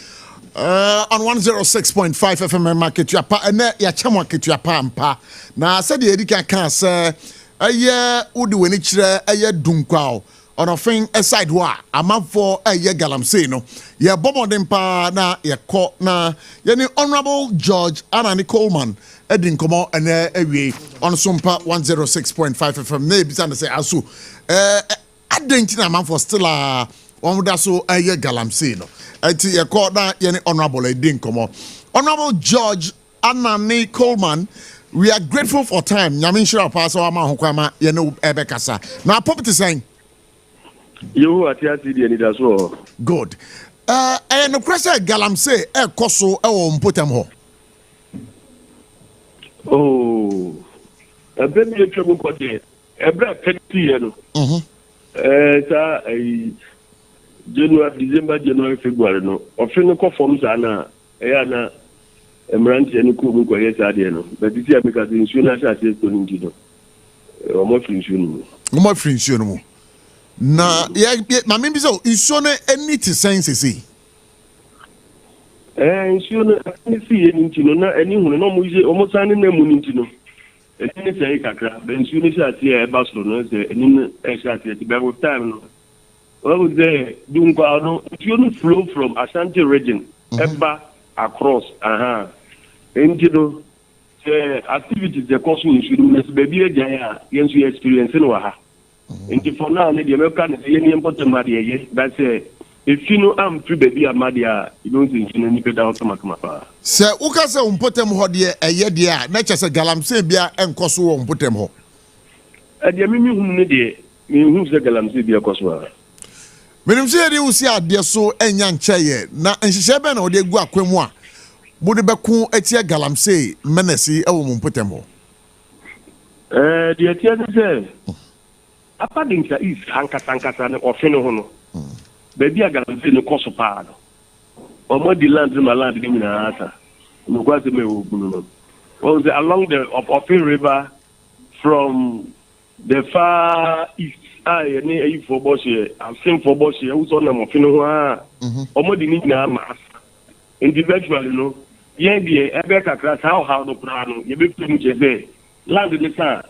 on 106.5 FM market yapa and ya chamwa kitu yapa ampa na said the edika kan say aye udi weni chire aye dunkwao on a thing aside wa amafo aye galamsey no ye bomodem pa na ye ko na ye ni Honorable George Anani Coleman edin komo ene awie on Sompa 106.5 FM na bisa na say aso adenti na amafo still a omuda so aye galamsey no enti ye ko na ye ni Honorable edin komo Honorable George Anani Coleman, we are grateful for time nyame shira pa so ama hokwama ye no ebekasa na property saying you atiati di anida so good no kwese galamsey koso wo mpotam ho oh abemi etwem kwode ebra 30 year no sa January December January February no ofin ko form sa na na emerant enu ko bu ko yesa de no but this year because insurance assess to ndi no o mo free insurance mo na ma me bi so insurance any to sense see insurance any see any no na any hu no mo ise o mo san na mu ndi no Any say kakra, then soon as I see a Barcelona, and in the time. What was there? Doing no flow from Ashanti region, Eba across, and activities the cost should be a giant, yes, you experience in Waha. And for now, the American is any important Madia, that's if you know I'm free baby a Madia, you don't think you need to down to Macama. Sir, Ukasa umpotem hodie a yedia, nature say Galamsebia and Kosu umpotem ho. At the Mimi whom who's the Galamsebia Coswa. Menim say dey usi ade so enya ncheye na nhihye be na ode gu akwemu a bode beku etie galamsey menesi ewo mumpotem ho. The etie say apadinka is hankasa na ofene ho no. Baby a galamsey no koso pa no. Omo di land ma land ni na asa. No kwa se me wo no. Was along the Ofin River from the far east. Any for Abochie, I've seen for Abochie, who's on them of Finoa, Omodini Namas. Individually, no, the Ebeka class, how the Prano, you be putting land in the sun.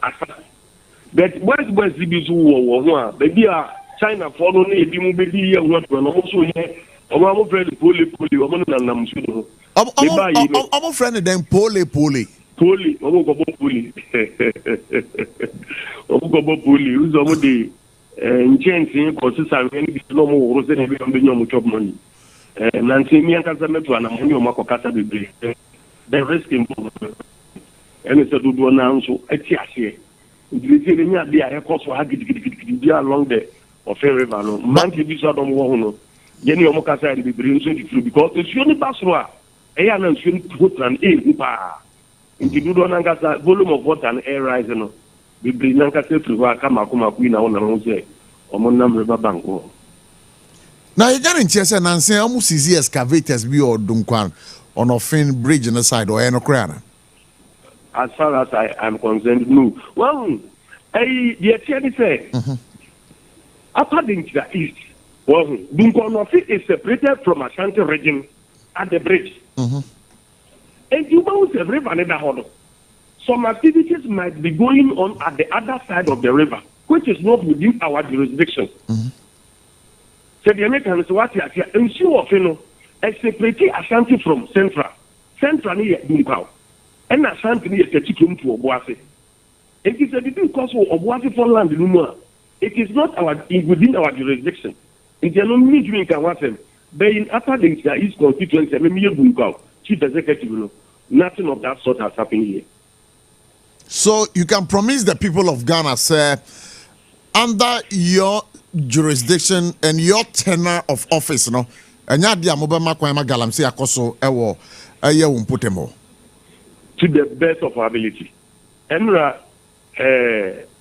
But West Zibizu war, baby, China following a dimobili and what one also here, or I'm friend Poli, or Namusuno. I'm friend then Poli. Poli, who's already changing because I'm normal rose and every job money. Nancy, me and Casameto and I'm on Mako Casa de Bray. The risk involved. And it's a good one now, so it's here. You see, the air cost for along the Ofin River. Monkey, this out on one. Jenny Omokasa and the Bray through because it's only Basra. I am shouldn't put an A. If you do not have volume of water and air rising, we bring Nankasa to Wakama Queen on the Rose or Monam River Banco. Now you can't chase and say almost easy excavators be or Dunkwan on Ofin Bridge on the side or Enocrana. As far as I am concerned, no. Well, the attorney said, according to the east, well, Dunkwan is separated from Ashanti region at the bridge. And you both the river never hold. Some activities might be going on at the other side of the river, which is not within our jurisdiction. So the Americans what you are ensure of separate Ashanti from Central. Central near Dunkau. And Ashanti near Techikum to Obuasi. It is a because of Obuasi for land in Umua. It is not within our jurisdiction. It is not me doing Kawatem. But in upper the East constituency, Dunkau. Chief Executive, nothing of that sort has happened here. So you can promise the people of Ghana, sir, under your jurisdiction and your tenure of office, no, and yadia mobama kwema galamsi akoso ewo eye umputemo. To the best of our ability. Enra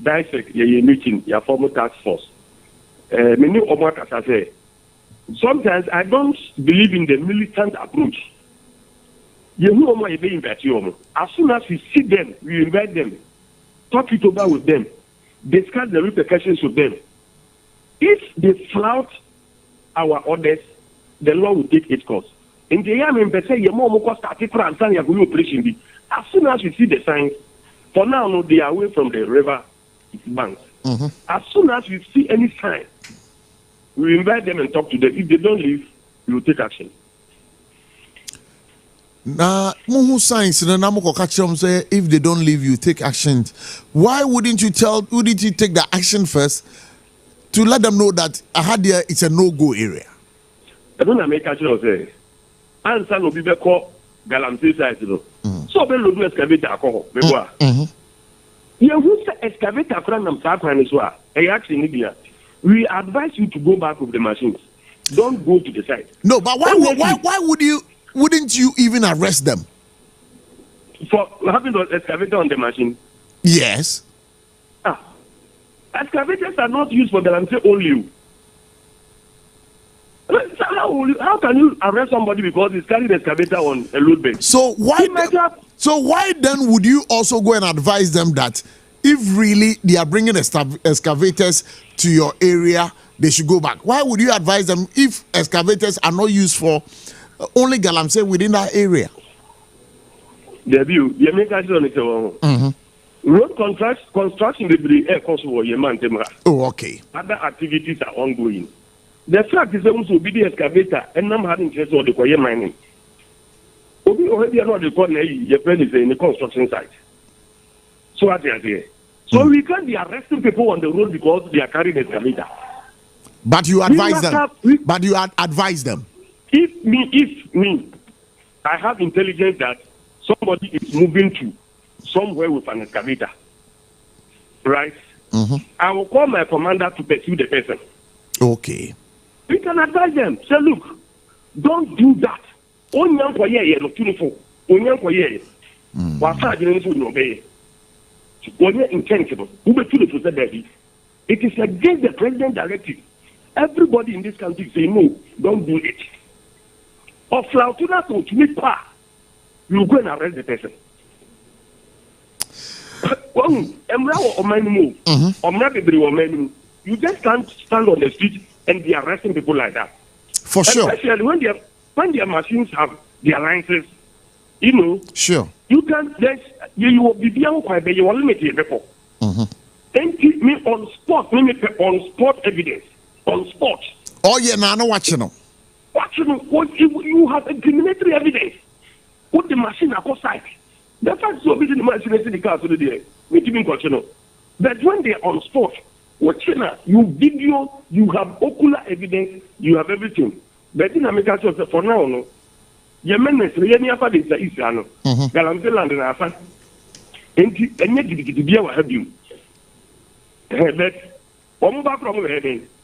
dissect your meeting, your former task force. Many Omaka say, sometimes I don't believe in the militant approach. You know what you invite you. As soon as we see them, we invite them, talk it over with them, discuss the repercussions with them. If they flout our orders, the law will take its course. In the year, say your mom will start it and you're going to operation. As soon as we see the signs, for now, no, they are away from the river banks. As soon as we see any sign, we invite them and talk to them. If they don't leave, we will take action. Na muhu science na namuko kachom say if they don't leave you take action. Why wouldn't you take the action first to let them know that Ahadia is a no-go area? I don't make action say answer no be call Galamsey side no. So be lo do excavator akọ be boa. You who say excavator akọ nam sa kwan so a e action ni dia. We advise you to go back with the machines. Don't go to the site. No, but wouldn't you even arrest them? For having the excavator on the machine? Yes. Excavators are not used for Galamsey only. How can you arrest somebody because he's carrying the excavator on a load bed? So why then would you also go and advise them that if really they are bringing excavators to your area, they should go back? Why would you advise them if excavators are not used for only Galamsey within that area? The view, you make a decision. Road construction debris air cost for Yemen. Oh, okay. Other activities are ongoing. The fact is also be the excavator and I'm having interest on the Koye mining. Obi already know the corner your friend is in the construction site. So what they are there. So we can't be arresting people on the road because they are carrying excavator. But you advise them. But you advise them. If me, I have intelligence that somebody is moving to somewhere with an excavator, right? I will call my commander to pursue the person. Okay. We can advise them. Say, look, don't do that. Onyan kwa ye no tunifo. Onyan kwa ye. Wasa jeni so no be. Onye intentional. Ube tunifo say baby. It is against the president directive. Everybody in this country say no, don't do it. Or flautuna to me pa. You go and arrest the person. You just can't stand on the street and be arresting people like that. For sure. Especially when their machines have their licenses, you know. Sure. You can you will be quite you will limit it before. And keep me on spot evidence. On spot. Oh yeah, no watching them. Watching them, you have incriminatory evidence. Put the machine outside. The fact so busy the machine in the car so there. We keep in. But when they are on spot, you video, you have ocular evidence, you have everything. But in America, for now, no. Yemen is really after this is ano. Galamsey land in Afan. And yet be our have you. But from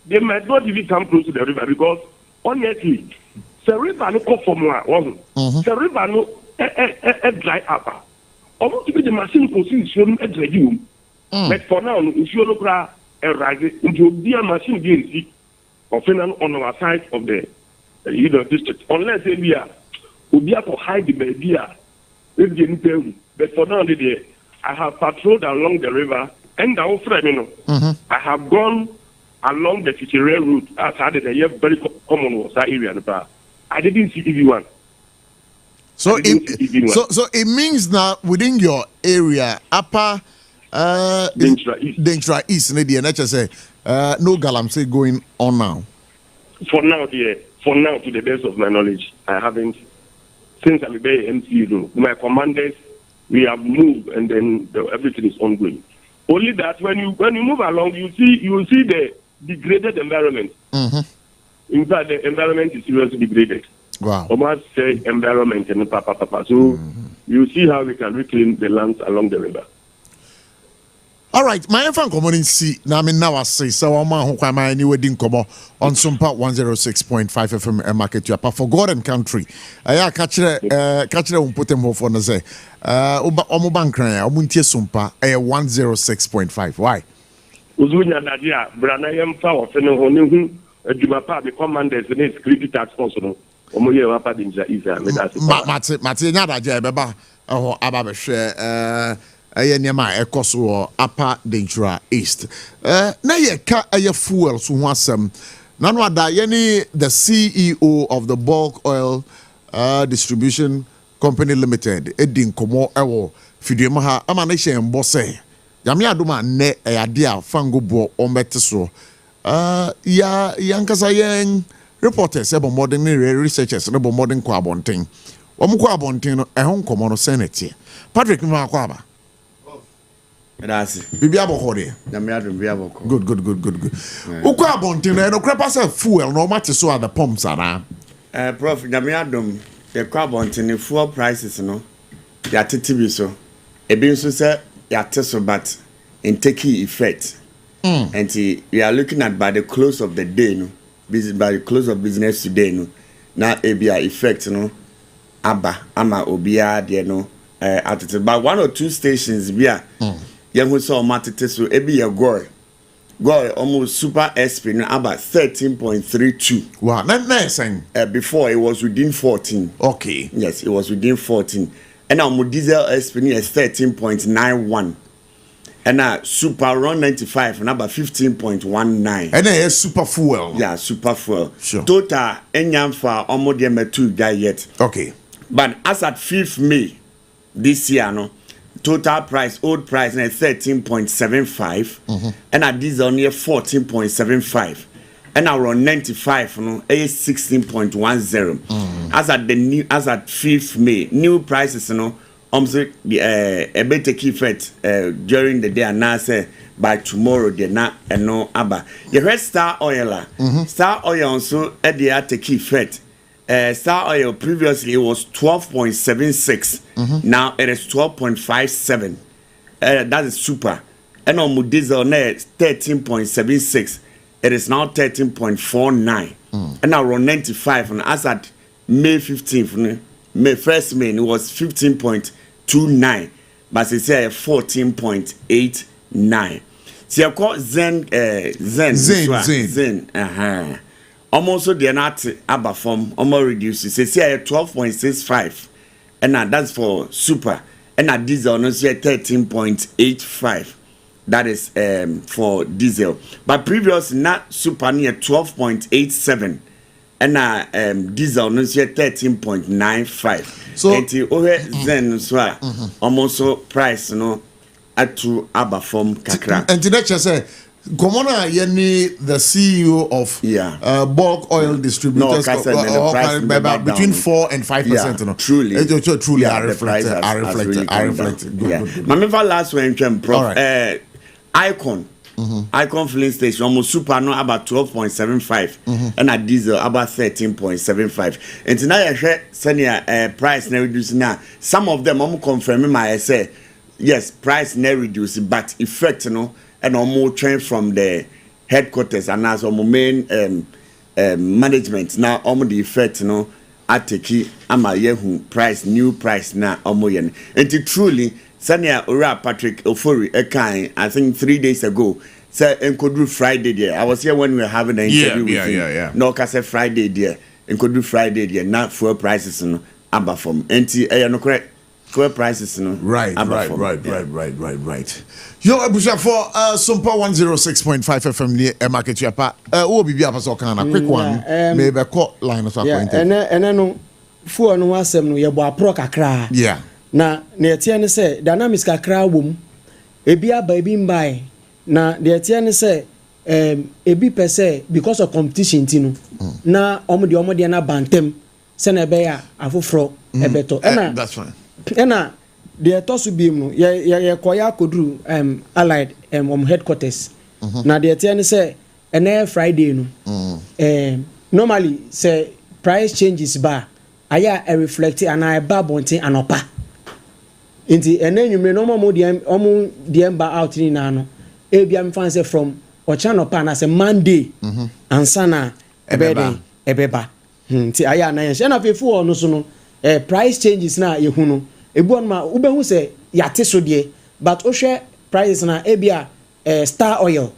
they might not even come close to the river because honestly, the river no come from one. The river no dry up. Almost the machine position a dry. But for now, if you look at a rise into the machine being on our side of the district, unless we are to hide the baby. But for now, I have patrolled along the river and I have gone along the Fitzgerald route outside the very common was that area. I didn't see everyone. So it means that within your area, upper Dentra East, and say no Galamsey going on now. For now, to the best of my knowledge, I haven't. Since I'm a MCU, my commanders, we have moved, and then everything is ongoing. Only that when you move along, you will see the degraded environment. In fact, the environment is seriously degraded. Wow. Almost say environment and papa. So you see how we can reclaim the lands along the river. All right, my fan community now I say so I'm my new wedding come on Sompa 106.5 FM market you for God and country. I catch it put them off on the say omo bankran omuntie Sompa 106.5. Why? Uzunya nadia brana yem fa o fene ho ne hu aduma pa be commanders ne security task force no omo ye wa pa dinja isa me da se mate nya da je beba ho aba be hwe Ayanyama ekoso Upper Dentra East. Na ye ka aye fuel so ho asem. Na no ada ye ni the CEO of the Bulk Oil Distribution Company Limited Edin Komo ewo fiduem ha ama na hye mbo se. Yame adoma ne ade a fango bo ombete so. Ya yankasa yen reporters ebo modern researchers ebo modern kwa abonten. Wo kwa abonten no ehon komo no senate. Patrick ma kwa aba. Bibi Abochie. Good. Ukwa abontin no crepa say fuel no matter so at the pumps ara. Prof, Damiadum, the carbon fuel prices no. They are titibi so. Ebi so say ya teso but in taking effect. And we are looking at by the close of the day no. By the close of business today no. Now ebia effect no. Ama obia there no. But one or two stations bia. Young saw matete so ebi ye goy almost super SP no about 13.32. Wow, that's saying before it was within 14. Okay. Yes, it was within 14. And now diesel SP is 13.91. And now super run 95 and about 15.19. And then super fuel. Yeah, super fuel. Sure. Total enyam for almost the 2 guy yet. Okay. But as at 5th May this year no total price, old price, na 13.75, and at diesel near 14.75, and around 95, no, 16.10. As at the new, as at 5th May, new prices, no, the a better keep it during the day, and now say by tomorrow, they're not and no abba. You heard Star Oil, Star Oil also at the at keep it. Star Oil previously was 12.76. Now it is 12.57. That is super. And on diesel net 13.76. It is now 13.49. And now around 95. And as at May 15th, May 1st May, it was 15.29. But it's here 14.89. So I call Zen. Almost they are not above form, almost reduced. It's here 12.65, and that's for super. And at diesel, no, here 13.85. That is for diesel. But previous not super near 12.87, and diesel, no, here 13.95. So then so almost price, no, at to above form kakra. And today I say. Gomona Yeni, the CEO of bulk oil distributors, between 4 and 5%. No? Truly, I reflect. My last one, Prof. Icon filling station almost super no about 12.75, and at diesel about 13.75. And tonight I share senior price now reducing now. Some of them I'm confirming my say yes, price now reducing, but effect and more train from the headquarters and as main management now the effect at the amayehu price new price na yen. And truly Sanya Ura Patrick Ofori Ekai, I think 3 days ago said Enkodu Friday there. I was here when we were having an interview with him. No, I said Friday there. Enkodu Friday there. Not fuel prices abba from NT no correct. Fuel prices right. Yo Abochie for Sompa 106.5 FM near market yapa. Bibi apaso kana quick one. Maybe call line of appointment. And no fuel no asem no ye bo apro kakra. Yeah. Na etie ne say dynamics kakra wom. Ebi aba ebi mbai. Na etie ne say ebi pese because of competition ti no. Na omo de na bantem se na be ya afofro ebeto. That's fine. Ena the tosu beam no ye koya kodru allied headquarters na the tie ne say ene Friday no normally say price changes ba aya reflect and I ba bonten anopa nti ene nwumre no mo de ba out ni na no e bia me fan say from ochanopa na say Monday ansa na ebeba nti aya na ye na fefu ono so no price changes na ye hu no ebu on ma ubehu say yate so de but ohwe prices na ebia Star Oil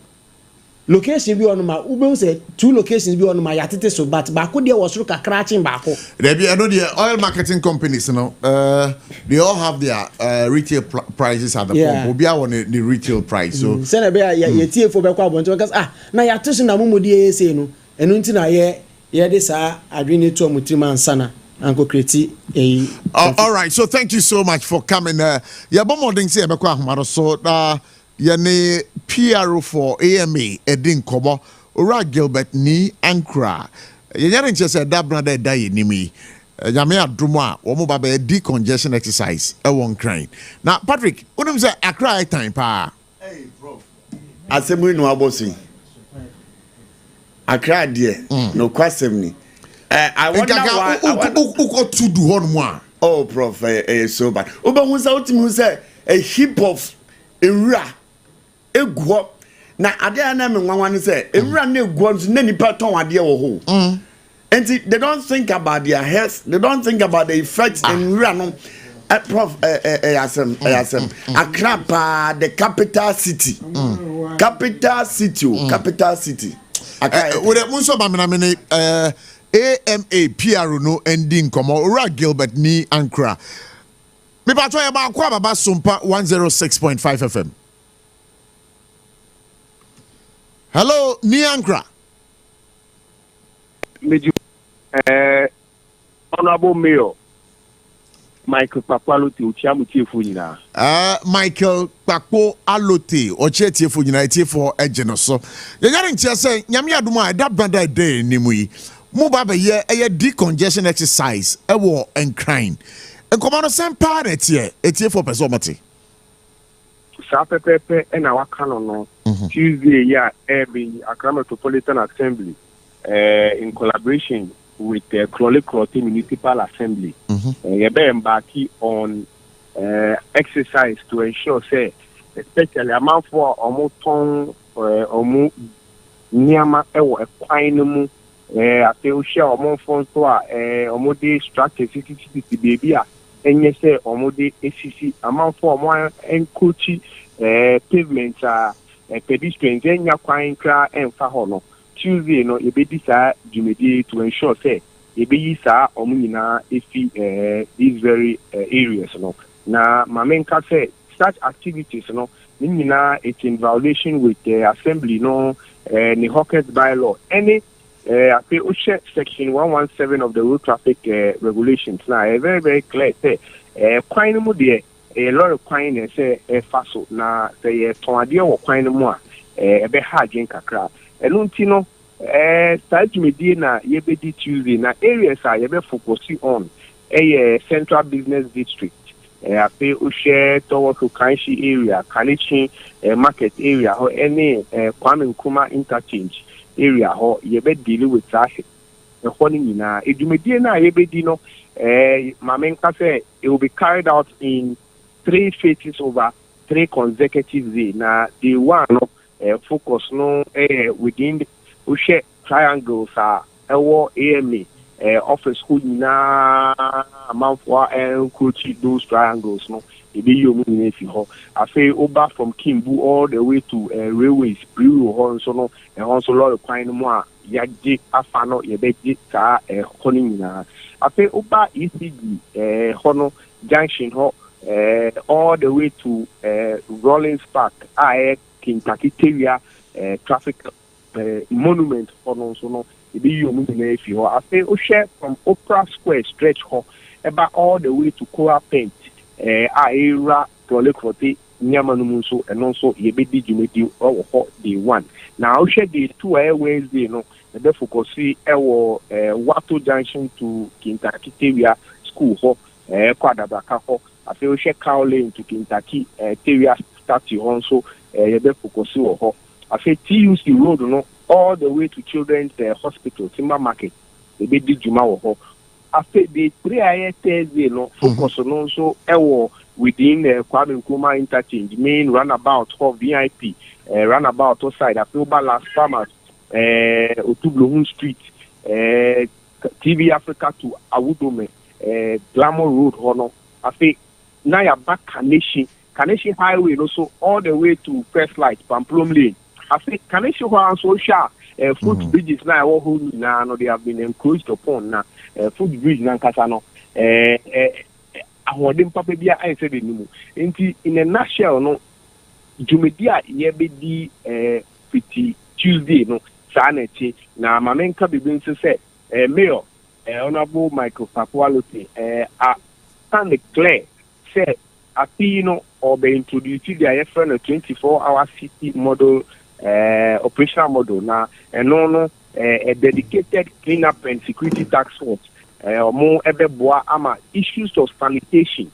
location bi on ma ubehu say 2 locations bi on ma yate so but baako de was ro kakra chin baako there be the oil marketing companies they all have their retail prices at the pump obi a the retail price so say na be ye tie fo be kwa bonto because na yate so na mumudi say no enu nti na ye de sa adwene to amutima ansana. All right, so thank you so much for coming. Yabomoding say ebekwa ahumaro so yene PRO for AMA Edin Komo Ora Gilbert ni Ankra. Yenyare nche say da brother da yenimi. Nyame adumo a wo mo ba be decongestion exercise e won kran. Now Patrick, unum say Accra time pa. Hey Prof. Asemu no abosi. Accra there. No kwasem ni. I wonder why to do one more. Oh, Prof, so bad. Oba who's out to say a heap of era a guap. Now, I dare name one say a run no guans, many pattern idea or who. And they don't think about their health, they don't think about the effects and run. Prof, Accra, the capital city. Capital city. With a Musa Bamina AMA PRO no ending come Ora Gilbert ni Ankra. Me ba to ya ba kwa baba Sompa 106.5 FM. Hello ni Ankra. Honorable Mayor. Michael Pakwalote Uchiamuti Funina. Michael Pakpo Alote Ocheti Funina for Egenoso. You got to say, Yamia Duma, that brother day, Nimui. Mubaba ye a decongestion exercise, a war and crying. And come on the same part, it's here for Pesomati. Sapepe and our canon Tuesday, yeah, every Accra Metropolitan Assembly in collaboration with the Krole Municipal Assembly. You're embarking on exercise to ensure, say, especially amount for almost Niama Ewo Equinum, I feel share among funds to Omode strategy baby, and yes, Omode ACC amount for more and coachy pavements are pedestrians and Yaquine Cra and Fahono. Tuesday, no, you be desire to ensure, say, you be sa omina if these very areas, no. Now, my main say such activities, no, it's in violation with the assembly, no, the Hawkins bylaw. Any, I feel section 117 of the road traffic regulations. Now, very, very clear, say, quine mo de a lot of quine, say, faso, na, say, tonadia or quine more, a be hard drink a crap. Eluntino, start Medina, Yebedi Tuesday, na areas are yebe focusing on a central business district. I feel Ushe towards Ukanshi area, Kanichi market area, or any Kwame Nkrumah interchange area, or yebe dealing with traffic. The holding in a Medina, Yebedino, Mamenka say it will be carried out in 3 phases over 3 consecutive days. Now, the one focus no within the Ushe triangles are AMA office school na amount for coach those triangles no e be you mean if you I say over from Kimbu all the way to railways Bureau Honso no and also lot of kind more yaje afano ye be ka honing na I say over ECD hono junction ho all the way to Rollins Park Kentucky area traffic monument hono so no be you if you I say share from Opera Square stretch about all the way to Koa Paint Aira Prolekoti Nyamanumunso and also Yebedi Jumedi or day one. Now share the 2 airways they know the focus see Wato Junction to Kentucky area school ho Kwadabaka ho I say share Cow Lane to Kentucky area statue also the focus ho I say TUC road no all the way to Children's Hospital, Timber Market, the baby Juma ho. After the 3 Thursday, no focus on also within the Kwame Nkrumah interchange, main runabout for VIP, runabout outside, After Last Farmers, Otublohun Street, TV Africa to Awudome, Glamour Road, Hono. After Naya back Kaneshi Highway, also all the way to First Light, Pamplom Lane. I think can I show how social food bridges now no they have been encroached upon now food bridge na kasano ahoden papa bia I said in a nutshell no Jumedia yebedi fiti Tuesday no sanity na mamenka bibin say mayor honorable Michael Pakwalote stand clear say apino or be introduced their friend a 24-hour city model operational model now and no a dedicated cleanup and security task force more boa ama issues of sanitation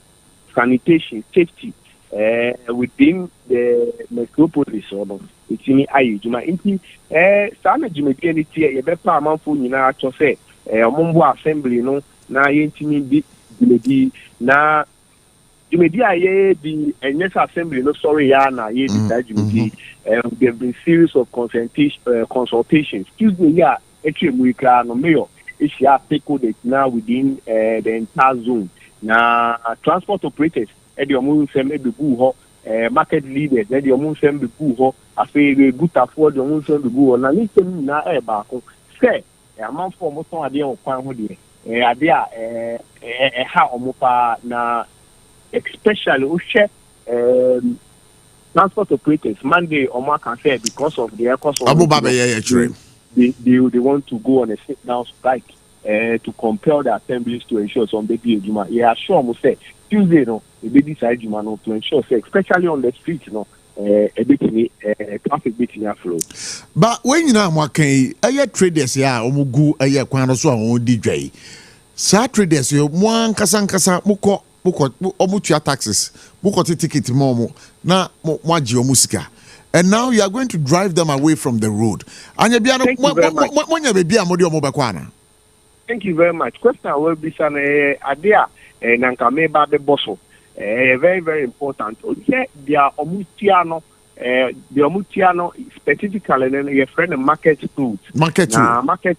safety within the metropolis or it's in Ayujuma inti sana jumedianity e be pa amanfo nyina to say omombo assembly no na yentimi di na Jumedia ye the next assembly no sorry ya na ye the Jumedi there have been series of consultations. Excuse me, yeah, actually we can no mayor if you have stakeholders now within the entire zone. Now transport operators at the Omun Sem ho market leaders at the Omun Sem ho I say the good afford the Omun Sem ho na listen na e ba ko say amount for mo ton ade o kwan ho de ade a ha omopa na especially Ushe transport operators Monday or can say because of the cost of they want to go on a sit down strike to compel the assemblies to ensure some baby Juma. Yeah, sure, almost say Tuesday, no, a baby side Juma, no, to ensure, say, especially on the streets, no, a bit traffic bit in flow. But when you know, okay, a traders, yeah, omugu, a year, quando so on DJ. Sa traders, you one kasan muko omutua taxes, muko ticket momo, na mwaji omusika. And now you are going to drive them away from the road. And you Thank you very much. Question will be some idea nankame ba be bosso. Very, very important. Okay, they are omutiano. The omutiano specifically then your friend market tools. Market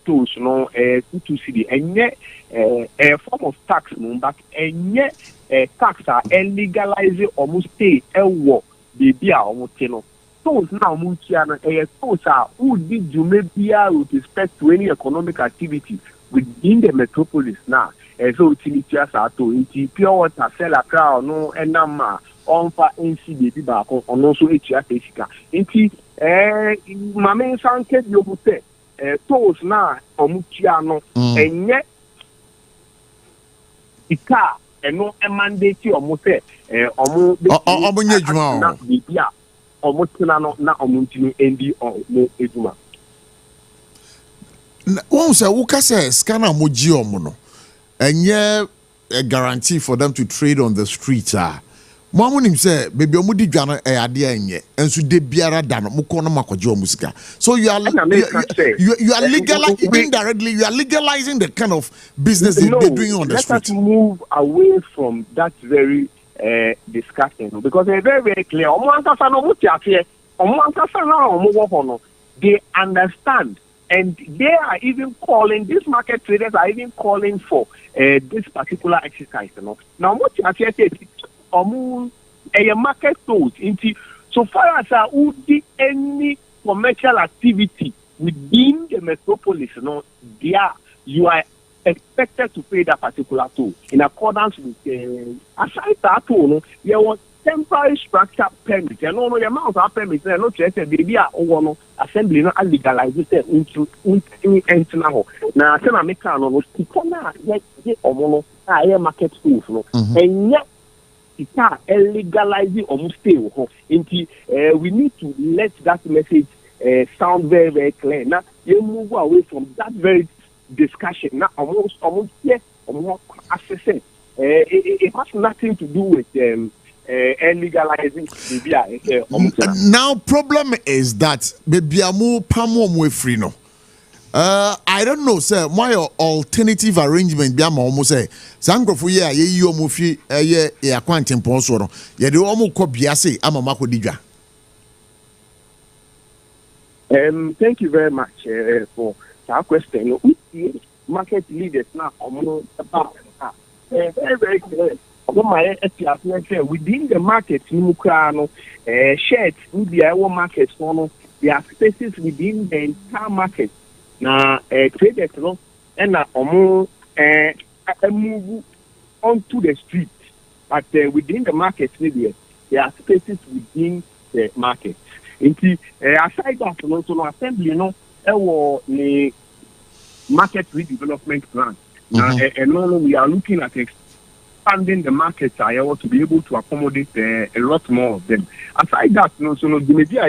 tools, no, to see and yet a form of tax, but and yet tax are legalizing almost stay a war. Baby are omutino. Those now Munchiana those are who did Jumebia with respect to any economic activity within the metropolis now. So utilities are to pure water, sell a crowd, no, and nama on for NC back on also HFA. Inti my main sound case you would say those now Omuchiano and yet Ika and no a mandate or Mose or Bibia. Almost na omuntinu endi o mo eduma. Won say wo ka say scanner moji omo no. Enye a guarantee for them to trade on the streets ah. Mo amunim say baby omo di dwa no e ade enye. Enso de biara da no mo ko no makoje omo sika. So you are indirectly you are legalizing the kind of business they're doing on the street. Let us move away from that very discussion because they're very, very clear. They understand and they are even calling, these market traders are even calling for this particular exercise. Now, what you are saying a market tools so far as any commercial activity within the metropolis, you are expected to pay that particular toll in accordance with aside that toll, there was temporary structure permit. You know, the amount of permits, no church, baby, or assembly, no legalize it into now. Now, I make no stickona, yet, or higher market schools, no, and yet. It's legalizing almost stay. We need to let that message sound very, very clear. Now, you move away from that very discussion now almost yes almost assessing it has nothing to do with legalizing now problem is that baby amu pamo mo free no I don't know sir my alternative arrangement bi am almost say sankrofo ye ayi omo fi ye akwantempo so no ye de omo ko biase ama makodidwa. Thank you very much for that question. We market leaders now about very, very clear. Within the market, shirts, market, there are spaces within the entire market. Now, traders, and move onto the street. But within the market, there are spaces within the market. Aside that, also assembly, the market redevelopment plan. And we are looking at expanding the market to be able to accommodate a lot more of them. Aside that, the media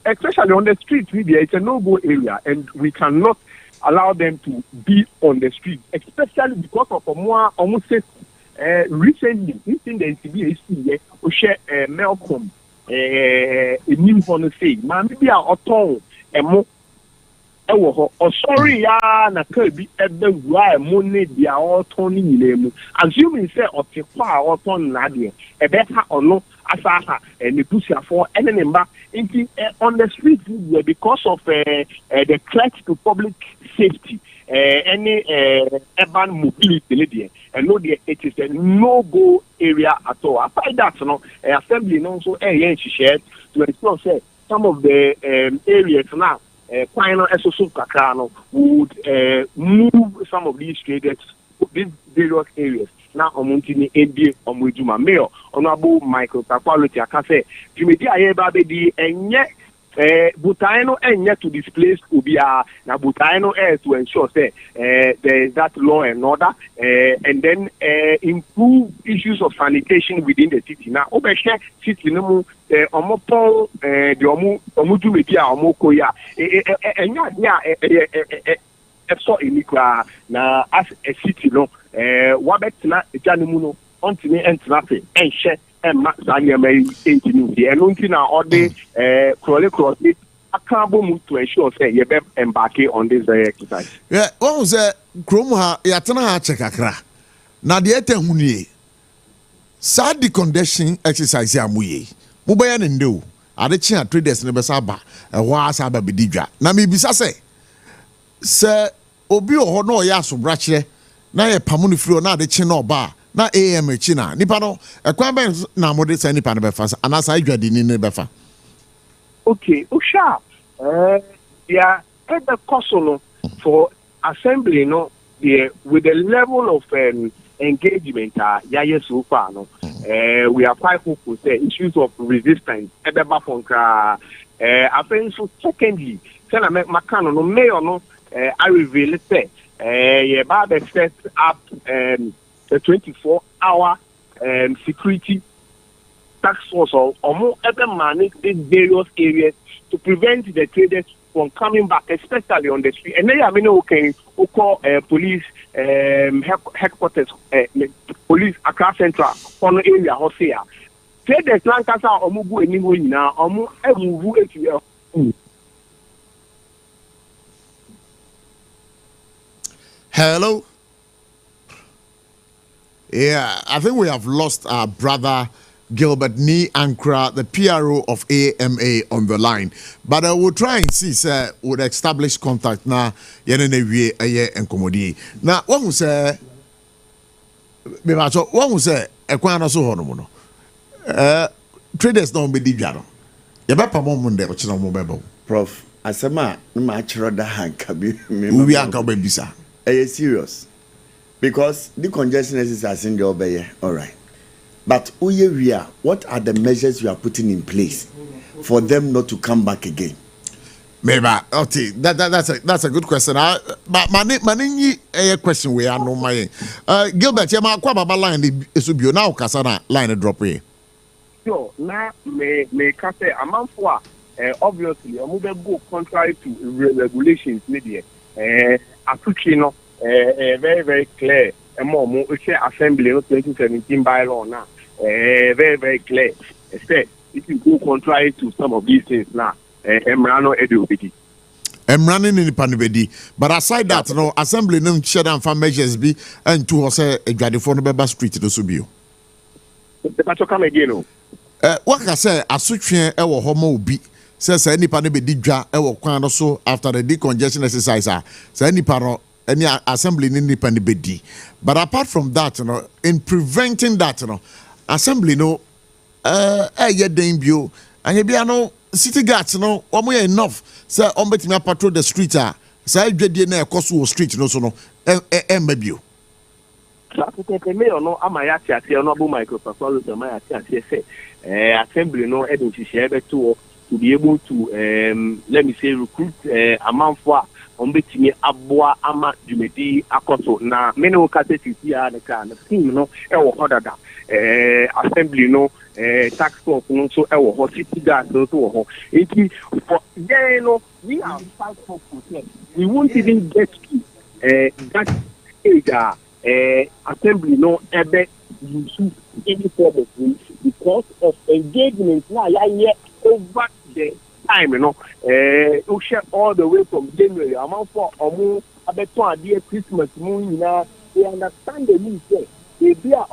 especially on the street, it's a no-go area, and we cannot allow them to be on the street, especially because of more almost recently, in the NCBAC, Malcolm. A new for the say, man, maybe a tone, a more. Oh, sorry, na Kirby at the why money they are all turning them. Assuming say or Tipa or Ton Nadia, a better or no, Asaha, and the pussy for any number on the street because of the threat to public safety, any urban mobility, and no, it is a no-go area at all. Aside that, assembly also shared to explore some of the areas now. Final SOSO Kakano would move some of these traders to these various areas. Now, Omuntini Ebi Omujuma Mayor, Honorable Michael Kapaloti Akase, Jumedi Ayeba Bedi, and yet Butaino and yet to displace Ubia, now Butaino to ensure say there is that law and order, and then improve issues of sanitation within the city. Now, Obeshe city no Omopon, the Omudu Media, Omokoya, and so inikwa na as a city no, Wabetina, Janimuno, Ontine and Snapping, and share. And Maxania may engineer, and Untina all day, cross it. I can't move to ensure say you better embark on this exercise. Yeah, what was that? Chroma, Yatana Chekakra. Now the Etehuni. Sad the condition exercise Yamuye. Mubayan and do. Are the chair traders in the Besaba, a was Ababidija. Nami Bisase. Sir Obio Hono Yasu Brache. Na ye pamuni frio na de chino ba. Na AM China nipa no ekwan na mode say nipa no befa anasa adwade ni ne befa. Okay, Usha. Yeah, at the cost for assembly no with the level of engagement so far no we are quite hopeful say issues of resistance at the bafonka I think so. Secondly, say na makano no mayor no I reveal say yeah ba the set up a 24-hour security task force or more ever manage these various areas to prevent the traders from coming back, especially on the street. And then I mean, okay, we call police headquarters, police across central on the area. Hosea traders Lankasa omubu eniwo nyina omu emuvu etu. Hello. Yeah, I think we have lost our brother Gilbert Ni Ankra, the PRO of AMA, on the line. But I will try and see, sir, would establish contact now. Yenene and Komodi. Now, one will say, one will say, Equana so honomono. Traders don't be dijaro. Yabapa Monday, which is on mobile. Prof, Asama, much rather hankabi. We are going to be serious. Because the congestion exercise in the obey, all right. But what are the measures you are putting in place for them not to come back again? Maybe that's a good question. But my question we are no my Gilbert, you ma kwa baba line esubio now kasana line drop here. Sure, now may say amount for obviously go contrary to regulations media. Abochie no very, very clear. And more assembly of 2017 bylaw now. Very, very clear. Instead, if you go contrary to some of these things now, Emrano Edubidi. Running in the panibedi. But aside that, no assembly no share down for measures be and to say a Gadifon Beba Street to Subio. The Pacho come again. What I say, a switching our homo be. Says any panibedi dra ever quan so after the decongestion exercise. So any paro. Any assembly in independent. But apart from that, in preventing that, assembly debut and you city guards enough. Say me patrol the street say na Kosu street maybe. Assembly to be able to let me say recruit amount for ombetimi aboa ama dwumedi akoso na me no ka tete tia na ka na team no e wo hodada assembly no tax force no so e wo ho city gas no so wo ho enti for there no we are 5%. We won't even get to that age assembly no ebe use any form of rules because of engagement na ya over the time, you share all the way from January. I'm for about Christmas moon. They understand the need. They be a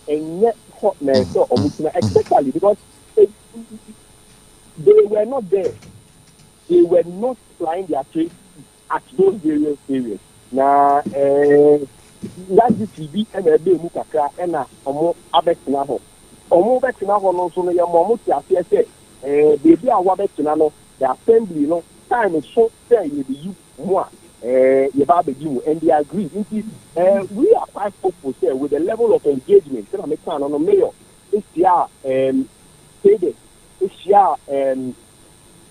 and yet hotness or especially because they were not there. They were not flying their trade at those various areas. Now, that's the TV and a day mukaka and a abetinaho. Betinaho no so ya momuti say. Baby, I want to know the assembly, time is so fair you be more. And they agree. We are quite hopeful with the level of engagement. On the mayor, this year, this year,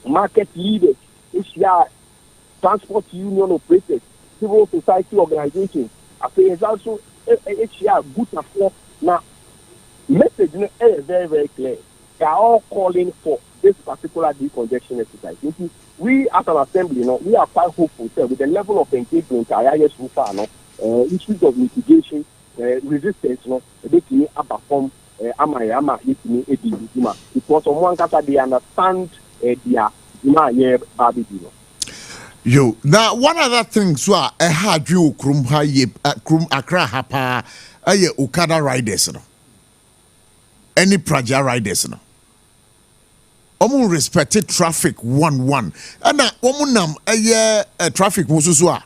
market leaders, HCR, transport union operators, civil society organizations. I say it's also HCR good for now. Message is very, very clear. They are all calling for this particular decongestion exercise. We as an assembly, we are quite hopeful with the level of engagement so far, issues of mitigation, resistance, they can perform because on one case they understand their Yo, now one other thing, so I had you krum Accra hapa aye Okada riders no. Any Praja riders no. Omu respected traffic 1-1. Ana omu nam aye traffic mususua.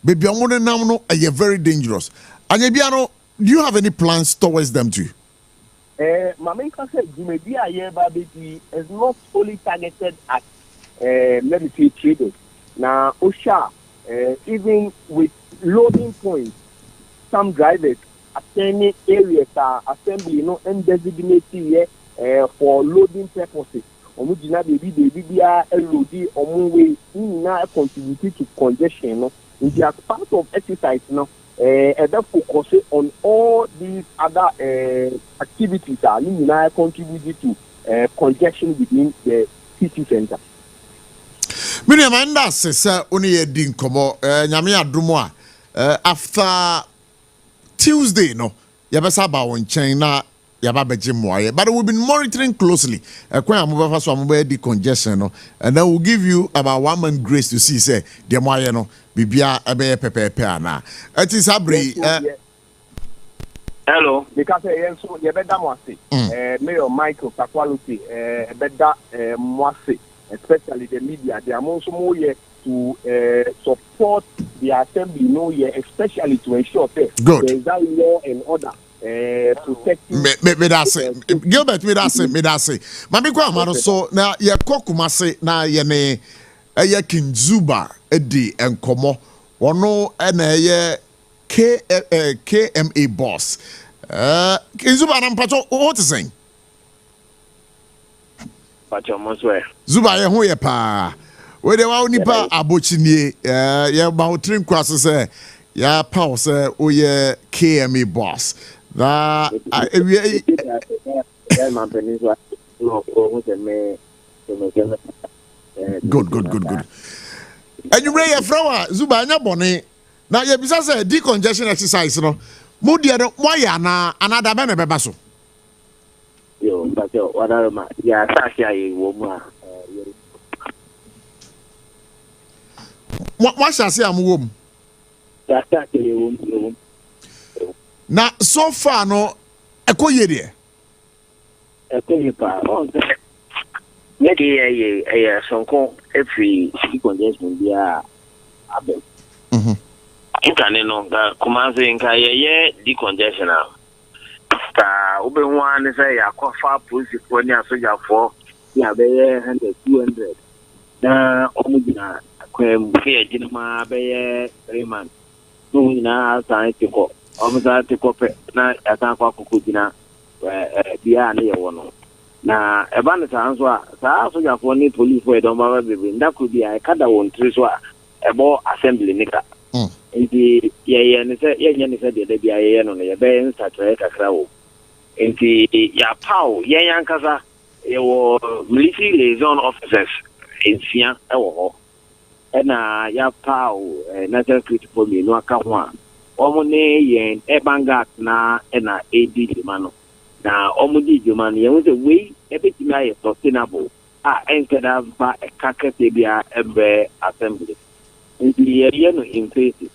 Baby omu nam no aye very dangerous. Anya biano, do you have any plans towards them too? Mamenka said Jumedia Baby is not fully targeted at let me say traders. Now OSHA, even with loading points, some drivers attending areas are assembly and designated here for loading purposes. Omujina baby LOD way now contributed to congestion. It is part of exercise and that focus on all these other activities are now contributed to congestion within the city center. Many Amanda says, only a ding como, Yamia Drumoa, after Tuesday, no, Yabasaba on China, Yababe Jimway, but we've been monitoring closely. A quite move for decongestion, and then we'll give you about 1 month grace to see, say, the Moyano, Bibia, Abe Pepe Peana. It is Abri. Hello, because so you better Moise, Mayor Michael Kakwaluti, better Moise. Especially the media, they are also more here to support the assembly, especially to ensure that there is that law and order protecting. Me that say, Gilbert, me that say. Mami kwa amaro so na ye kokumase na ye ne eye Kinzuba edi enkomo wono na ye KMA boss. Kinzuba na mpacho what is saying? Zuba ye ho ye pa we de wa onipa Abochie nie ye ba otrin kwaso say ya pa say o ye KMA boss that good and you bring your flower Zuba anya bone na ye bisa say decongestion exercise no mo dia no mo ya na another be na beba so yo but whatever ya tasia ye wo mu a what shall say am wo mu ya tasia ye wo mu na so far no ekoye de ekoye pa on make ye sonko every decongestion bia abe intane no ga kumanze nka ye decongestion a ta ube one say ya kwafa police for ni asoja for ya be 100 200 na omugina kwem ke jinma be 3 months no na san tiko omuza tiko pe na ata kwa kokugina bia na ye wono na eba ne san so a sa asoja for ni police for don ba bebe ndako bia kada won tri so a ebo assembly nika nti ye ne se de bia ye no ne ye be instatre kakra wo nti ya pau ye yankasa ye wo military liaison officers ensia e wo ho na ya pau national security for me no aka ho a omo ne ye e bangat na na AD limano na omo di jumano ye wo we e betimi aye sustainable enkeda ba kakete bia ebe assembly nti ye no in phase.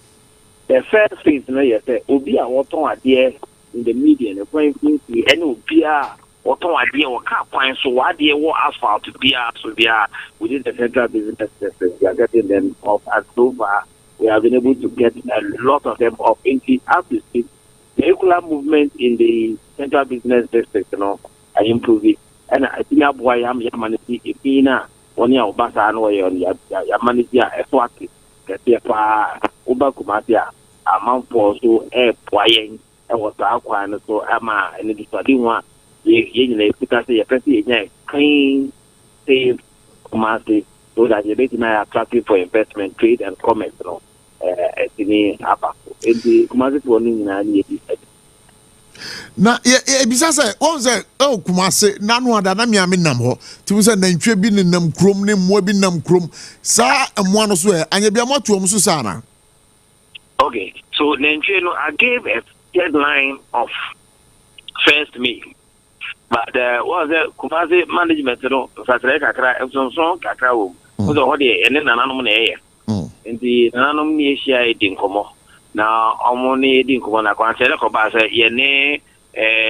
The first phase no ye say obi a woton ade in the media the point free any obia woton ade wo ka kwan so wade wo asphalt bia so bia within the central business district we are getting them off as so far we have been able to get a lot of them off into as we speak. The equal movement in the central business district I improve it and I think boy am yamanisi ipina oni a obasa no ye yamanisi a effort get pa uba kumatia amamfo so poyen e wota akwa no so ama ene study one ye nyina pita say ye pese ye clean safe Kumasi so that you make it attractive for investment, trade, and commerce. No, the Kumasi for na ebisa say on say Kumasi nanu ada na miame nam ho ti say nantwe bi ne nam krom ne mmoa bi nam krom sa mmoa no so anya bia moto so sana. Okay, so nantwe no I gave a deadline of 1st May, but was the Kumasi management no fasere kakra so kakra wo so ho de ene nananom na eye nti nananom ni ehia edin komo na omoni edin komo na kwansere ko ba se ye ne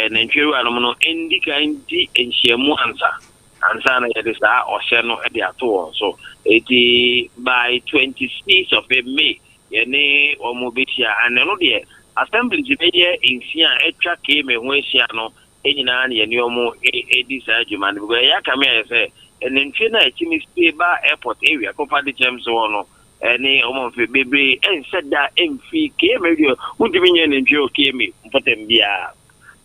nantweru anom no indika ndi enhiamu ansa na ye de sa ohye no e de ato so eti by 26th of May ye ne omobetia aneno de assembly jibeye insia etwa ke me ho ehia no enyina na ye ne omo edi sa adwuma no because ya kame ye se nantwe na ekimi stable airport area ko fa de james no any omo fe bebe en said that mfi ke radio undimi nye nantwe o ke me mpotem bia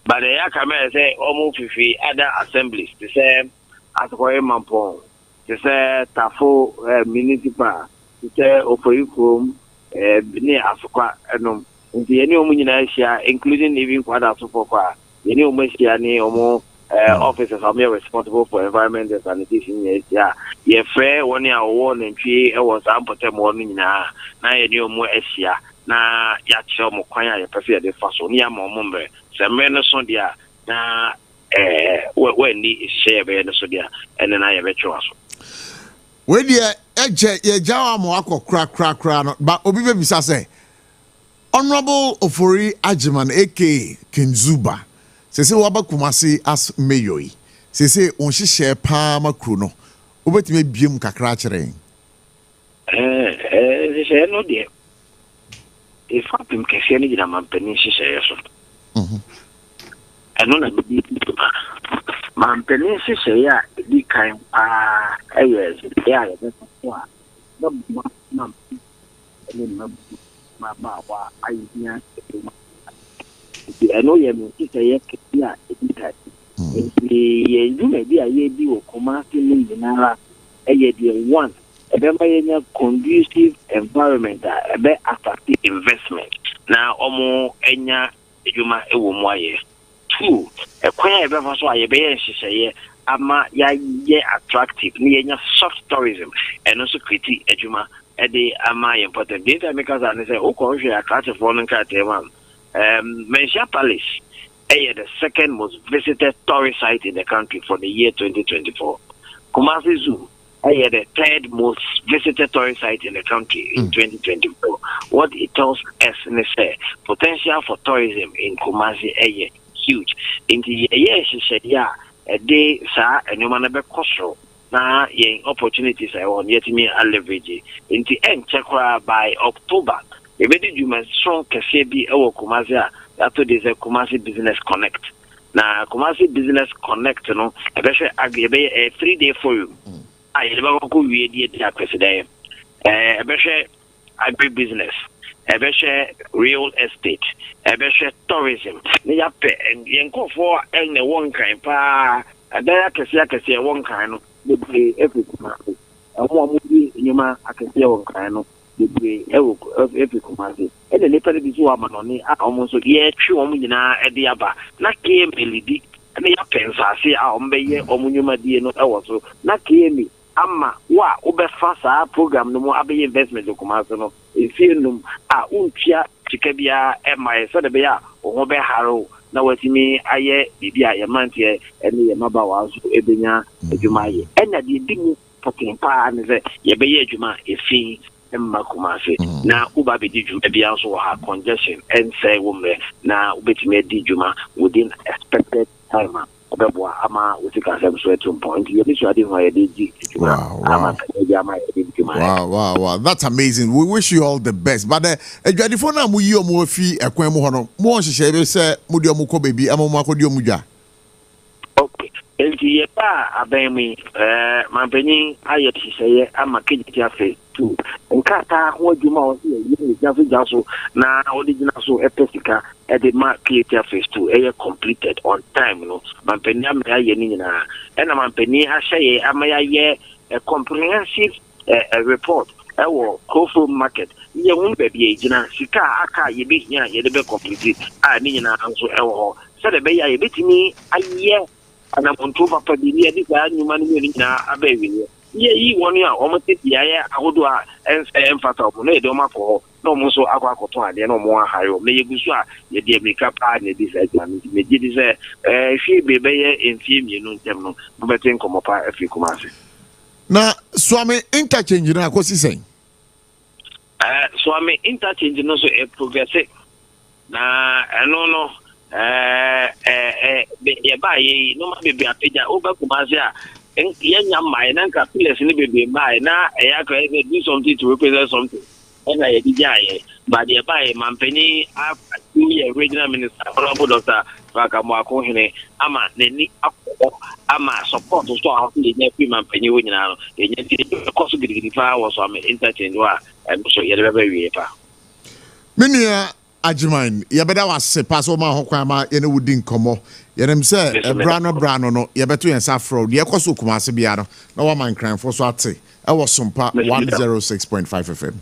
but ya kame say omo fifi other assemblies to say askoye mampon to say tafo municipal to say opoyikom ne asokwa enom nti eni omo nyina hia including even kwada asofo kwa eni omo hia ni omo officers are responsible for environment and sanitation. Yes, yeah. Fair one year war and tree was ample morning na ye new more Asia na ya chomo kwanya ya prefer the first one ya mombe. Semeno so dia na when ni share be no so dia and then I have a choice. We dia eje ye jawa mo akọ no but obi be bisa say Honorable Ofori Ajiman aka Kinzuba sese waba Kumasi as mayor sese on hihye pa makro no obetime biem kakra kire sese no de if apim kese ni gina mampeni hihye so eno na bi mampeni hihye ya di kan yes ya ya so no ma wa ayia I know you are saying, yeah, you may be a year deal, commanding in Nara, a year one, a very conducive environment, a very attractive investment. Now, almost enya, you might a 2, a queer ever so I be, she say, ama ya attractive, near soft tourism, and also critique, Ejuma, a day ama important data makers and say, oh, country, a catch of one and cat, Menchia Palace is the second most visited tourist site in the country for the year 2024. Kumasi Zoo is the third most visited tourist site in the country in 2024. What it tells us is the potential for tourism in Kumasi is huge. In the year, she said, yeah, a day, sir, and you want to be costly. Now, opportunities I want yet me a leverage. In the end, by October. The very human strong Kasebi or Kumasi after this Kumasi Business Connect. Now Kumasi Business Connect, you know, a 3-day for you. I never go with the president. A agribusiness, a real estate, a tourism. Niape and Yanko for and the one kind pa a there can see one kind of every Kumasi. And one movie in your man I can see one kind of. The every Kumasi. And the Nepal is one almost a year, 2 omina at the Abba. Not came a lady, and the appends are say, I'll be a omunuma dear no also. Not came me. Amma, wa, Uber Fasa program no more Abbey investment of Kumasano. If you know, Untia, Chicabia, and my Sadabia, or Obe Harrow. Now, what me, I Bibia, Yamantia, and the Maba was Ebina, Jumai. And that you didn't fucking pan is a Yabaya Juma, a fee. Kumasi. Now, Uba be also have congestion and say, woman, now, which made the Juma within expected time. Ama with the sweating point. You didn't why I did. Wow. That's amazing. We wish you all the best. But the phone I'm with you more fee a quemo. More she say, Mudio Muko baby, I'm Muja. Okay. Enti pa abemi mampeni ayet say ama kidja face 2 nkata ho adwuma o se yi jaso na original so epesika e de ma kidja face 2 completed on time no mampeni am aye ni nyina e na mampeni ahye ama ye a comprehensive report our Kofo market. You won't be a Sika Aka, you be here, you be complete. I mean, answer our said a bay, I bet me a year, and I'm on top of the year. This new money now, a baby. Yeah, 1 year, almost yeah, I would do and say, emphasis on it, don't matter. No more so aqua, no more high. May you go, you dear make up, and this exam. It is she be in team, you know, but think come up if you come. Now, Swami interchange, you know, what's he saying? Swami interchange, no, so a progressive. Nah, I no. Buy no be a page over Kumazia. And young mine and capillars in the baby buy now. I do something to represent something. And I did, but the buy Mampany, after 2 years, regional minister, Honorable Doctor Fakamoa, Ama, Nenny, Ama, support to store out the nephew Mampany, the cost of the fire was on interchange, and so you're very Minia Ajimine, Yabeda was a pass over Hokama, and wouldn't come. Yadam say, a brano no, Yabetu and Safro, the Ecosu Kumasibiano, no one mind crime for Swati. I was Sompa 106.5 FM.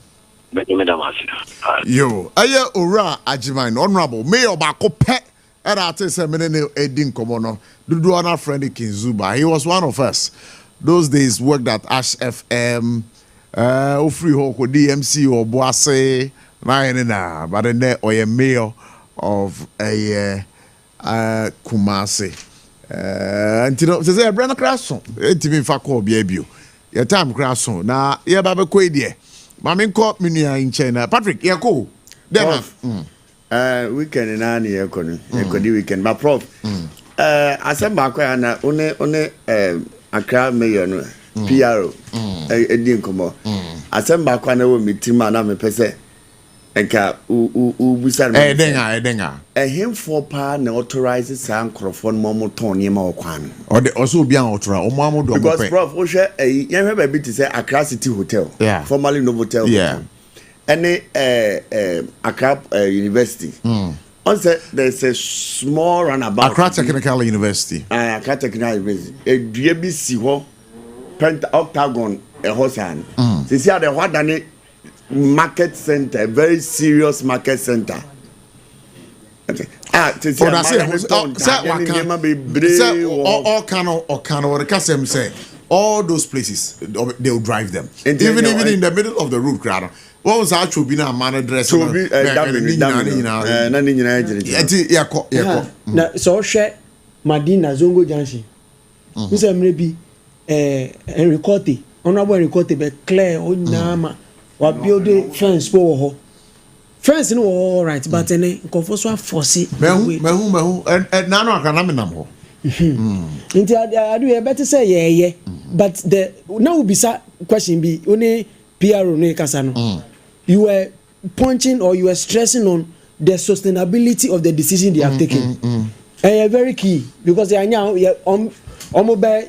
Yo, Aya Ura Ajimine, Honorable Mayor Bako Pet, and I tell some minute Edin Komono, Duduana friendly Kinzuba. He was one of us. Those days worked at Ash FM, Free Hoko DMC or Boise, Nine, but then there or a mayor of a Kumasi. And you know, say a brand crasso, TV Fako Biabio. Your time crasso. Now, yeah, Baba Quadia. Mammy caught me in China. Patrick, yeah, go. Weekend in any weekend. But Prof, I said back when a crowd mayor, PRO, a dinkomo. I said back when I will meet him and I'm a person. Enka ubusar edenga him for pa na authorizes san microphone momo ton yema okwan or the also be an author o mamu do because Prof o hwe yen hwe ba bi to say Accra City Hotel, formerly Novotel, and Accra University. On said there's a small runabout Accra Technical University. Accra Technical University a DBC ho pent octagon a hosan they see the what than market center, very serious market center. Okay. All those places they will drive them. Even in the middle of the road crowd. What was actually being a man address? So share Madina Zongo Junction. Mr. Maybe Enricote, honorable Enricote, but Claire Onyama. What build fence for her? Fence no all right, but any confusion foresee. Mehu, and Nano Canamino. I do better say, yeah, but the now be question be only PR no Casano. You were punching or you were stressing on the sustainability of the decision they have taken. And very key because they are now almost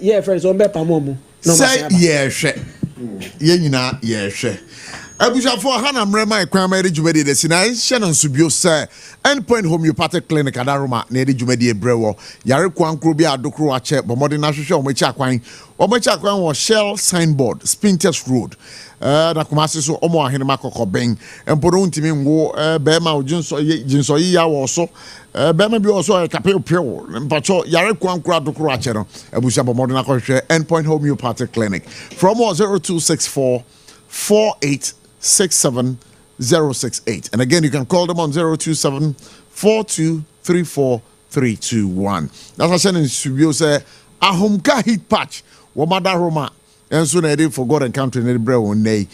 yeah, friends, on Pamomo. Say, yeah, Abusha for Hannah Mrema, Cramary Jumedi, the Sinai, Shannon Subio, sir, Endpoint Homeopathic Clinic at Aroma, Nedi Jumedi Brewer, Yarikwan Krubia, Dokro Ache, but modern national Mechakwan, or Mechakwan was Shell Signboard, Spinters Road, Nakumasi, Omo Hinamako Kobeng, and Poruntimin War, Bema, Jinsoya also, Bema be also a Capel Pure, and Pacho, Yarikwan Dokro Ache, Abusha, modern Endpoint Homeopathic Clinic, from 0264 4867068. And again, you can call them on 027 4234321. That's I said in studio say Ahumka heat patch. Wamada Roma. And soon I did for God and country in the brew one day.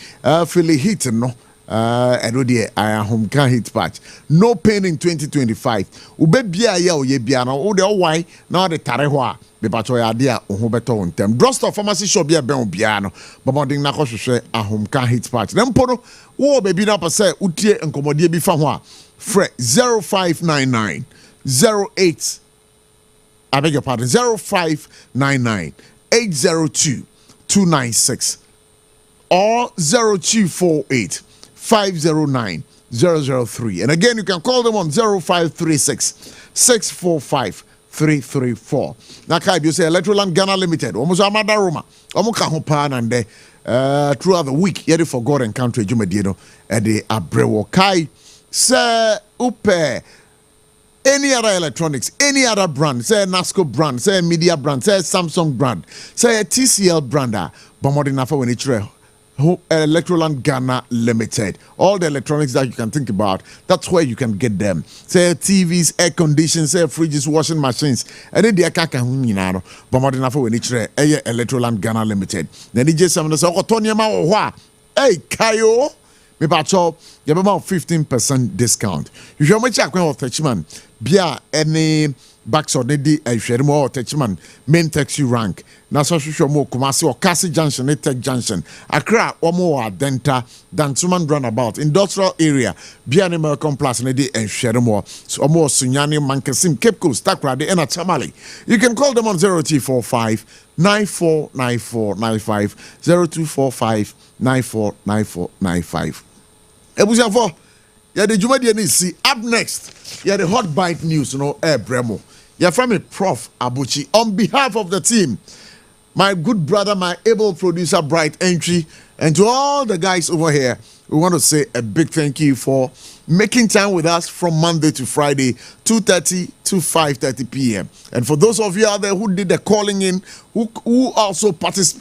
Philly heat no. And I Ahumka heat patch. No pain in 2025. Ube bia ya o ye bia na o de why now the tarehwa. Bepacho ya dia oho beto ontem drugstore pharmacy shop bia ben obia no bomodin na kohwehwe ahomka hit patch na mpono wo baby na pese utie enkomodie bi fa ho a fre 0599 08 I beg your pardon 0599 802 296 or 0248 509 003. And again, you can call them on 0536 645 334. Now, you say Electroland Ghana Limited. Almost Amada Roma. Almost Kahopan and throughout the week, yet for God and country, Jumedino, at the Abrewo Kai. Sir Upe. Any other electronics, any other brand, say NASCO brand, say media brand, say Samsung brand, say TCL brander, but more than enough when it's Electroland Ghana Limited. All the electronics that you can think about, that's where you can get them. Say TVs, air conditioners, say fridges, washing machines, and then the Akaka Hunino, but more than enough when it's Electroland Ghana Limited. Then he just said, oh, hey, Kayo. Me bacho you have about 15% discount. You show me check when attachment bia any backs or need a share more attachment main taxi rank. Na so show more Kumasi or Kasi Junction, Tech Junction. Accra or more Denta than Suman Runabout industrial area. Bia any American Plus need and share more. So more Sunyani Mankasim Cape Coast Takra de Ena Tamale. You can call them on 0245 949495 0245 949495. Ebusiafo, yeah, the Jumadi see up next. Yeah, the hot bite news, Bremo. Yeah, from a Prof Abochie. On behalf of the team, my good brother, my able producer, Bright Entry, and to all the guys over here, we want to say a big thank you for making time with us from Monday to Friday, 2:30 to 5:30 p.m. And for those of you out there who did the calling in, who also participate.